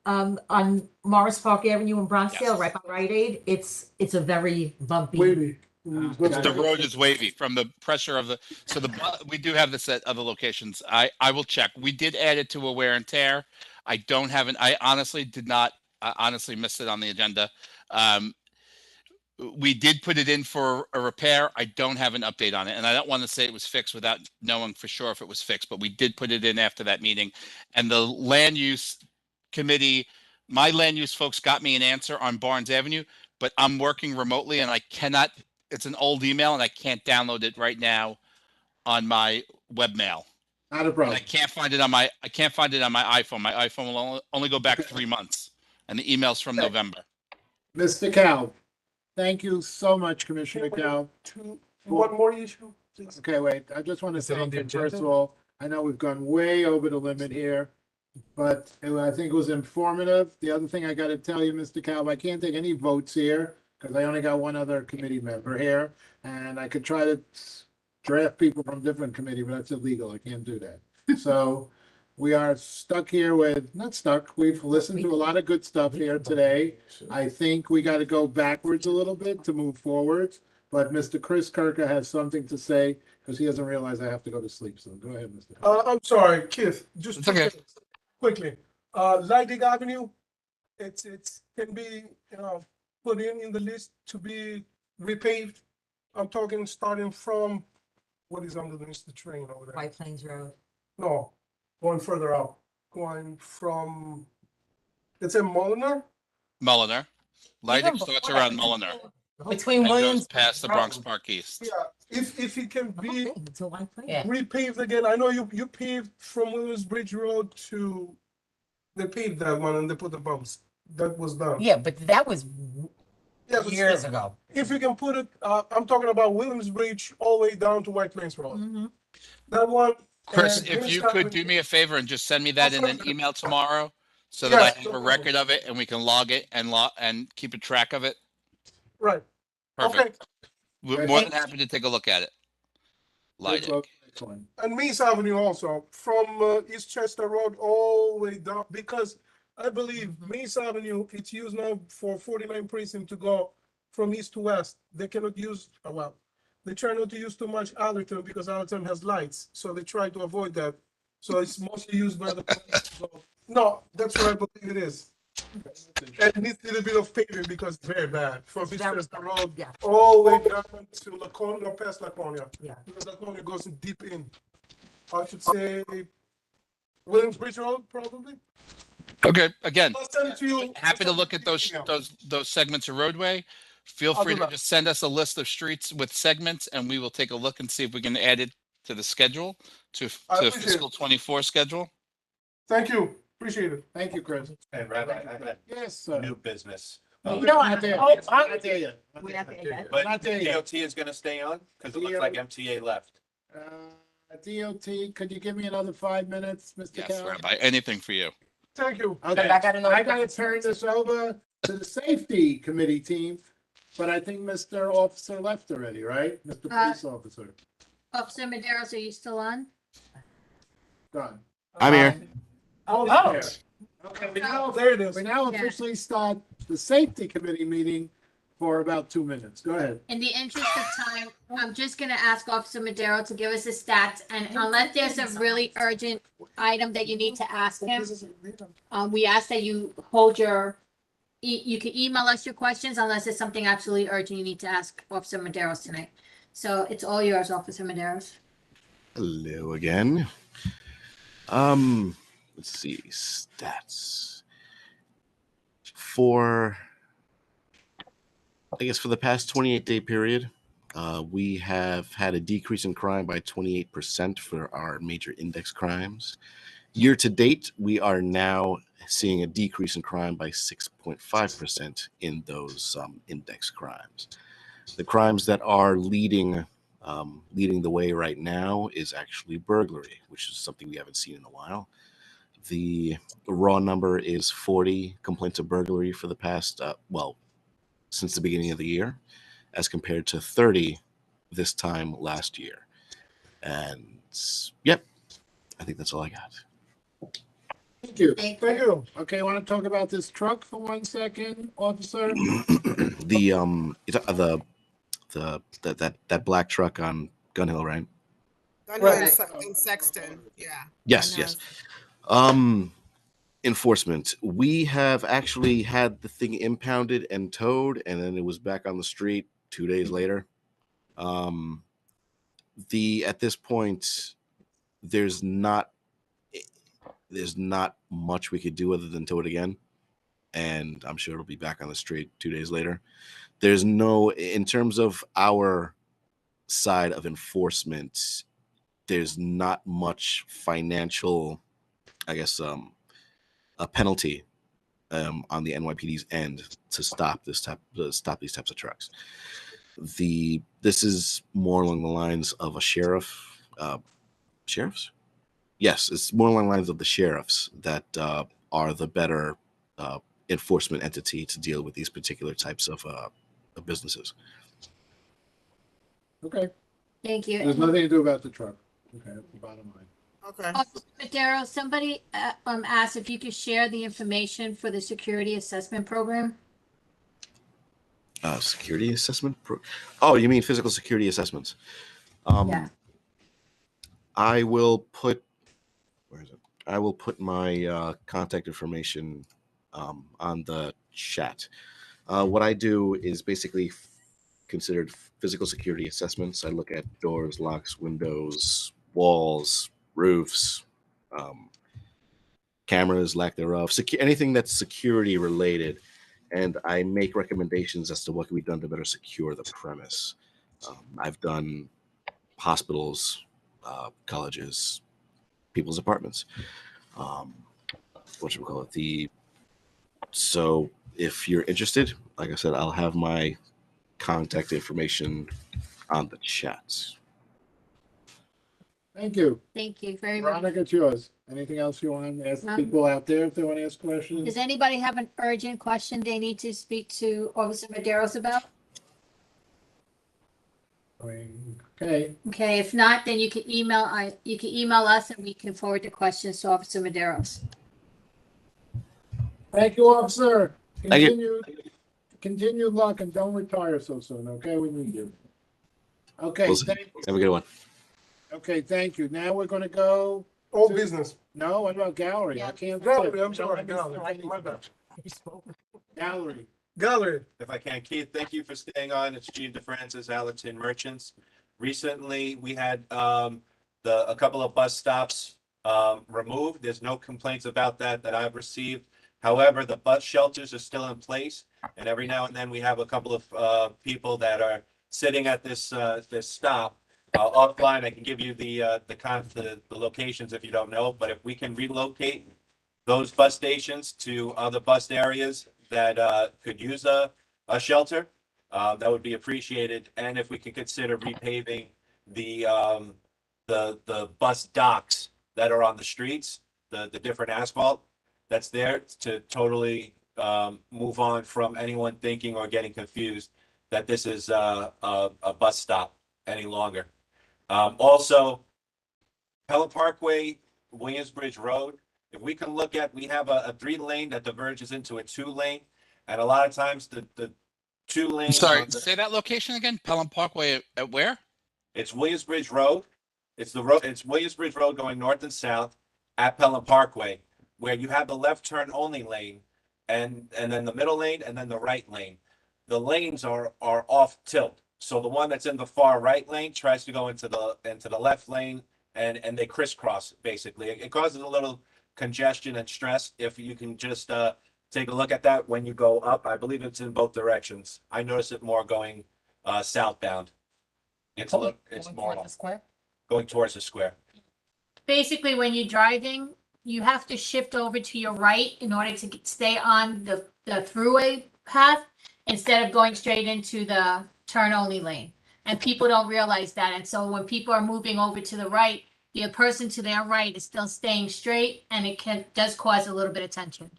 On Morris Park Avenue in Bronxdale, right by Rite Aid, it's a very bumpy. Wavy. The road is wavy from the pressure of we do have this at other locations. I will check. We did add it to a wear and tear. I don't have I honestly did not, I honestly missed it on the agenda. We did put it in for a repair. I don't have an update on it. And I don't want to say it was fixed without knowing for sure if it was fixed, but we did put it in after that meeting. And the land use committee, my land use folks got me an answer on Barnes Avenue, but I'm working remotely and I cannot, it's an old email and I can't download it right now on my webmail. Not a problem. I can't find it on my iPhone. My iPhone will only go back 3 months and the email's from November. Mr. Cal, thank you so much, Commissioner Cal. One more issue, please. Okay, wait, I just want to Is it on thank the you, first of agenda? all, I know we've gone way over the limit here, but I think it was informative. The other thing I got to tell you, Mr. Cal, I can't take any votes here because I only got one other committee member here, and I could try to draft people from different committee, but that's illegal. I can't do that. So we are stuck here with, not stuck, we've listened to a lot of good stuff here today. I think we got to go backwards a little bit to move forwards. But Mr. Chris Kirka has something to say because he doesn't realize I have to go to sleep. So go ahead, Mr. I'm sorry, Keith, just It's okay. quickly. Lighting Avenue, it's can be, put in the list to be repaved. I'm talking starting from, what is underneath the train over there? White Plains Road. No, going further out, going from, it's in Mulliner? Mulliner. Lighting Even starts before around that, Mulliner. Between And goes Williams. past the Bronx Park East. Yeah, if it can be Yeah. repaved again, I know you paved from Williams Bridge Road to, they paved that one and they put the bumps. That was done. Yeah, but that was Yeah, but years still, ago. If you can put it, I'm talking about Williams Bridge all the way down to White Plains Road. That one. Chris, and if Green you Sky could do me a favor and just send me that in an Absolutely. email tomorrow so that I Yes, have no a problem. record of it and we can log it and keep a track of it. Right. Perfect. We're more than Okay. happy to take a look at it. Lighting. And Meese Avenue also, from East Chester Road all the way down, because I believe Meese Avenue, it's used now for 49 precinct to go from east to west. They cannot use, well, they try not to use too much Allerton because Allerton has lights, so they try to avoid that. So it's mostly used by the police. So, no, that's what I believe it is. And it needs a little bit of paving because it's very bad. From East Chester Road all the way down to Laconia, past Laconia. Yeah. Because Laconia goes deep in. I should say Williams Bridge Road, probably. Okay, again, I'll send it to you. happy to look at those segments of roadway. Feel I'll free do to that. just send us a list of streets with segments and we will take a look and see if we can add it to the schedule, to I the appreciate fiscal 24 schedule. Thank you. Appreciate it. Thank you, Chris. And Rabbi, I got Yes, sir. new business. No, Not there. I- Not there yet. We're not there yet. But Not there yet. DOT is gonna stay on, because it looks like MTA left. DOT, could you give me another 5 minutes, Mr. Yes, Cal? Rabbi, anything for you. Thank you. Okay, I gotta know- I gotta turn this over to the safety committee team, but I think Mr. Officer left already, right? Mr. Police Officer, Officer Maderos, are you still on? done. I'm here. Oh, There. Okay, there it is. we now Yeah. officially start the safety committee meeting for about 2 minutes. Go ahead. In the interest of time, I'm just gonna ask Officer Madero to give us his stats, and unless there's a really urgent item that you need to ask him, we ask that you hold your, you can email us your questions unless it's something absolutely urgent you need to ask Officer Maderos tonight. So it's all yours, Officer Maderos. Hello again. Let's see, stats. For the past 28-day period, we have had a decrease in crime by 28% for our major index crimes. Year to date, we are now seeing a decrease in crime by 6.5% in those index crimes. The crimes that are leading the way right now is actually burglary, which is something we haven't seen in a while. The raw number is 40 complaints of burglary for the past, since the beginning of the year, as compared to 30 this time last year. And yep, I think that's all I got. Thank you. Thank Thank you. Okay, want to talk about this truck for 1 second, officer? That black truck on Gun Hill, right? Gun Hill and Sexton, yeah. Yes, Gun yes. Hill. enforcement. We have actually had the thing impounded and towed, and then it was back on the street 2 days later. At this point, there's not much we could do other than tow it again, and I'm sure it'll be back on the street 2 days later. There's no, in terms of our side of enforcement, there's not much financial, I guess, a penalty on the NYPD's end to stop these types of trucks. This is more along the lines of a sheriffs. Yes, it's more along the lines of the sheriffs that are the better enforcement entity to deal with these particular types of businesses. Okay. Thank you. There's nothing to do about the truck. Okay, that's the bottom line. Okay. Madero, somebody asked if you could share the information for the security assessment program. Security assessment? Oh, you mean physical security assessments? Yeah. I will put. Where is it? I will put my contact information on the chat. What I do is basically considered physical security assessments. I look at doors, locks, windows, walls, roofs, cameras, lack thereof, anything that's security related, and I make recommendations as to what can be done to better secure the premise. I've done hospitals, colleges, people's apartments. What should we call it? So if you're interested, like I said, I'll have my contact information on the chat. Thank you. Thank you very much. Veronica, it's yours. Anything else you want to ask people out there if they want to ask questions? Does anybody have an urgent question they need to speak to Officer Maderos about? Okay. Okay, if not, then you can email us and we can forward the questions to Officer Maderos. Thank you, officer. Thank you. Continued luck and don't retire so soon, okay? We need you. Okay, We'll see. thank Have a good one. Okay, thank you. Now we're gonna go. All business. No, what about gallery? I can't. Gallery, I'm sorry, gallery. My bad. Gallery. Gallery. If I can, Keith, thank you for staying on. It's Gene DeFrancis, Allerton Merchants. Recently, we had a couple of bus stops removed. There's no complaints about that I've received. However, the bus shelters are still in place, and every now and then we have a couple of people that are sitting at this stop. Offline, I can give you the locations if you don't know, but if we can relocate those bus stations to other bus areas that could use a shelter, that would be appreciated. And if we could consider repaving the bus docks that are on the streets, the different asphalt that's there, to totally move on from anyone thinking or getting confused that this is a bus stop any longer. Also, Pelham Parkway, Williamsbridge Road, if we can look at, we have a 3-lane that diverges into a 2-lane, and a lot of times the 2 lanes. Sorry, say that location again. Pelham Parkway at where? It's Williamsbridge Road. It's Williamsbridge Road going north and south at Pelham Parkway, where you have the left turn only lane, and then the middle lane, and then the right lane. The lanes are off tilt. So the one that's in the far right lane tries to go into the left lane, and they crisscross basically. It causes a little congestion and stress. If you can just take a look at that when you go up, I believe it's in both directions. I notice it more going southbound. It's more going towards the square. Basically, when you're driving, you have to shift over to your right in order to stay on the throughway path instead of going straight into the turn only lane. And people don't realize that. And so when people are moving over to the right, the person to their right is still staying straight, and it does cause a little bit of tension.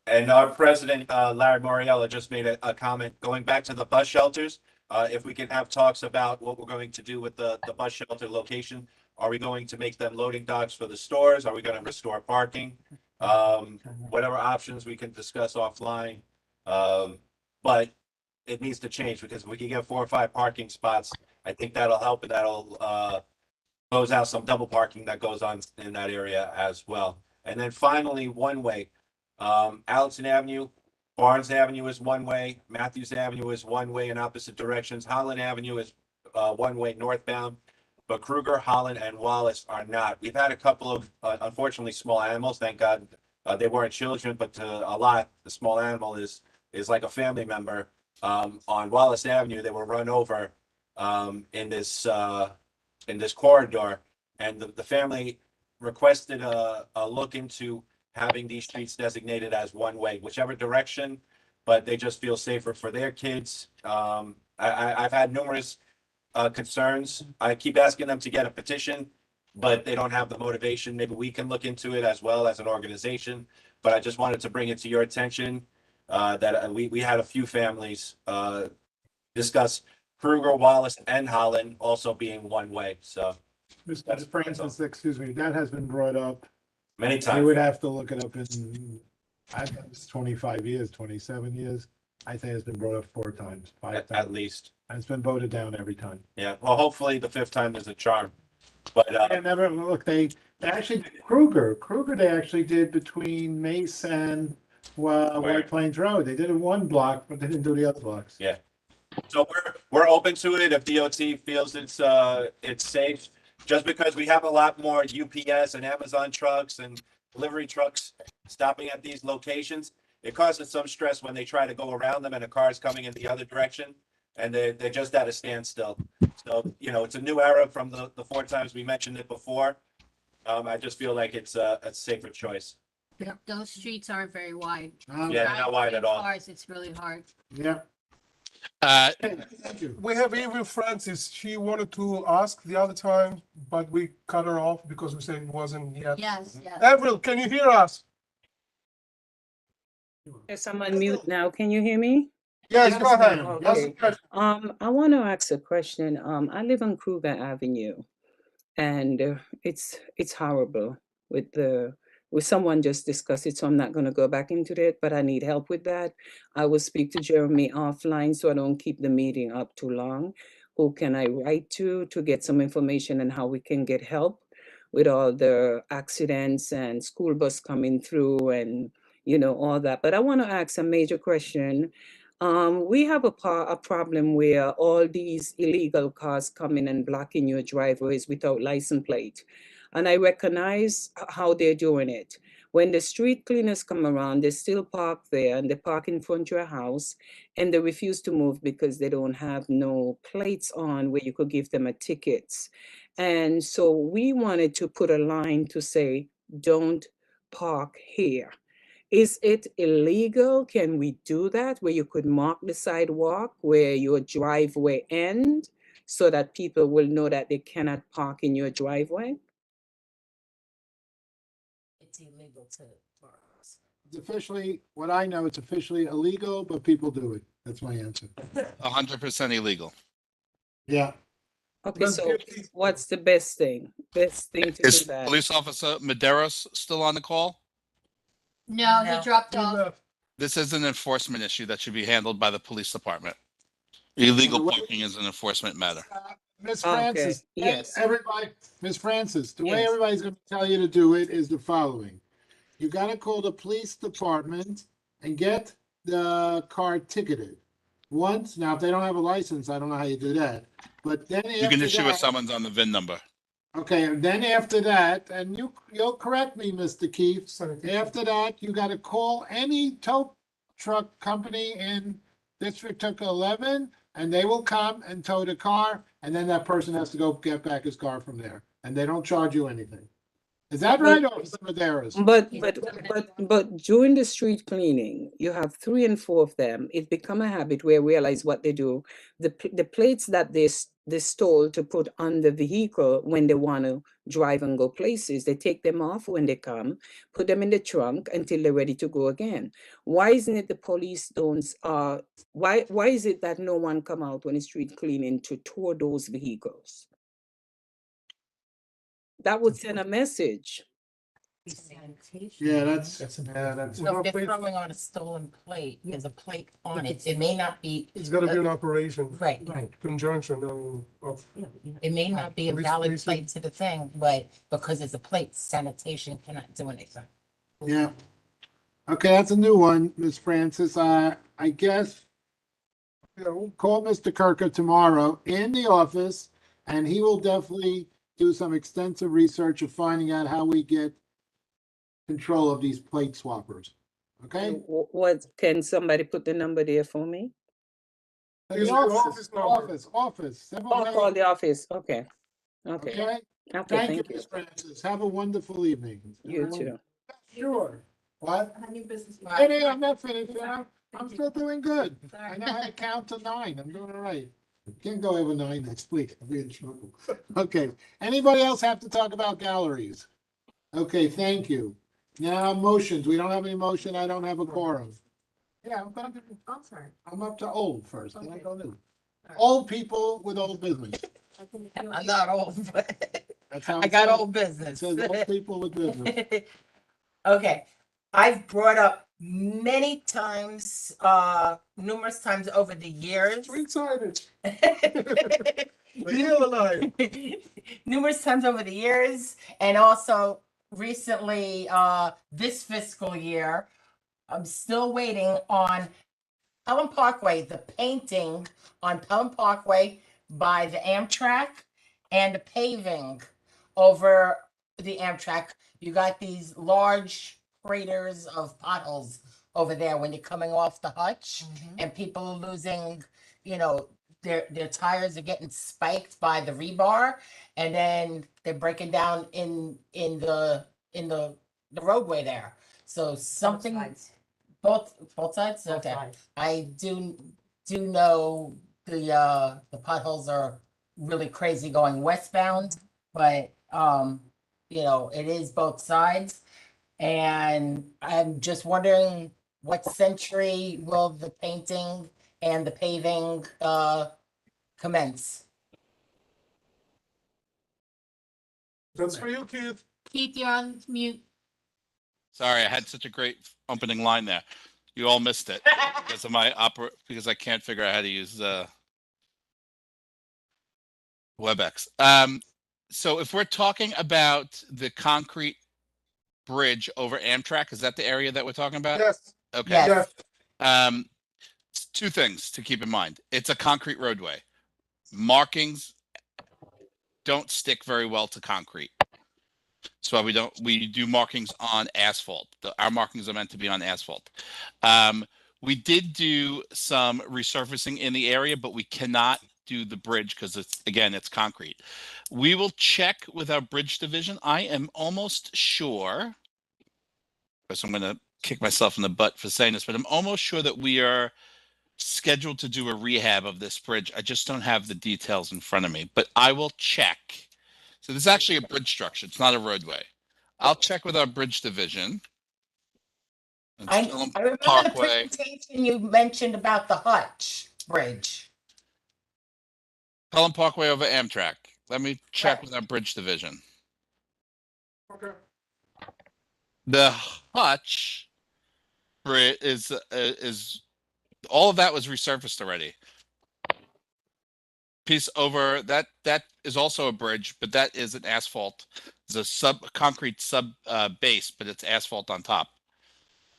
And our president, Larry Moriello, just made a comment going back to the bus shelters. If we can have talks about what we're going to do with the bus shelter location. Are we going to make them loading docks for the stores? Are we going to restore parking? Whatever options we can discuss offline. But it needs to change, because if we can get 4 or 5 parking spots, I think that'll help, and that'll close out some double parking that goes on in that area as well. And then finally, one way. Allison Avenue, Barnes Avenue is one way, Matthews Avenue is one way in opposite directions. Holland Avenue is one way northbound. But Kruger, Holland, and Wallace are not. We've had a couple of unfortunately small animals. Thank God they weren't children, but to a lot, the small animal is like a family member. On Wallace Avenue, they were run over in this corridor, and the family requested a look into having these streets designated as one way, whichever direction, but they just feel safer for their kids. I've had numerous concerns. I keep asking them to get a petition, but they don't have the motivation. Maybe we can look into it as well as an organization, but I just wanted to bring it to your attention that we had a few families discuss Kruger, Wallace, and Holland also being one way. So Mr. Francis, excuse me, that has been brought up. many I times. would have to look it up in, I've done this 25 years, 27 years. I think it's been brought up 4 times, 5 times. At least. And it's been voted down every time. Yeah. Well, hopefully the 5th time is a charm. But And never, look, they actually, Kruger, they actually did between Mace and White Plains Road. They did it 1 block, but they didn't do the other blocks. yeah. So we're open to it if DOT feels it's safe. Just because we have a lot more UPS and Amazon trucks and delivery trucks stopping at these locations, it causes some stress when they try to go around them and a car is coming in the other direction and they're just at a standstill. So, it's a new era from the 4 times we mentioned it before. I just feel like it's a safer choice. Yeah. Those streets aren't very wide. Yeah, they're not wide at all. Cars, it's really hard. Yeah. Thank you. We have Avery Francis. She wanted to ask the other time, but we cut her off because we said it wasn't yet. Yes, yes. Avril, can you hear us? Yes, I'm on mute now. Can you hear me? Yes, go ahead. Okay. Ask the question. I want to ask a question. I live on Kruger Avenue, and it's horrible with someone just discussed it, so I'm not going to go back into it, but I need help with that. I will speak to Jeremy offline so I don't keep the meeting up too long. Who can I write to get some information on how we can get help with all the accidents and school bus coming through and all that. But I want to ask a major question. We have a problem where all these illegal cars come in and blocking your driveways without license plate. And I recognize how they're doing it. When the street cleaners come around, they still park there and they park in front of your house and they refuse to move because they don't have no plates on where you could give them a ticket. And so we wanted to put a line to say, don't park here. Is it illegal? Can we do that where you could mark the sidewalk where your driveway ends so that people will know that they cannot park in your driveway? It's illegal to park. It's officially, what I know, it's officially illegal, but people do it. That's my answer. 100% illegal. Yeah. Okay, so what's the best thing? Best thing to Is do that? Police Officer Medeiros still on the call? No, he dropped off. This is an enforcement issue that should be handled by the police department. Illegal parking is an enforcement matter. Miss Francis, yes. everybody, Miss Francis, the way Yes. everybody's going to tell you to do it is the following. You got to call the police department and get the car ticketed. Once, now if they don't have a license, I don't know how you do that. But then You can after issue a that, summons on the VIN number. okay, and then after that, and you'll correct me, Mr. Keefe. After that, you got to call any tow truck company in District 11, and they will come and tow the car, and then that person has to go get back his car from there, and they don't charge you anything. Is that right, Officer Medeiros? But during the street cleaning, you have 3 and 4 of them. It become a habit where we realize what they do. The plates that they stole to put on the vehicle when they want to drive and go places, they take them off when they come, put them in the trunk until they're ready to go again. Why isn't it the police don't? Why is it that no one come out when it's street cleaning to tow those vehicles? That would send a message. Yeah, that's. So if they're throwing on a stolen plate, there's a plate on it. It may not be. It's gotta be an operation. Right. Conjunction of. It may not be a Police valid precinct. plate to the thing, but because it's a plate, sanitation cannot do anything. Yeah. Okay, that's a new one, Miss Francis. I guess. We'll call Mr. Kirker tomorrow in the office, and he will definitely do some extensive research of finding out how we get control of these plate swappers. Okay? What, can somebody put the number there for me? The office. Oh, call the office. Okay. Okay? Okay, Thank you, thank you. Miss Francis. Have a wonderful evening. You too. Sure. What? New business. Hey, I'm not finished. I'm still doing good. I know how to count to 9. I'm doing all right. Can't go over 9 next week. I'll be in trouble. Okay. Anybody else have to talk about galleries? Okay, thank you. Now, motions. We don't have any motion. I don't have a quorum. Yeah, I'm sorry. I'm up to old first. Then I go new. Old people with old business. I'm not old, but That's how I it got says. old business. It says old people with business. Okay, I've brought up many times, numerous times over the years. We're excited. Numerous times over the years, and also recently, this fiscal year, I'm still waiting on Pelham Parkway, the painting on Pelham Parkway by the Amtrak and the paving over the Amtrak. You got these large craters of potholes over there when you're coming off the Hutch, and people are losing, their tires are getting spiked by the rebar, and then they're breaking down in the roadway there. So something, both sides. Okay, I do know the potholes are really crazy going westbound, but it is both sides. And I'm just wondering what century will the painting and the paving commence? That's for you, Keith. Keith, you're on mute. Sorry, I had such a great opening line there. You all missed it because of my because I can't figure out how to use WebEx. So if we're talking about the concrete bridge over Amtrak, is that the area that we're talking about? Yes. Okay. Yes. Two things to keep in mind. It's a concrete roadway. Markings don't stick very well to concrete. That's why we do markings on asphalt. Our markings are meant to be on asphalt. We did do some resurfacing in the area, but we cannot do the bridge because it's concrete. We will check with our bridge division. I am almost sure, because I'm going to kick myself in the butt for saying this, but I'm almost sure that we are scheduled to do a rehab of this bridge. I just don't have the details in front of me, but I will check. So this is actually a bridge structure. It's not a roadway. I'll check with our bridge division. I remember the presentation you mentioned about the Hutch Bridge. Pelham Parkway over Amtrak. Let me check with our bridge division. Okay. The Hutch Bridge is all of that was resurfaced already. Piece over that is also a bridge, but that is an asphalt. It's a concrete base, but it's asphalt on top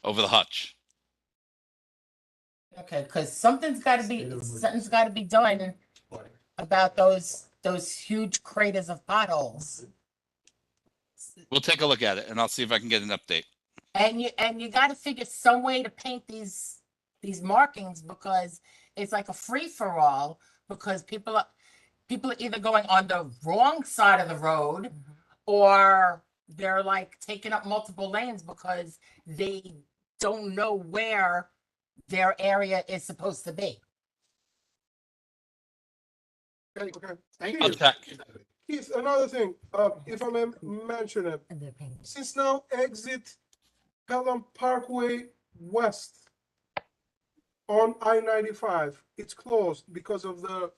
over the Hutch. Okay, because something's got to be done about those huge craters of potholes. We'll take a look at it, and I'll see if I can get an update. And you got to figure some way to paint these markings, because it's like a free for all. Because people are either going on the wrong side of the road, or they're like taking up multiple lanes because they don't know where their area is supposed to be. Okay. Thank I'll you. check. Keith, another thing, if I may mention it, since now exit Pelham Parkway West on I-95, it's closed because of the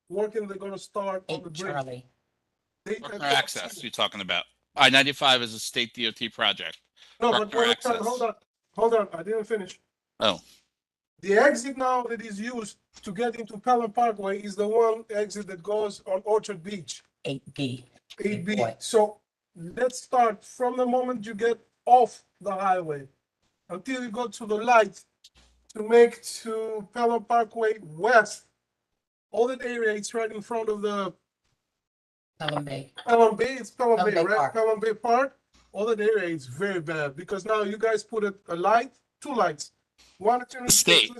working they're gonna start on the bridge. Partner access you're talking about. I-95 is a state DOT project. No, Park but for wait, access. hold on, I didn't finish. Oh, The exit now that is used to get into Pelham Parkway is the one exit that goes on Orchard Beach. 8B. 8B. So let's start from the moment you get off the highway until you go to the light to make to Pelham Parkway West. All that area is right in front of the Pelham Bay. Pelham Bay. It's Pelham Pelham Bay, Bay right? Park. Pelham Bay Park. All that area is very bad because now you guys put a light, two lights. One at the state.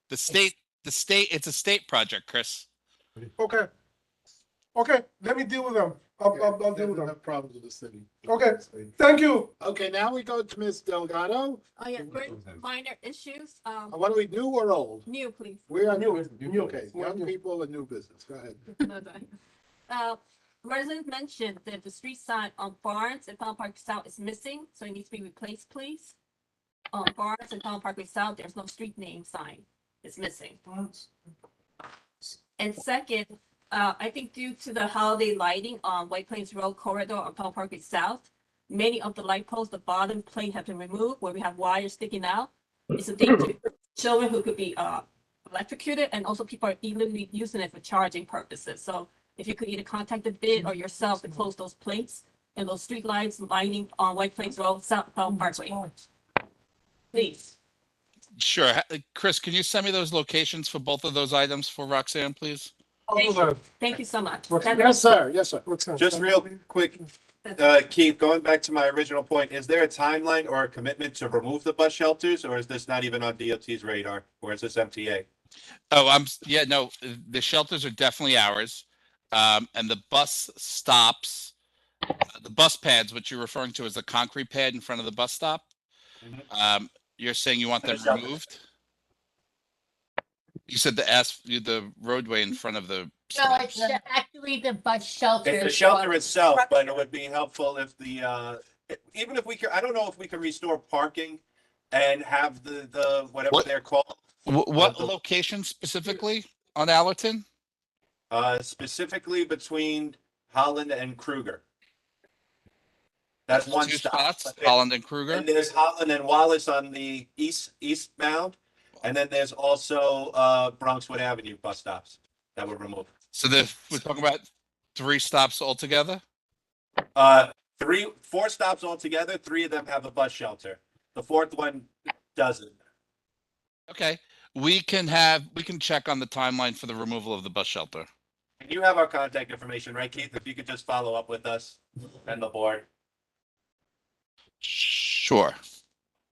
The state, it's a state project, Chris. Okay. Okay, let me deal with them. I'll deal with them. No problems with the city. Okay, thank you. Okay, now we go to Ms. Delgado. Oh, yeah, great minor issues. What are we, new or old? New, please. We are new. New. Okay, young people and new business. Go ahead. Residents mentioned that the street sign on Barnes and Pelham Park South is missing, so it needs to be replaced, please. On Barnes and Pelham Parkway South, there's no street name sign. It's missing. And second, I think due to the holiday lighting on White Plains Road corridor on Pelham Parkway South, many of the light posts, the bottom plate have been removed where we have wires sticking out. It's a danger to children who could be electrocuted, and also people are illegally using it for charging purposes. So if you could either contact the bid or yourself to close those plates and those street lights lighting on White Plains Road, South Pelham Parkway. Please. Sure. Chris, can you send me those locations for both of those items for Roxanne, please? Thank you so much. Yes, sir. Yes, sir. Just real quick, Keith, going back to my original point, is there a timeline or a commitment to remove the bus shelters, or is this not even on DOT's radar, or is this MTA? Oh, no, the shelters are definitely ours. And the bus stops, the bus pads, which you're referring to as the concrete pad in front of the bus stop. You're saying you want them removed? You said the roadway in front of the. No, it's actually the bus shelter. It's the shelter itself, but it would be helpful if the, even if we could, I don't know if we can restore parking and have the whatever they're called. What location specifically on Allerton? Specifically between Holland and Kruger. That's one Two stop. spots, Holland and Kruger. And there's Holland and Wallace on the eastbound, and then there's also Bronxwood Avenue bus stops that were removed. So we're talking about 3 stops altogether? 4 stops altogether. 3 of them have a bus shelter. The 4th one doesn't. Okay. We can check on the timeline for the removal of the bus shelter. And you have our contact information, right, Keith? If you could just follow up with us and the board. Sure.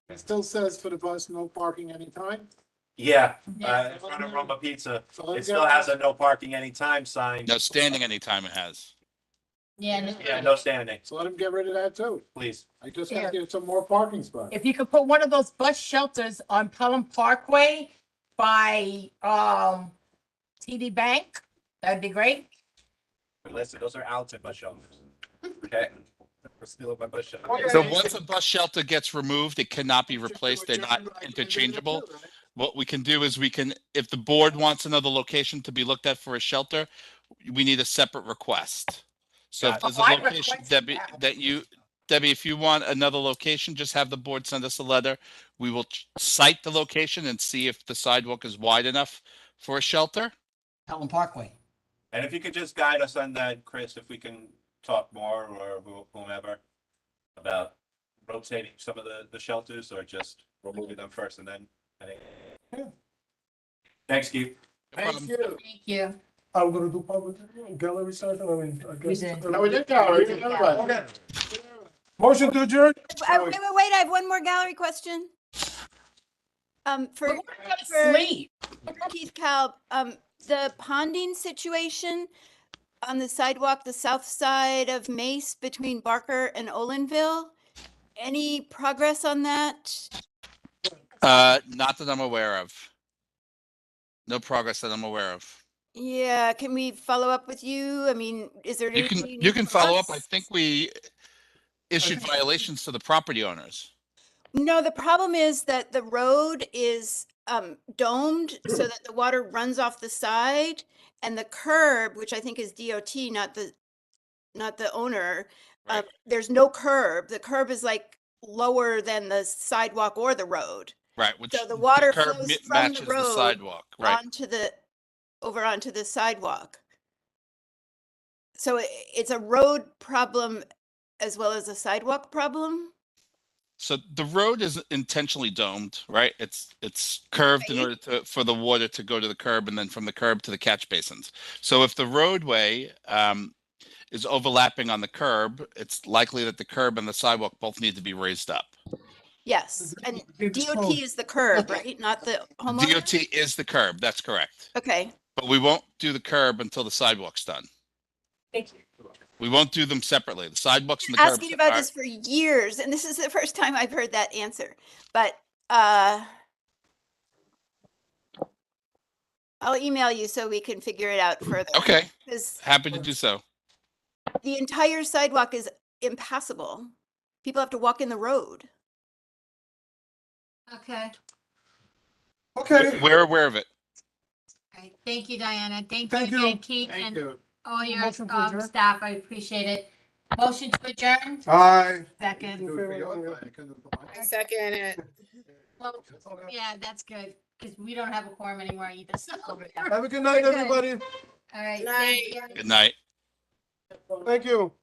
It still says for the bus, no parking anytime. Yeah, in front of Roma Pizza, it still has a no parking anytime sign. No standing anytime it has. Yeah, no standing. So let them get rid of that too. Please. I just got to get some more parking spots. If you could put one of those bus shelters on Pelham Parkway by TD Bank, that'd be great. Listen, those are Alton bus shelters. Okay. We're stealing my bus shelter. So once a bus shelter gets removed, it cannot be replaced. They're not interchangeable. What we can do is if the board wants another location to be looked at for a shelter, we need a separate request. So if there's a location, Debbie, Debbie, if you want another location, just have the board send us a letter. We will cite the location and see if the sidewalk is wide enough for a shelter. Pelham Parkway. And if you could just guide us on that, Chris, if we can talk more or whomever about rotating some of the shelters or just removing them first and then. Thanks, Keith. Thank you. Thank you. I'm gonna do public gallery session. I mean, I guess. No, we did gallery. Okay. Motion to adjourn? Wait, I have one more gallery question. For sleep. Keith Kalb, the ponding situation on the sidewalk, the south side of Mace between Barker and Olinville, any progress on that? Not that I'm aware of. No progress that I'm aware of. Yeah, can we follow up with you? I mean, is there anything You can from follow up. us? I think we issued violations to the property owners. No, the problem is that the road is domed so that the water runs off the side, and the curb, which I think is DOT, not the not the owner. Right. There's no curb. The curb is like lower than the sidewalk or the road. Right, which So the water curb flows from the matches the road sidewalk, right? over onto the sidewalk. So it's a road problem as well as a sidewalk problem? So the road is intentionally domed, right? It's curved in order for the water to go to the curb and then from the curb to the catch basins. So if the roadway is overlapping on the curb, it's likely that the curb and the sidewalk both need to be raised up. Yes, and DOT is the curb, right? Not the homeowner? DOT is the curb, that's correct. Okay, But we won't do the curb until the sidewalk's done. thank you. We won't do them separately. The sidewalks and the curbs Asking about are- this for years, and this is the first time I've heard that answer. But I'll email you so we can figure it out further. Okay, Because happy to do so. the entire sidewalk is impassable. People have to walk in the road. Okay. Okay. We're aware of it. All right. Thank you, Diana. Thank Thank you you. again, Keith, Thank and you. all your Motion to adjourn? staff. I appreciate it. Motion to adjourn? Aye. Second. I second it. Well, yeah, that's good, because we don't have a quorum anymore either, so. Have a good night, We're good. everybody. All right. Night. Thank you. Good night. Thank you.